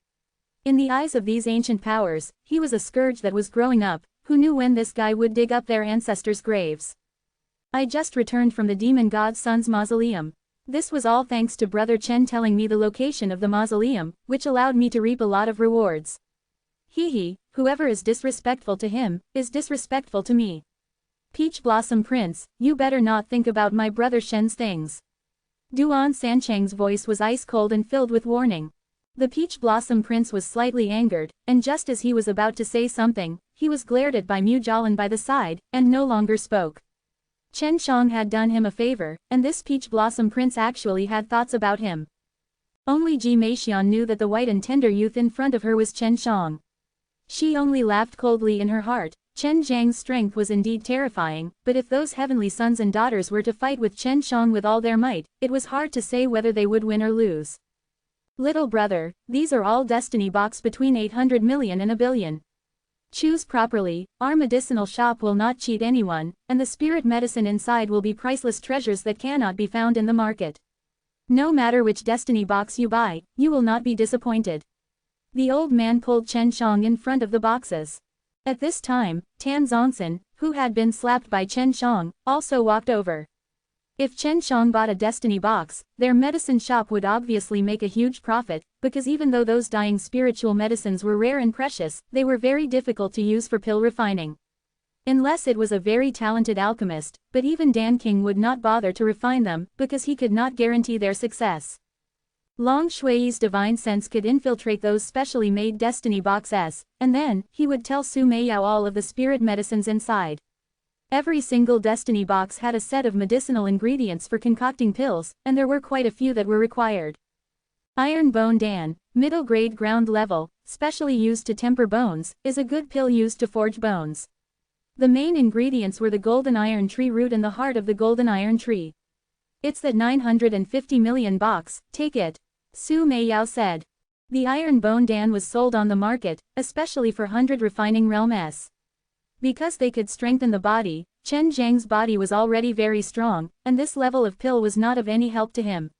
Speaker 1: In the eyes of these ancient powers, he was a scourge that was growing up. Who knew when this guy would dig up their ancestors' graves? I just returned from the demon god's son's mausoleum. This was all thanks to Brother Chen telling me the location of the mausoleum, which allowed me to reap a lot of rewards. Hee, whoever is disrespectful to him, is disrespectful to me. Peach Blossom Prince, you better not think about my brother Shen's things. Duan Sanchang's voice was ice-cold and filled with warning. The Peach Blossom Prince was slightly angered, and just as he was about to say something, he was glared at by Mu Jialan by the side, and no longer spoke. Chen Shang had done him a favor, and this Peach Blossom Prince actually had thoughts about him. Only Ji Meixian knew that the white and tender youth in front of her was Chen Shang. She only laughed coldly in her heart. Chen Zhang's strength was indeed terrifying, but if those heavenly sons and daughters were to fight with Chen Shang with all their might, it was hard to say whether they would win or lose. Little brother, these are all destiny box between 800 million and 1 billion. Choose properly, our medicinal shop will not cheat anyone, and the spirit medicine inside will be priceless treasures that cannot be found in the market. No matter which destiny box you buy, you will not be disappointed. The old man pulled Chen Shang in front of the boxes. At this time, Tan Zongsan, who had been slapped by Chen Shang, also walked over. If Chen Shang bought a destiny box, their medicine shop would obviously make a huge profit, because even though those dying spiritual medicines were rare and precious, they were very difficult to use for pill refining. Unless it was a very talented alchemist, but even Dan King would not bother to refine them, because he could not guarantee their success. Long Shui's divine sense could infiltrate those specially made destiny boxes, and then, he would tell Su Meiyao all of the spirit medicines inside. Every single destiny box had a set of medicinal ingredients for concocting pills, and there were quite a few that were required. Iron Bone Dan, middle grade ground level, specially used to temper bones, is a good pill used to forge bones. The main ingredients were the golden iron tree root and the heart of the golden iron tree. It's that 950 million box, take it. Su Meiyao said. The Iron Bone Dan was sold on the market, especially for 100 refining realm S. Because they could strengthen the body, Chen Zhang's body was already very strong, and this level of pill was not of any help to him.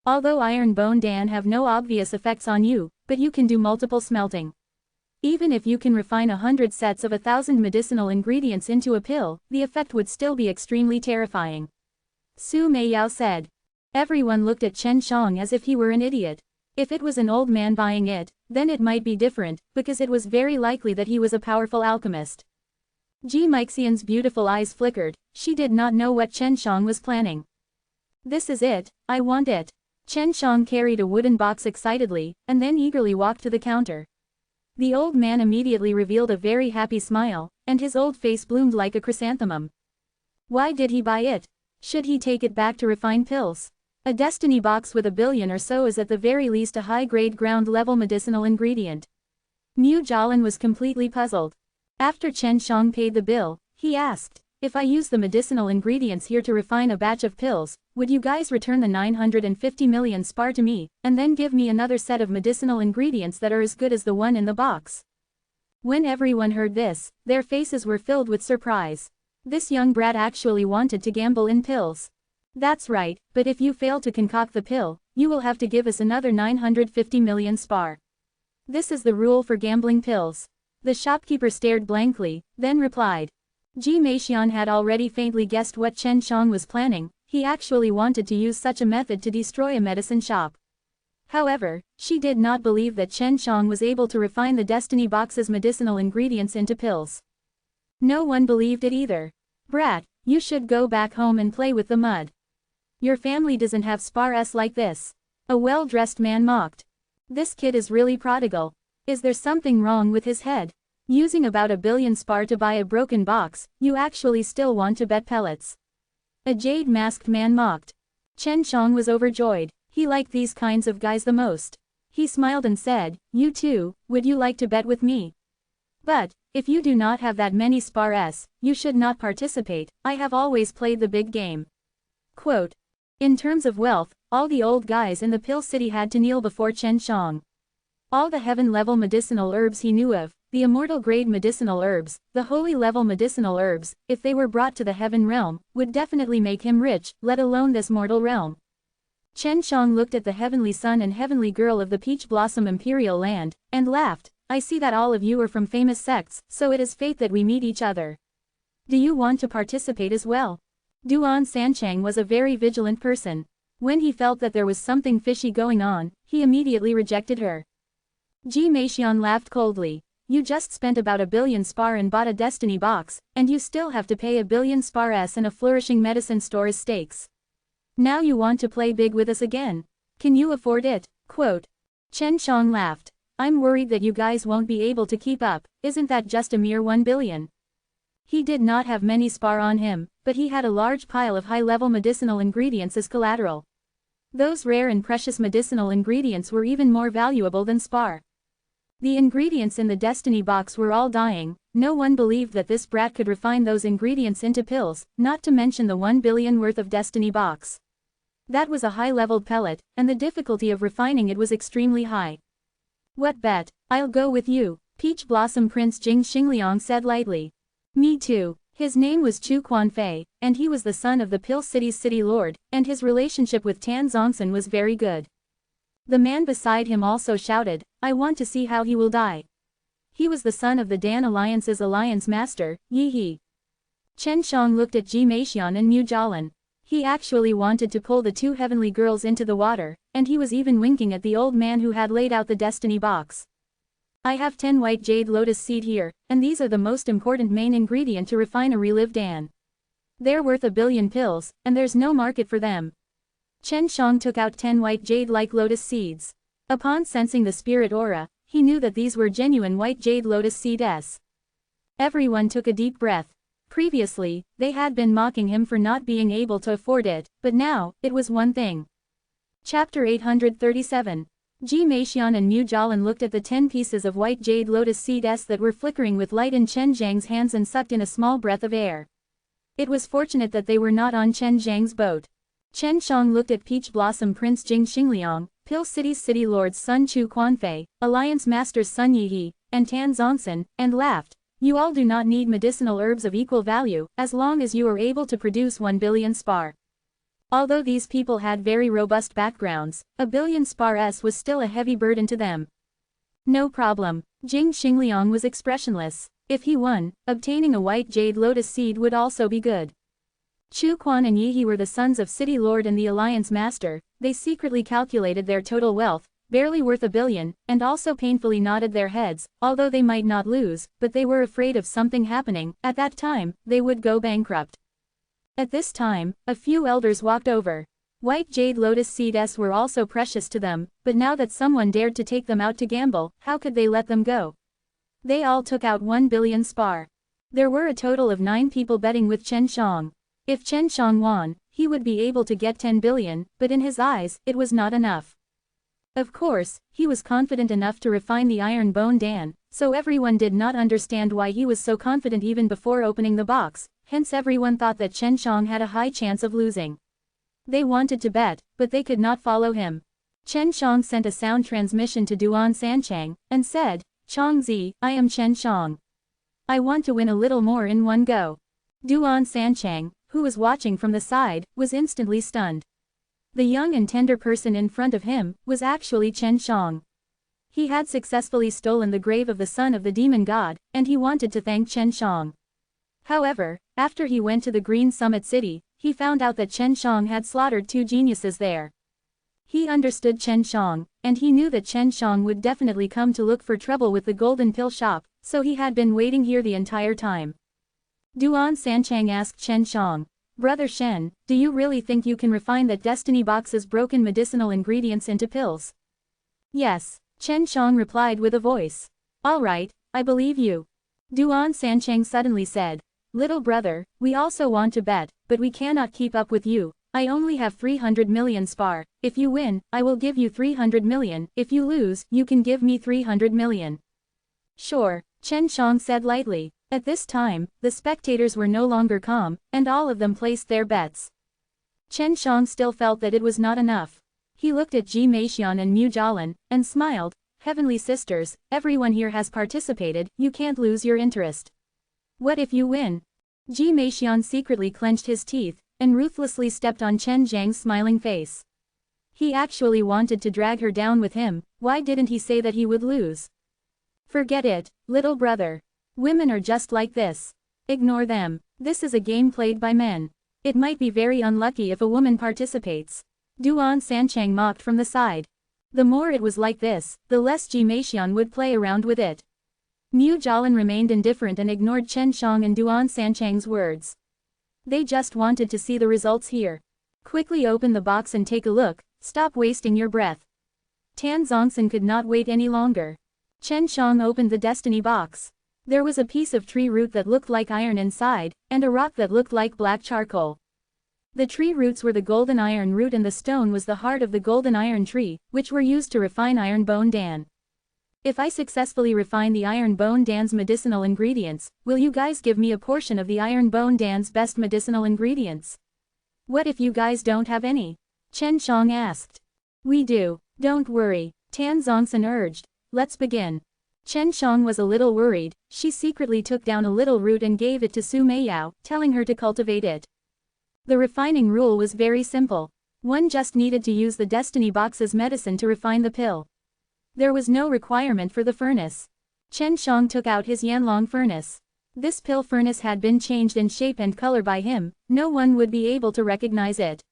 Speaker 1: Although Iron Bone Dan have no obvious effects on you, but you can do multiple smelting. Even if you can refine 100 sets of 1,000 medicinal ingredients into a pill, the effect would still be extremely terrifying. Su Meiyao said. Everyone looked at Chen Shang as if he were an idiot. If it was an old man buying it, then it might be different, because it was very likely that he was a powerful alchemist. Ji Meixian's beautiful eyes flickered. She did not know what Chen Shang was planning. This is it, I want it. Chen Shang carried a wooden box excitedly, and then eagerly walked to the counter. The old man immediately revealed a very happy smile, and his old face bloomed like a chrysanthemum. Why did he buy it? Should he take it back to refine pills? A destiny box with 1 billion or so is at the very least a high-grade ground-level medicinal ingredient. Mu Jialan was completely puzzled. After Chen Shang paid the bill, he asked, if I use the medicinal ingredients here to refine a batch of pills, would you guys return the 950 million spar to me, and then give me another set of medicinal ingredients that are as good as the one in the box? When everyone heard this, their faces were filled with surprise. This young brat actually wanted to gamble in pills. That's right, but if you fail to concoct the pill, you will have to give us another 950 million spar. This is the rule for gambling pills. The shopkeeper stared blankly, then replied. Ji Meixian had already faintly guessed what Chen Shang was planning. He actually wanted to use such a method to destroy a medicine shop. However, she did not believe that Chen Shang was able to refine the Destiny Box's medicinal ingredients into pills. No one believed it either. Brat, you should go back home and play with the mud. Your family doesn't have spars like this. A well-dressed man mocked. This kid is really prodigal. Is there something wrong with his head? Using about 1 billion spar to buy a broken box, you actually still want to bet pellets. A jade-masked man mocked. Chen Shang was overjoyed. He liked these kinds of guys the most. He smiled and said, you too, would you like to bet with me? But, if you do not have that many spars, you should not participate. I have always played the big game. Quote. In terms of wealth, all the old guys in the Pill City had to kneel before Chen Shang. All the heaven-level medicinal herbs he knew of, the immortal-grade medicinal herbs, the holy-level medicinal herbs, if they were brought to the heaven realm, would definitely make him rich, let alone this mortal realm. Chen Shang looked at the heavenly son and heavenly girl of the Peach Blossom Imperial Land, and laughed. I see that all of you are from famous sects, so it is fate that we meet each other. Do you want to participate as well? Duan Sanchang was a very vigilant person. When he felt that there was something fishy going on, he immediately rejected her. Ji Meixian laughed coldly. You just spent about 1 billion spar and bought a destiny box, and you still have to pay 1 billion spars and a flourishing medicine store as stakes. Now you want to play big with us again? Can you afford it? Quote. Chen Shang laughed. I'm worried that you guys won't be able to keep up. Isn't that just a mere 1 billion? He did not have many spar on him, but he had a large pile of high-level medicinal ingredients as collateral. Those rare and precious medicinal ingredients were even more valuable than spar. The ingredients in the Destiny Box were all dying. No one believed that this brat could refine those ingredients into pills, not to mention the 1 billion worth of Destiny Box. That was a high-leveled pellet, and the difficulty of refining it was extremely high. What bet? I'll go with you, Peach Blossom Prince Jing Xingliang said lightly. Me too. His name was Chu Quanfei, and he was the son of the Pill City's city lord, and his relationship with Tan Zongsan was very good. The man beside him also shouted, I want to see how he will die. He was the son of the Dan Alliance's alliance master, Yi He. Chen Shang looked at Ji Meixian and Mu Jialan. He actually wanted to pull the two heavenly girls into the water, and he was even winking at the old man who had laid out the Destiny Box. I have 10 white jade lotus seed here, and these are the most important main ingredient to refine a relived Dan. They're worth 1 billion pills, and there's no market for them. Chen Shang took out 10 white jade-like lotus seeds. Upon sensing the spirit aura, he knew that these were genuine white jade lotus seeds. Everyone took a deep breath. Previously, they had been mocking him for not being able to afford it, but now, it was one thing. Chapter 837. Ji Meixian and Mu Jialan looked at the 10 pieces of white jade lotus seeds that were flickering with light in Chen Zhang's hands and sucked in a small breath of air. It was fortunate that they were not on Chen Zhang's boat. Chen Shang looked at Peach Blossom Prince Jing Xingliang, Pill City's city lord's son Chu Quanfei, Alliance Master's son Yi He, and Tan Zongsan, and laughed. You all do not need medicinal herbs of equal value, as long as you are able to produce 1 billion spar. Although these people had very robust backgrounds, 1 billion spars was still a heavy burden to them. No problem. Jing Xingliang was expressionless. If he won, obtaining a white jade lotus seed would also be good. Chu Quan and Yi He were the sons of City Lord and the Alliance Master. They secretly calculated their total wealth, barely worth 1 billion, and also painfully nodded their heads, although they might not lose, but they were afraid of something happening. At that time, they would go bankrupt. At this time, a few elders walked over. White jade lotus seeds were also precious to them, but now that someone dared to take them out to gamble, how could they let them go? They all took out 1 billion spar. There were a total of 9 people betting with Chen Shang. If Chen Shang won, he would be able to get 10 billion, but in his eyes, it was not enough. Of course, he was confident enough to refine the Iron Bone Dan, so everyone did not understand why he was so confident even before opening the box, hence everyone thought that Chen Shang had a high chance of losing. They wanted to bet, but they could not follow him. Chen Shang sent a sound transmission to Duan Sanchang, and said, Changzi, I am Chen Shang. I want to win a little more in one go. Duan Sanchang, who was watching from the side, was instantly stunned. The young and tender person in front of him was actually Chen Shang. He had successfully stolen the grave of the son of the demon god, and he wanted to thank Chen Shang. However, after he went to the Green Summit City, he found out that Chen Shang had slaughtered 2 geniuses there. He understood Chen Shang, and he knew that Chen Shang would definitely come to look for trouble with the golden pill shop, so he had been waiting here the entire time. Duan Sanchang asked Chen Shang, "Brother Shen, do you really think you can refine that destiny box's broken medicinal ingredients into pills?" "Yes," Chen Shang replied with a voice. "All right, I believe you." Duan Sanchang suddenly said, "Little brother, we also want to bet, but we cannot keep up with you. I only have 300 million spar. If you win, I will give you 300 million, if you lose, you can give me 300 million. "Sure," Chen Shang said lightly. At this time, the spectators were no longer calm, and all of them placed their bets. Chen Shang still felt that it was not enough. He looked at Ji Meixian and Mu Jialan, and smiled. "Heavenly sisters, everyone here has participated, you can't lose your interest. What if you win?" Ji Meixian secretly clenched his teeth, and ruthlessly stepped on Chen Zhang's smiling face. He actually wanted to drag her down with him. Why didn't he say that he would lose? "Forget it, little brother. Women are just like this. Ignore them. This is a game played by men. It might be very unlucky if a woman participates." Duan Sanchang mocked from the side. The more it was like this, the less Ji Meixian would play around with it. Mu Jialan remained indifferent and ignored Chen Shang and Duan Sanchang's words. They just wanted to see the results here. "Quickly open the box and take a look, stop wasting your breath." Tan Zongsan could not wait any longer. Chen Shang opened the destiny box. There was a piece of tree root that looked like iron inside, and a rock that looked like black charcoal. The tree roots were the golden iron root and the stone was the heart of the golden iron tree, which were used to refine iron bone dan. "If I successfully refine the iron bone dan's medicinal ingredients, will you guys give me a portion of the iron bone dan's best medicinal ingredients?" "What if you guys don't have any?" Chen Shang asked. "We do, don't worry," Tan Zongsan urged. "Let's begin." Chen Shang was a little worried. She secretly took down a little root and gave it to Su Meiyao, telling her to cultivate it. The refining rule was very simple. One just needed to use the destiny box's medicine to refine the pill. There was no requirement for the furnace. Chen Shang took out his Yanlong furnace. This pill furnace had been changed in shape and color by him, no one would be able to recognize it.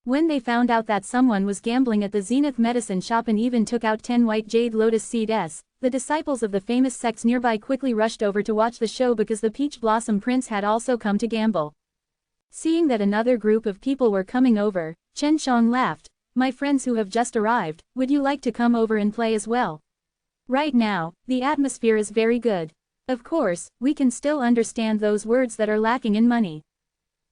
Speaker 1: When they found out that someone was gambling at the Zenith medicine shop and even took out 10 white jade lotus seeds, the disciples of the famous sects nearby quickly rushed over to watch the show because the Peach Blossom Prince had also come to gamble. Seeing that another group of people were coming over, Chen Shang laughed. "My friends who have just arrived, would you like to come over and play as well? Right now, the atmosphere is very good. Of course, we can still understand those words that are lacking in money."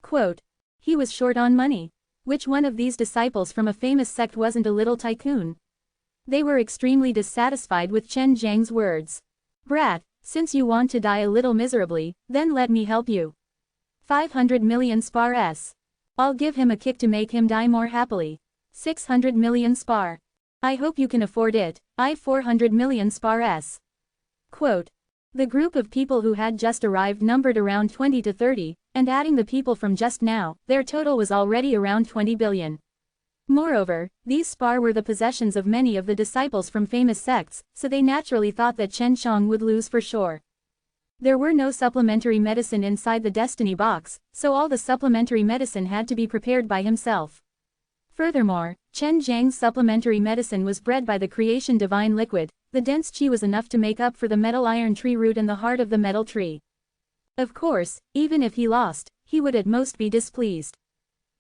Speaker 1: Quote. He was short on money. Which one of these disciples from a famous sect wasn't a little tycoon? They were extremely dissatisfied with Chen Zhang's words. "Brat, since you want to die a little miserably, then let me help you. 500 million spar s. I'll give him a kick to make him die more happily. 600 million spar. I hope you can afford it. 400 million spar s." Quote. The group of people who had just arrived numbered around 20 to 30, and adding the people from just now, their total was already around 20 billion. Moreover, these spar were the possessions of many of the disciples from famous sects, so they naturally thought that Chen Shang would lose for sure. There were no supplementary medicine inside the destiny box, so all the supplementary medicine had to be prepared by himself. Furthermore, Chen Zhang's supplementary medicine was bred by the creation divine liquid. The dense qi was enough to make up for the metal iron tree root and the heart of the metal tree. Of course, even if he lost, he would at most be displeased.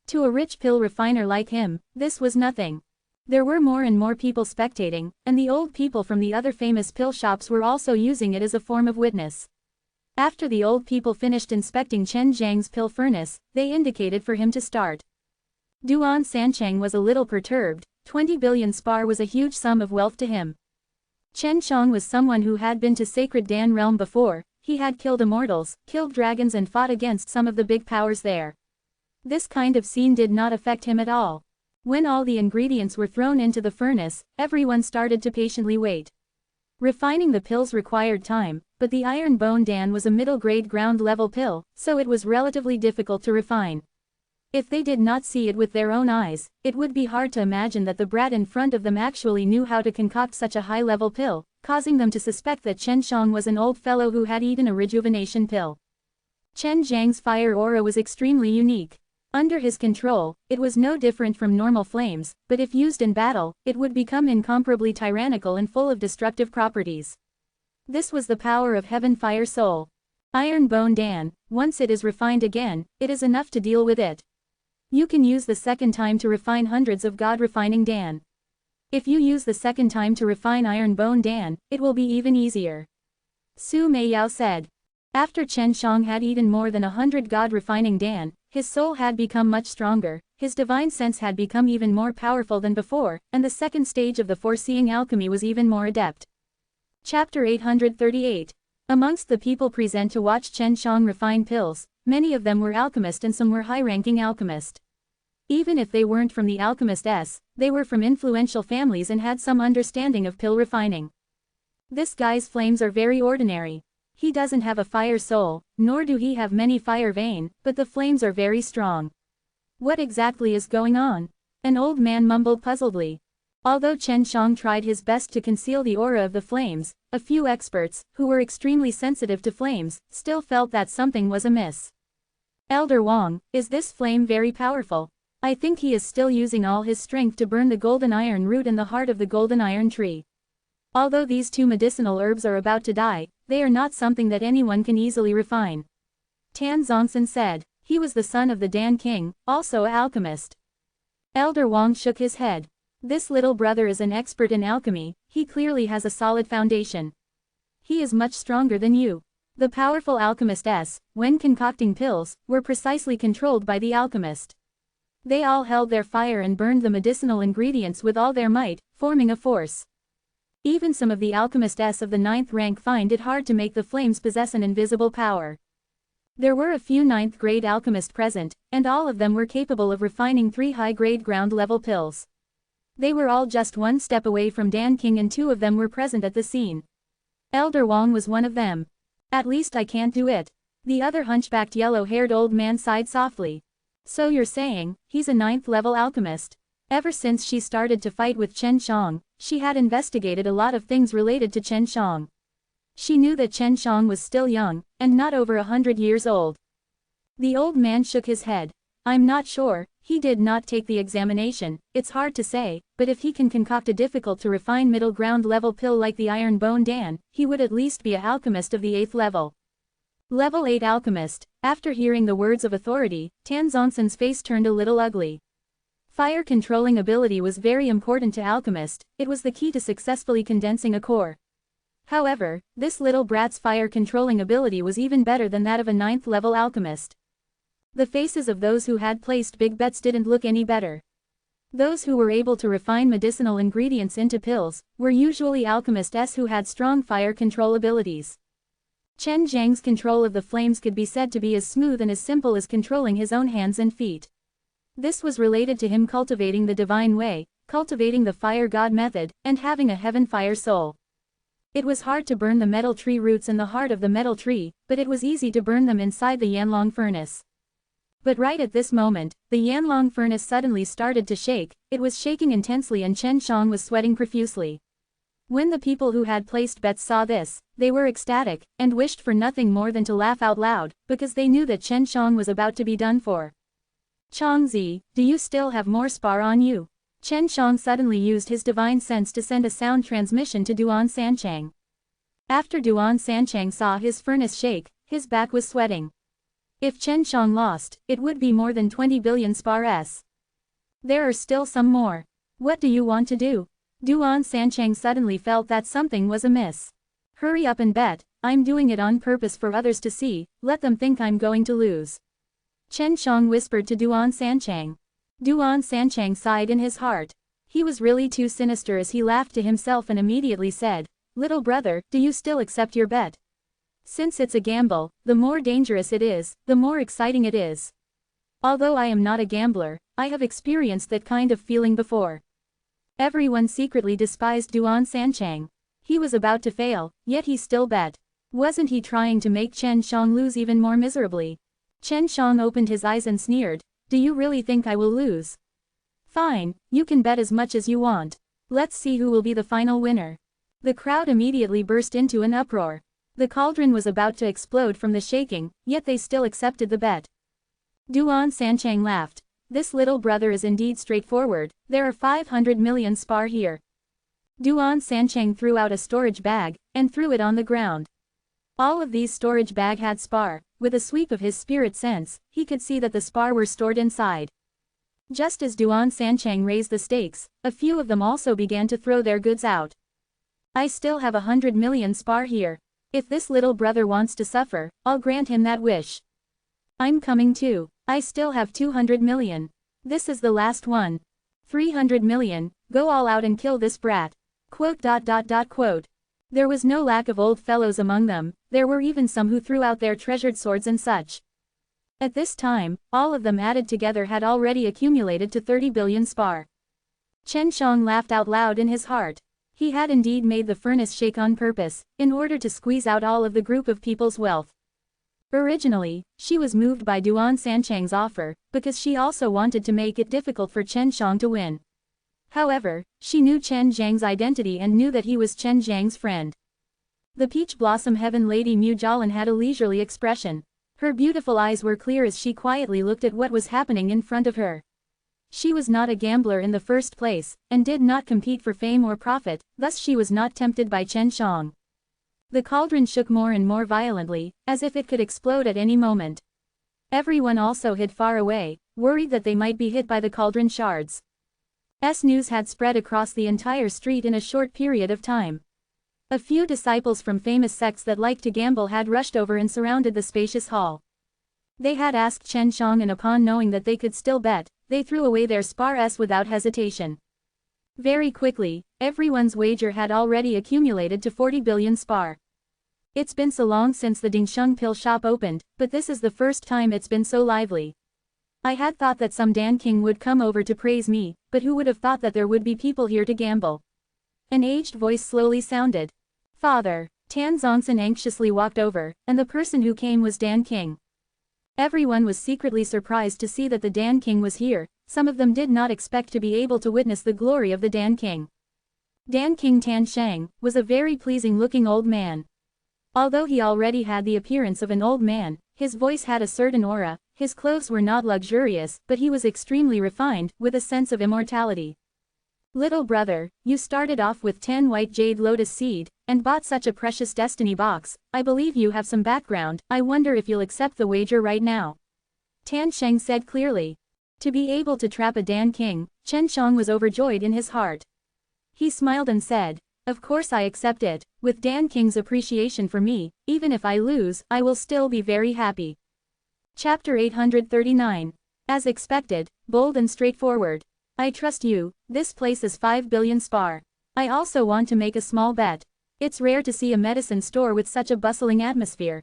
Speaker 1: To a rich pill refiner like him, this was nothing. There were more and more people spectating, and the old people from the other famous pill shops were also using it as a form of witness. After the old people finished inspecting Chen Zhang's pill furnace, they indicated for him to start. Duan Sanchang was a little perturbed. 20 billion spar was a huge sum of wealth to him. Chen Shang was someone who had been to Sacred Dan realm before. He had killed immortals, killed dragons and fought against some of the big powers there. This kind of scene did not affect him at all. When all the ingredients were thrown into the furnace, everyone started to patiently wait. Refining the pills required time, but the Iron Bone Dan was a middle-grade ground-level pill, so it was relatively difficult to refine. If they did not see it with their own eyes, it would be hard to imagine that the brat in front of them actually knew how to concoct such a high-level pill, causing them to suspect that Chen Shang was an old fellow who had eaten a rejuvenation pill. Chen Zhang's fire aura was extremely unique. Under his control, it was no different from normal flames, but if used in battle, it would become incomparably tyrannical and full of destructive properties. This was the power of Heaven Fire Soul. Iron Bone Dan, once it is refined again, it is enough to deal with it. You can use the second time to refine hundreds of God-refining Dan. If you use the second time to refine Iron Bone Dan, it will be even easier. Su Meiyao said. After Chen Shang had eaten more than 100 God-refining Dan, his soul had become much stronger, his divine sense had become even more powerful than before, and the second stage of the foreseeing alchemy was even more adept. Chapter 838. Amongst the people present to watch Chen Shang refine pills, many of them were alchemists and some were high-ranking alchemists. Even if they weren't from the alchemists, they were from influential families and had some understanding of pill refining. This guy's flames are very ordinary. He doesn't have a fire soul, nor do he have many fire vein, but the flames are very strong. What exactly is going on? An old man mumbled puzzledly. Although Chen Shang tried his best to conceal the aura of the flames, a few experts, who were extremely sensitive to flames, still felt that something was amiss. Elder Wang, is this flame very powerful? I think he is still using all his strength to burn the golden iron root in the heart of the golden iron tree. Although these two medicinal herbs are about to die, they are not something that anyone can easily refine. Tan Zongsan said. He was the son of the Dan King, also an alchemist. Elder Wang shook his head. This little brother is an expert in alchemy, he clearly has a solid foundation. He is much stronger than you. The powerful alchemists, when concocting pills, were precisely controlled by the alchemist. They all held their fire and burned the medicinal ingredients with all their might, forming a force. Even some of the alchemists of the 9th rank find it hard to make the flames possess an invisible power. There were a few 9th grade alchemists present, and all of them were capable of refining 3 high-grade ground-level pills. They were all just one step away from Dan King and 2 of them were present at the scene. Elder Wang was one of them. At least I can't do it. The other hunchbacked yellow-haired old man sighed softly. So you're saying, he's a 9th level alchemist? Ever since she started to fight with Chen Shang, she had investigated a lot of things related to Chen Shang. She knew that Chen Shang was still young, and not over 100 years old. The old man shook his head. I'm not sure, he did not take the examination, it's hard to say, but if he can concoct a difficult to refine middle ground level pill like the Iron Bone Dan, he would at least be an alchemist of the 8th level. Level 8 alchemist. After hearing the words of authority, Tan Zongsan's face turned a little ugly. Fire controlling ability was very important to alchemist, it was the key to successfully condensing a core. However, this little brat's fire controlling ability was even better than that of a 9th level alchemist. The faces of those who had placed big bets didn't look any better. Those who were able to refine medicinal ingredients into pills were usually alchemists who had strong fire control abilities. Chen Zhang's control of the flames could be said to be as smooth and as simple as controlling his own hands and feet. This was related to him cultivating the divine way, cultivating the fire god method, and having a heaven fire soul. It was hard to burn the metal tree roots in the heart of the metal tree, but it was easy to burn them inside the Yanlong furnace. But right at this moment, the Yanlong furnace suddenly started to shake, it was shaking intensely and Chen Shang was sweating profusely. When the people who had placed bets saw this, they were ecstatic, and wished for nothing more than to laugh out loud, because they knew that Chen Shang was about to be done for. Changzi, do you still have more spar on you? Chen Shang suddenly used his divine sense to send a sound transmission to Duan Sanchang. After Duan Sanchang saw his furnace shake, his back was sweating. If Chen Shang lost, it would be more than 20 billion spars. There are still some more. What do you want to do? Duan Sanchang suddenly felt that something was amiss. Hurry up and bet, I'm doing it on purpose for others to see, let them think I'm going to lose. Chen Shang whispered to Duan Sanchang. Duan Sanchang sighed in his heart. He was really too sinister as he laughed to himself and immediately said, Little brother, do you still accept your bet? Since it's a gamble, the more dangerous it is, the more exciting it is. Although I am not a gambler, I have experienced that kind of feeling before. Everyone secretly despised Duan Sanchang. He was about to fail, yet he still bet. Wasn't he trying to make Chen Shang lose even more miserably? Chen Shang opened his eyes and sneered, "Do you really think I will lose? Fine, you can bet as much as you want. Let's see who will be the final winner." The crowd immediately burst into an uproar. The cauldron was about to explode from the shaking, yet they still accepted the bet. Duan Sanchang laughed. "This little brother is indeed straightforward, there are 500 million spar here." Duan Sanchang threw out a storage bag, and threw it on the ground. All of these storage bag had spar. With a sweep of his spirit sense, he could see that the spar were stored inside. Just as Duan Sanchang raised the stakes, a few of them also began to throw their goods out. "I still have 100 million spar here. If this little brother wants to suffer, I'll grant him that wish. I'm coming too. I still have 200 million. This is the last one. 300 million, go all out and kill this brat." Quote. There was no lack of old fellows among them, there were even some who threw out their treasured swords and such. At this time, all of them added together had already accumulated to 30 billion spar. Chen Shang laughed out loud in his heart. He had indeed made the furnace shake on purpose, in order to squeeze out all of the group of people's wealth. Originally, she was moved by Duan Sanchang's offer, because she also wanted to make it difficult for Chen Shang to win. However, she knew Chen Zhang's identity and knew that he was Chen Zhang's friend. The Peach Blossom Heaven Lady Mu Jialan had a leisurely expression. Her beautiful eyes were clear as she quietly looked at what was happening in front of her. She was not a gambler in the first place, and did not compete for fame or profit, thus she was not tempted by Chen Shang. The cauldron shook more and more violently, as if it could explode at any moment. Everyone also hid far away, worried that they might be hit by the cauldron shards. News had spread across the entire street in a short period of time. A few disciples from famous sects that liked to gamble had rushed over and surrounded the spacious hall. They had asked Chen Shang, and upon knowing that they could still bet, they threw away their spars without hesitation. Very quickly, everyone's wager had already accumulated to 40 billion spar. It's been so long since the Dingsheng pill shop opened, but this is the first time it's been so lively. I had thought that some Dan King would come over to praise me, but who would have thought that there would be people here to gamble? An aged voice slowly sounded. "Father." Tan Zongsan anxiously walked over, and the person who came was Dan King. Everyone was secretly surprised to see that the Dan King was here, some of them did not expect to be able to witness the glory of the Dan King. Dan King Tan Shang was a very pleasing-looking old man. Although he already had the appearance of an old man, his voice had a certain aura, his clothes were not luxurious, but he was extremely refined, with a sense of immortality. "Little brother, you started off with 10 white jade lotus seed, and bought such a precious destiny box. I believe you have some background, I wonder if you'll accept the wager right now." Tan Sheng said clearly. To be able to trap a Dan King, Chen Shang was overjoyed in his heart. He smiled and said, "Of course I accept it, with Dan King's appreciation for me, even if I lose, I will still be very happy." Chapter 839. As expected, bold and straightforward. "I trust you, this place is 5 billion spar. I also want to make a small bet. It's rare to see a medicine store with such a bustling atmosphere."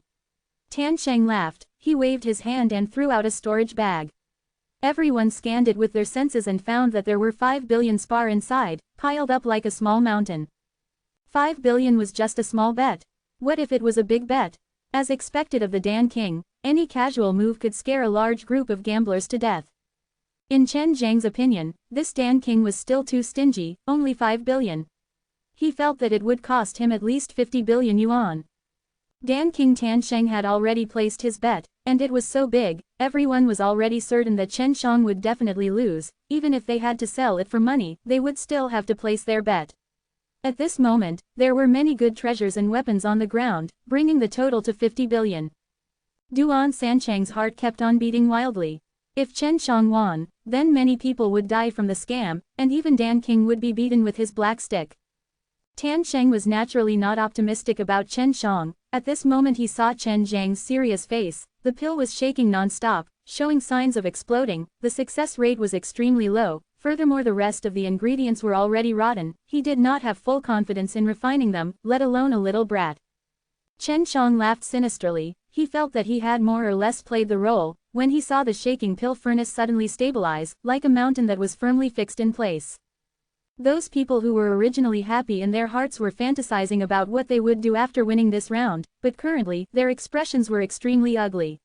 Speaker 1: Tan Sheng laughed, he waved his hand and threw out a storage bag. Everyone scanned it with their senses and found that there were 5 billion spar inside, piled up like a small mountain. 5 billion was just a small bet. What if it was a big bet? As expected of the Dan King, any casual move could scare a large group of gamblers to death. In Chen Zhang's opinion, this Dan King was still too stingy, only 5 billion. He felt that it would cost him at least 50 billion yuan. Dan King Tan Sheng had already placed his bet, and it was so big, everyone was already certain that Chen Shang would definitely lose. Even if they had to sell it for money, they would still have to place their bet. At this moment, there were many good treasures and weapons on the ground, bringing the total to 50 billion. Duan Sanchang's heart kept on beating wildly. If Chen Shang won, then many people would die from the scam, and even Dan King would be beaten with his black stick. Tan Sheng was naturally not optimistic about Chen Shang. At this moment he saw Chen Zhang's serious face. The pill was shaking non-stop, showing signs of exploding. The success rate was extremely low. Furthermore, the rest of the ingredients were already rotten. He did not have full confidence in refining them, let alone a little brat. Chen Shang laughed sinisterly. He felt that he had more or less played the role, when he saw the shaking pill furnace suddenly stabilize, like a mountain that was firmly fixed in place. Those people who were originally happy in their hearts were fantasizing about what they would do after winning this round, but currently, their expressions were extremely ugly.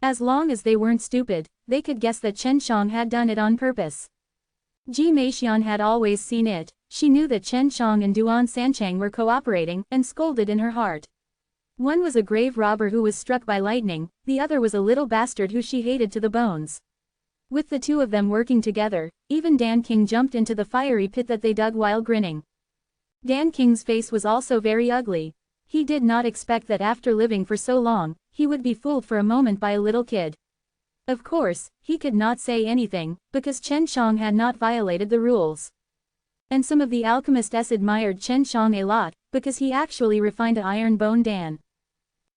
Speaker 1: As long as they weren't stupid, they could guess that Chen Shang had done it on purpose. Ji Meixian had always seen it. She knew that Chen Shang and Duan Sanchang were cooperating, and scolded in her heart. One was a grave robber who was struck by lightning, the other was a little bastard who she hated to the bones. With the two of them working together, even Dan King jumped into the fiery pit that they dug while grinning. Dan King's face was also very ugly. He did not expect that after living for so long, he would be fooled for a moment by a little kid. Of course, he could not say anything, because Chen Shang had not violated the rules. And some of the alchemists admired Chen Shang a lot, because he actually refined a iron bone Dan.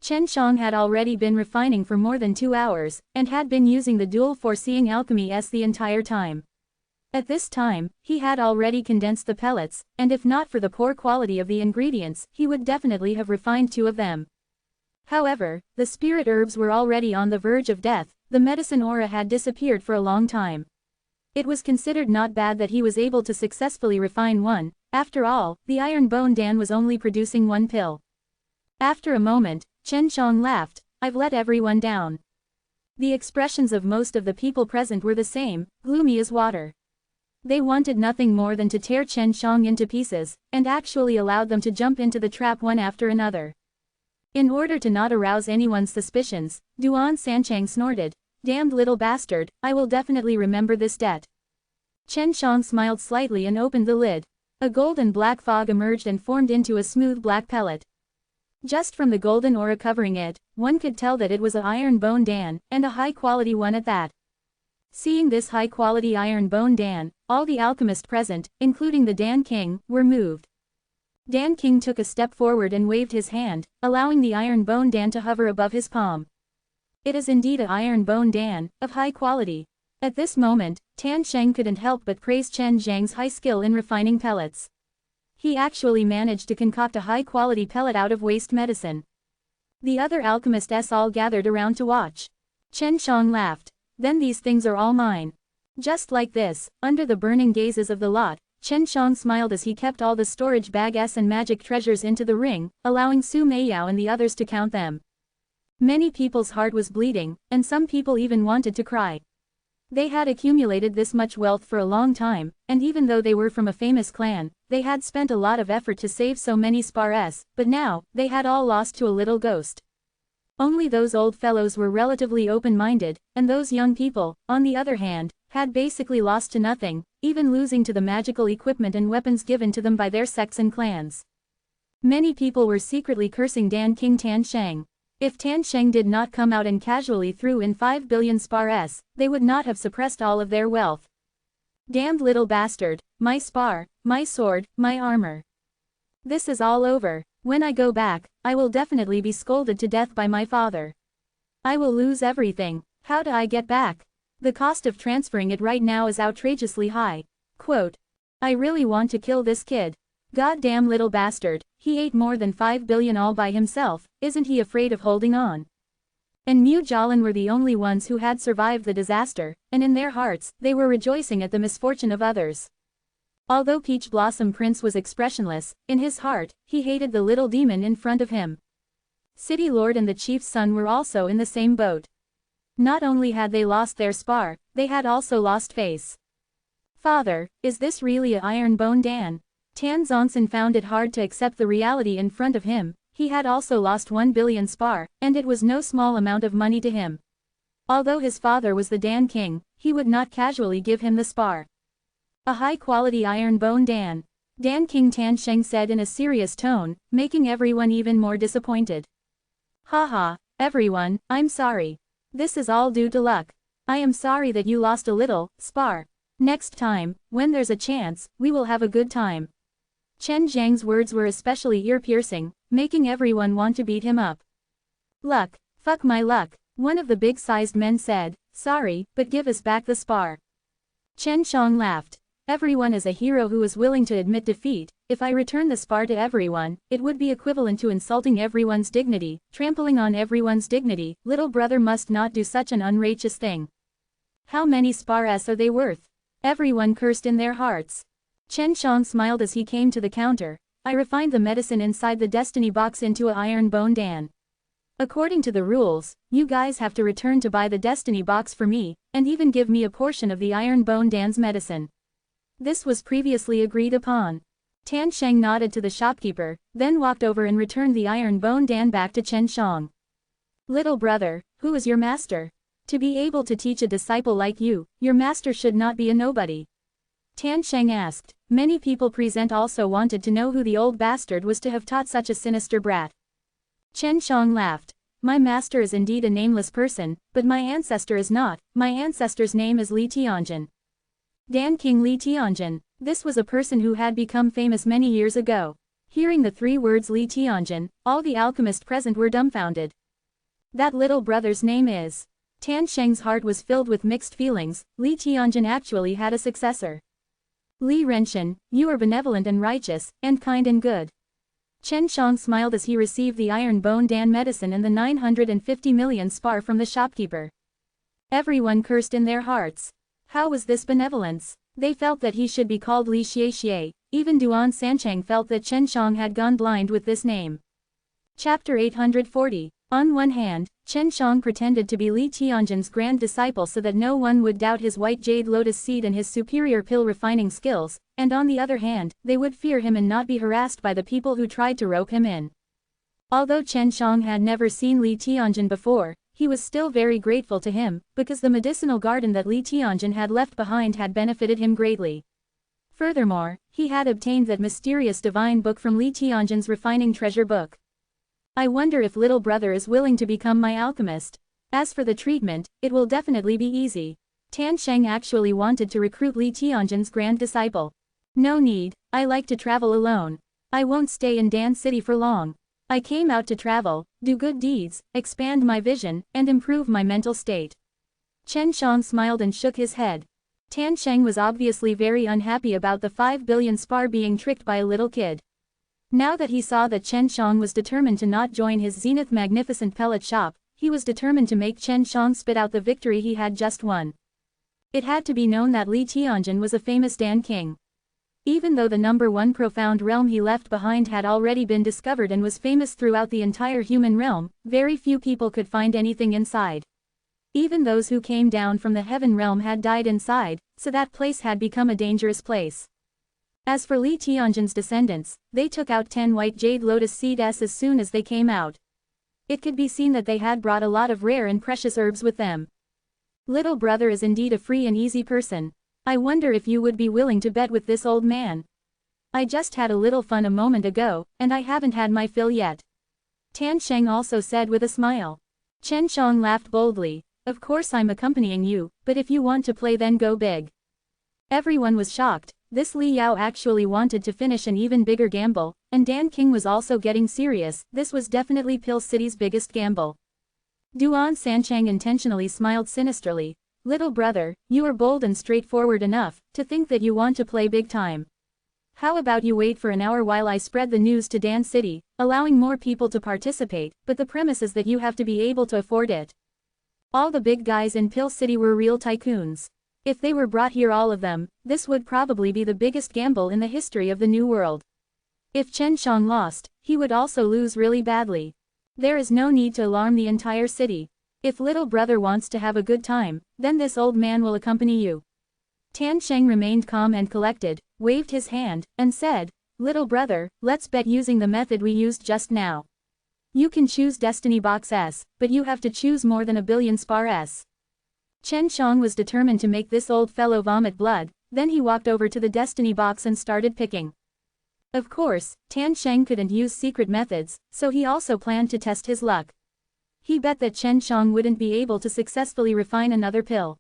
Speaker 1: Chen Shang had already been refining for more than 2 hours, and had been using the dual foreseeing alchemy the entire time. At this time, he had already condensed the pellets, and if not for the poor quality of the ingredients, he would definitely have refined 2 of them. However, the spirit herbs were already on the verge of death, the medicine aura had disappeared for a long time. It was considered not bad that he was able to successfully refine one. After all, the iron bone Dan was only producing 1 pill. After a moment, Chen Shang laughed, "I've let everyone down." The expressions of most of the people present were the same, gloomy as water. They wanted nothing more than to tear Chen Shang into pieces, and actually allowed them to jump into the trap one after another. In order to not arouse anyone's suspicions, Duan Sanchang snorted, "Damned little bastard, I will definitely remember this debt." Chen Shang smiled slightly and opened the lid. A golden black fog emerged and formed into a smooth black pellet. Just from the golden aura covering it, one could tell that it was an iron bone Dan, and a high-quality one at that. Seeing this high-quality iron bone Dan, all the alchemists present, including the Dan King, were moved. Dan King took a step forward and waved his hand, allowing the iron bone Dan to hover above his palm. It is indeed an iron bone Dan, of high quality. At this moment, Tan Sheng couldn't help but praise Chen Zhang's high skill in refining pellets. He actually managed to concoct a high-quality pellet out of waste medicine. The other alchemists all gathered around to watch. Chen Shang laughed. "Then these things are all mine." Just like this, under the burning gazes of the lot, Chen Shang smiled as he kept all the storage bags and magic treasures into the ring, allowing Su Meiyao and the others to count them. Many people's heart was bleeding, and some people even wanted to cry. They had accumulated this much wealth for a long time, and even though they were from a famous clan, they had spent a lot of effort to save so many spars, but now, they had all lost to a little ghost. Only those old fellows were relatively open-minded, and those young people, on the other hand, had basically lost to nothing, even losing to the magical equipment and weapons given to them by their sects and clans. Many people were secretly cursing Dan King Tan Sheng. If Tan Sheng did not come out and casually threw in 5 billion spars, they would not have suppressed all of their wealth. Damned little bastard, my spar, my sword, my armor. This is all over. When I go back, I will definitely be scolded to death by my father. I will lose everything. How do I get back? The cost of transferring it right now is outrageously high. Quote, I really want to kill this kid. Goddamn little bastard, he ate more than 5 billion all by himself, isn't he afraid of holding on? And Mu Jialin were the only ones who had survived the disaster, and in their hearts, they were rejoicing at the misfortune of others. Although Peach Blossom Prince was expressionless, in his heart, he hated the little demon in front of him. City Lord and the chief's son were also in the same boat. Not only had they lost their spar, they had also lost face. Father, is this really a Iron Bone Dan? Tan Zonson found it hard to accept the reality in front of him. He had also lost 1 billion spar, and it was no small amount of money to him. Although his father was the Dan King, he would not casually give him the spar. A high-quality Iron Bone Dan. Dan King Tan Sheng said in a serious tone, making everyone even more disappointed. Haha, everyone, I'm sorry. This is all due to luck. I am sorry that you lost a little spar. Next time, when there's a chance, we will have a good time. Chen Zhang's words were especially ear-piercing, making everyone want to beat him up. Luck, fuck my luck, one of the big-sized men said, sorry, but give us back the spar. Chen Shang laughed. Everyone is a hero who is willing to admit defeat. If I return the spar to everyone, it would be equivalent to insulting everyone's dignity, trampling on everyone's dignity. Little brother must not do such an unrighteous thing. How many spars are they worth? Everyone cursed in their hearts. Chen Shang smiled as he came to the counter. I refined the medicine inside the destiny box into a iron bone dan. According to the rules, you guys have to return to buy the destiny box for me, and even give me a portion of the iron bone dan's medicine. This was previously agreed upon. Tan Sheng nodded to the shopkeeper, then walked over and returned the iron bone dan back to Chen Shang. Little brother, who is your master? To be able to teach a disciple like you, your master should not be a nobody. Tan Sheng asked. Many people present also wanted to know who the old bastard was to have taught such a sinister brat. Chen Shang laughed. My master is indeed a nameless person, but my ancestor is not. My ancestor's name is Li Tianjin. Dan King Li Tianjin. This was a person who had become famous many years ago. Hearing the 3 words Li Tianjin, all the alchemists present were dumbfounded. That little brother's name is. Tan Sheng's heart was filled with mixed feelings. Li Tianjin actually had a successor. Li Renshin, you are benevolent and righteous, and kind and good. Chen Shang smiled as he received the iron bone dan medicine and the 950 million spar from the shopkeeper. Everyone cursed in their hearts. How was this benevolence? They felt that he should be called Li Xie. Even Duan Sanchang felt that Chen Shang had gone blind with this name. Chapter 840. On one hand, Chen Shang pretended to be Li Tianjin's grand disciple so that no one would doubt his white jade lotus seed and his superior pill refining skills, and on the other hand, they would fear him and not be harassed by the people who tried to rope him in. Although Chen Shang had never seen Li Tianjin before, he was still very grateful to him, because the medicinal garden that Li Tianjin had left behind had benefited him greatly. Furthermore, he had obtained that mysterious divine book from Li Tianjin's refining treasure book. I wonder if little brother is willing to become my alchemist. As for the treatment, it will definitely be easy. Tan Sheng actually wanted to recruit Li Tianjin's grand disciple. No need, I like to travel alone. I won't stay in Dan City for long. I came out to travel, do good deeds, expand my vision, and improve my mental state. Chen Shang smiled and shook his head. Tan Sheng was obviously very unhappy about the 5 billion spar being tricked by a little kid. Now that he saw that Chen Shang was determined to not join his Zenith Magnificent pellet shop, he was determined to make Chen Shang spit out the victory he had just won. It had to be known that Li Tianjin was a famous Dan King. Even though the number 1 profound realm he left behind had already been discovered and was famous throughout the entire human realm, very few people could find anything inside. Even those who came down from the heaven realm had died inside, so that place had become a dangerous place. As for Li Tianjin's descendants, they took out 10 white jade lotus seeds as soon as they came out. It could be seen that they had brought a lot of rare and precious herbs with them. Little brother is indeed a free and easy person. I wonder if you would be willing to bet with this old man. I just had a little fun a moment ago, and I haven't had my fill yet. Tan Sheng also said with a smile. Chen Shang laughed boldly. Of course I'm accompanying you, but if you want to play then go big. Everyone was shocked. This Li Yao actually wanted to finish an even bigger gamble, and Dan King was also getting serious. This was definitely Pill City's biggest gamble. Duan Sanchang intentionally smiled sinisterly. Little brother, you are bold and straightforward enough to think that you want to play big time. How about you wait for an hour while I spread the news to Dan City, allowing more people to participate, but the premise is that you have to be able to afford it. All the big guys in Pill City were real tycoons. If they were brought here, all of them, this would probably be the biggest gamble in the history of the New World. If Chen Shang lost, he would also lose really badly. There is no need to alarm the entire city. If little brother wants to have a good time, then this old man will accompany you. Tan Sheng remained calm and collected, waved his hand, and said, Little brother, let's bet using the method we used just now. You can choose Destiny Box S, but you have to choose more than 1 billion spar S. Chen Shang was determined to make this old fellow vomit blood, then he walked over to the Destiny Box and started picking. Of course, Tan Sheng couldn't use secret methods, so he also planned to test his luck. He bet that Chen Shang wouldn't be able to successfully refine another pill.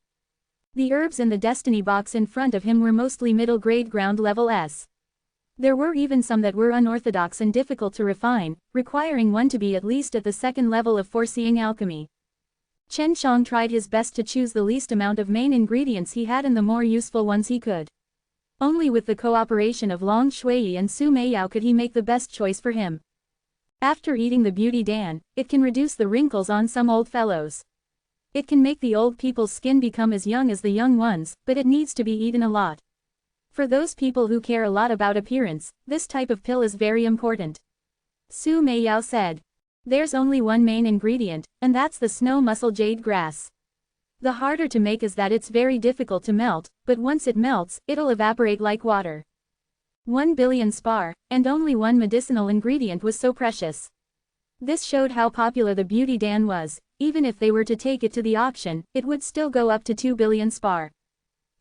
Speaker 1: The herbs in the Destiny Box in front of him were mostly middle-grade ground level S. There were even some that were unorthodox and difficult to refine, requiring one to be at least at the 2nd level of foreseeing alchemy. Chen Shang tried his best to choose the least amount of main ingredients he had and the more useful ones he could. Only with the cooperation of Long Shui and Su Meiyao could he make the best choice for him. After eating the beauty dan, it can reduce the wrinkles on some old fellows. It can make the old people's skin become as young as the young ones, but it needs to be eaten a lot. For those people who care a lot about appearance, this type of pill is very important. Su Meiyao said. There's only one main ingredient, and that's the snow mussel jade grass. The harder to make is that it's very difficult to melt, but once it melts, it'll evaporate like water. 1 billion spar, and only one medicinal ingredient was so precious. This showed how popular the beauty dan was. Even if they were to take it to the auction, it would still go up to 2 billion spar.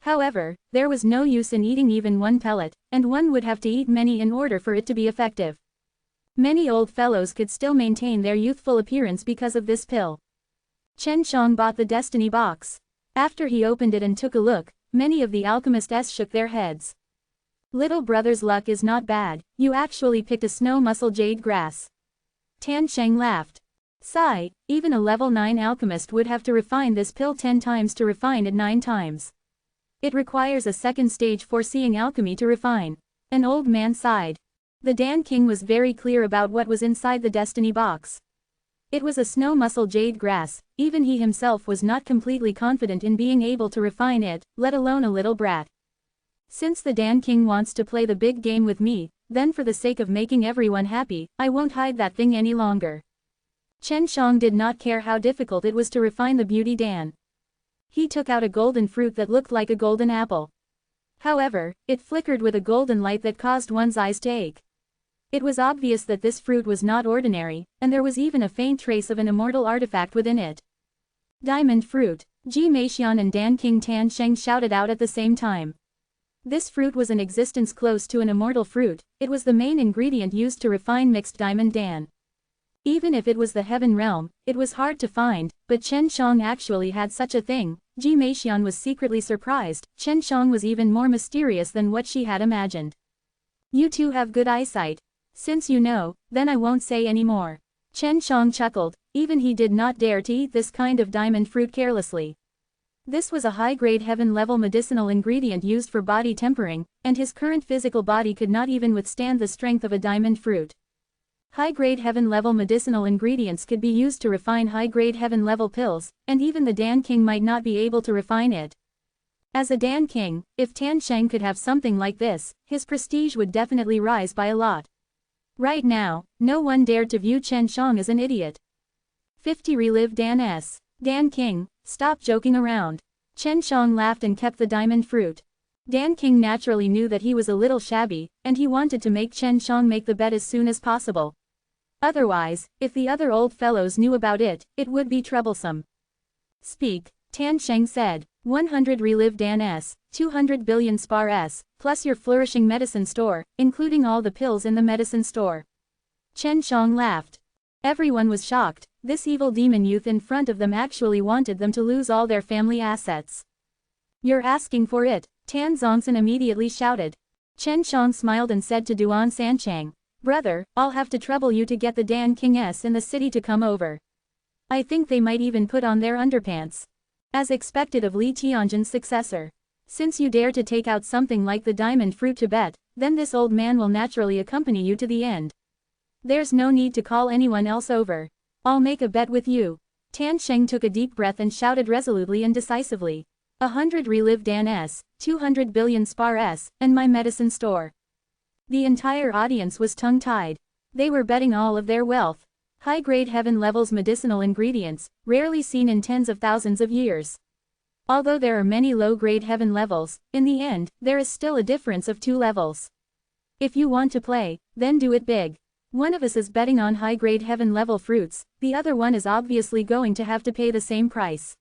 Speaker 1: However, there was no use in eating even one pellet, and one would have to eat many in order for it to be effective. Many old fellows could still maintain their youthful appearance because of this pill. Chen Shang bought the destiny box. After he opened it and took a look, many of the alchemists shook their heads. Little brother's luck is not bad, you actually picked a snow mussel jade grass. Tan Sheng laughed. Sigh, even a level 9 alchemist would have to refine this pill 10 times to refine it 9 times. It requires a second stage foreseeing alchemy to refine. An old man sighed. The Dan King was very clear about what was inside the destiny box. It was a snow mussel jade grass. Even he himself was not completely confident in being able to refine it, let alone a little brat. Since the Dan King wants to play the big game with me, then for the sake of making everyone happy, I won't hide that thing any longer. Chen Shang did not care how difficult it was to refine the beauty dan. He took out a golden fruit that looked like a golden apple. However, it flickered with a golden light that caused one's eyes to ache. It was obvious that this fruit was not ordinary, and there was even a faint trace of an immortal artifact within it. Diamond fruit, Ji Meixian and Dan King Tan Sheng shouted out at the same time. This fruit was in existence close to an immortal fruit. It was the main ingredient used to refine mixed diamond dan. Even if it was the heaven realm, it was hard to find, but Chen Shang actually had such a thing. Ji Meixian was secretly surprised. Chen Shang was even more mysterious than what she had imagined. You two have good eyesight. Since you know, then I won't say any more. Chen Shang chuckled. Even he did not dare to eat this kind of diamond fruit carelessly. This was a high-grade heaven-level medicinal ingredient used for body tempering, and his current physical body could not even withstand the strength of a diamond fruit. High-grade heaven-level medicinal ingredients could be used to refine high-grade heaven-level pills, and even the Dan King might not be able to refine it. As a Dan King, if Tan Sheng could have something like this, his prestige would definitely rise by a lot. Right now, no one dared to view Chen Shang as an idiot. 50 Relive Dan S. Dan King, stop joking around. Chen Shang laughed and kept the diamond fruit. Dan King naturally knew that he was a little shabby, and he wanted to make Chen Shang make the bet as soon as possible. Otherwise, if the other old fellows knew about it, it would be troublesome. Speak, Tan Sheng said. 100 Relive Dan S, 200 billion spar S, plus your flourishing medicine store, including all the pills in the medicine store. Chen Shang laughed. Everyone was shocked. This evil demon youth in front of them actually wanted them to lose all their family assets. You're asking for it, Tan Zongsan immediately shouted. Chen Shang smiled and said to Duan Sanchang, brother, I'll have to trouble you to get the Dan King S in the city to come over. I think they might even put on their underpants. As expected of Li Tianjin's successor. Since you dare to take out something like the diamond fruit to bet, then this old man will naturally accompany you to the end. There's no need to call anyone else over. I'll make a bet with you. Tan Sheng took a deep breath and shouted resolutely and decisively. 100 Relive Dan S, 200 billion spar S, and my medicine store. The entire audience was tongue-tied. They were betting all of their wealth. High-grade heaven levels medicinal ingredients, rarely seen in tens of thousands of years. Although there are many low-grade heaven levels, in the end, there is still a difference of 2 levels. If you want to play, then do it big. One of us is betting on high-grade heaven level fruits, the other one is obviously going to have to pay the same price.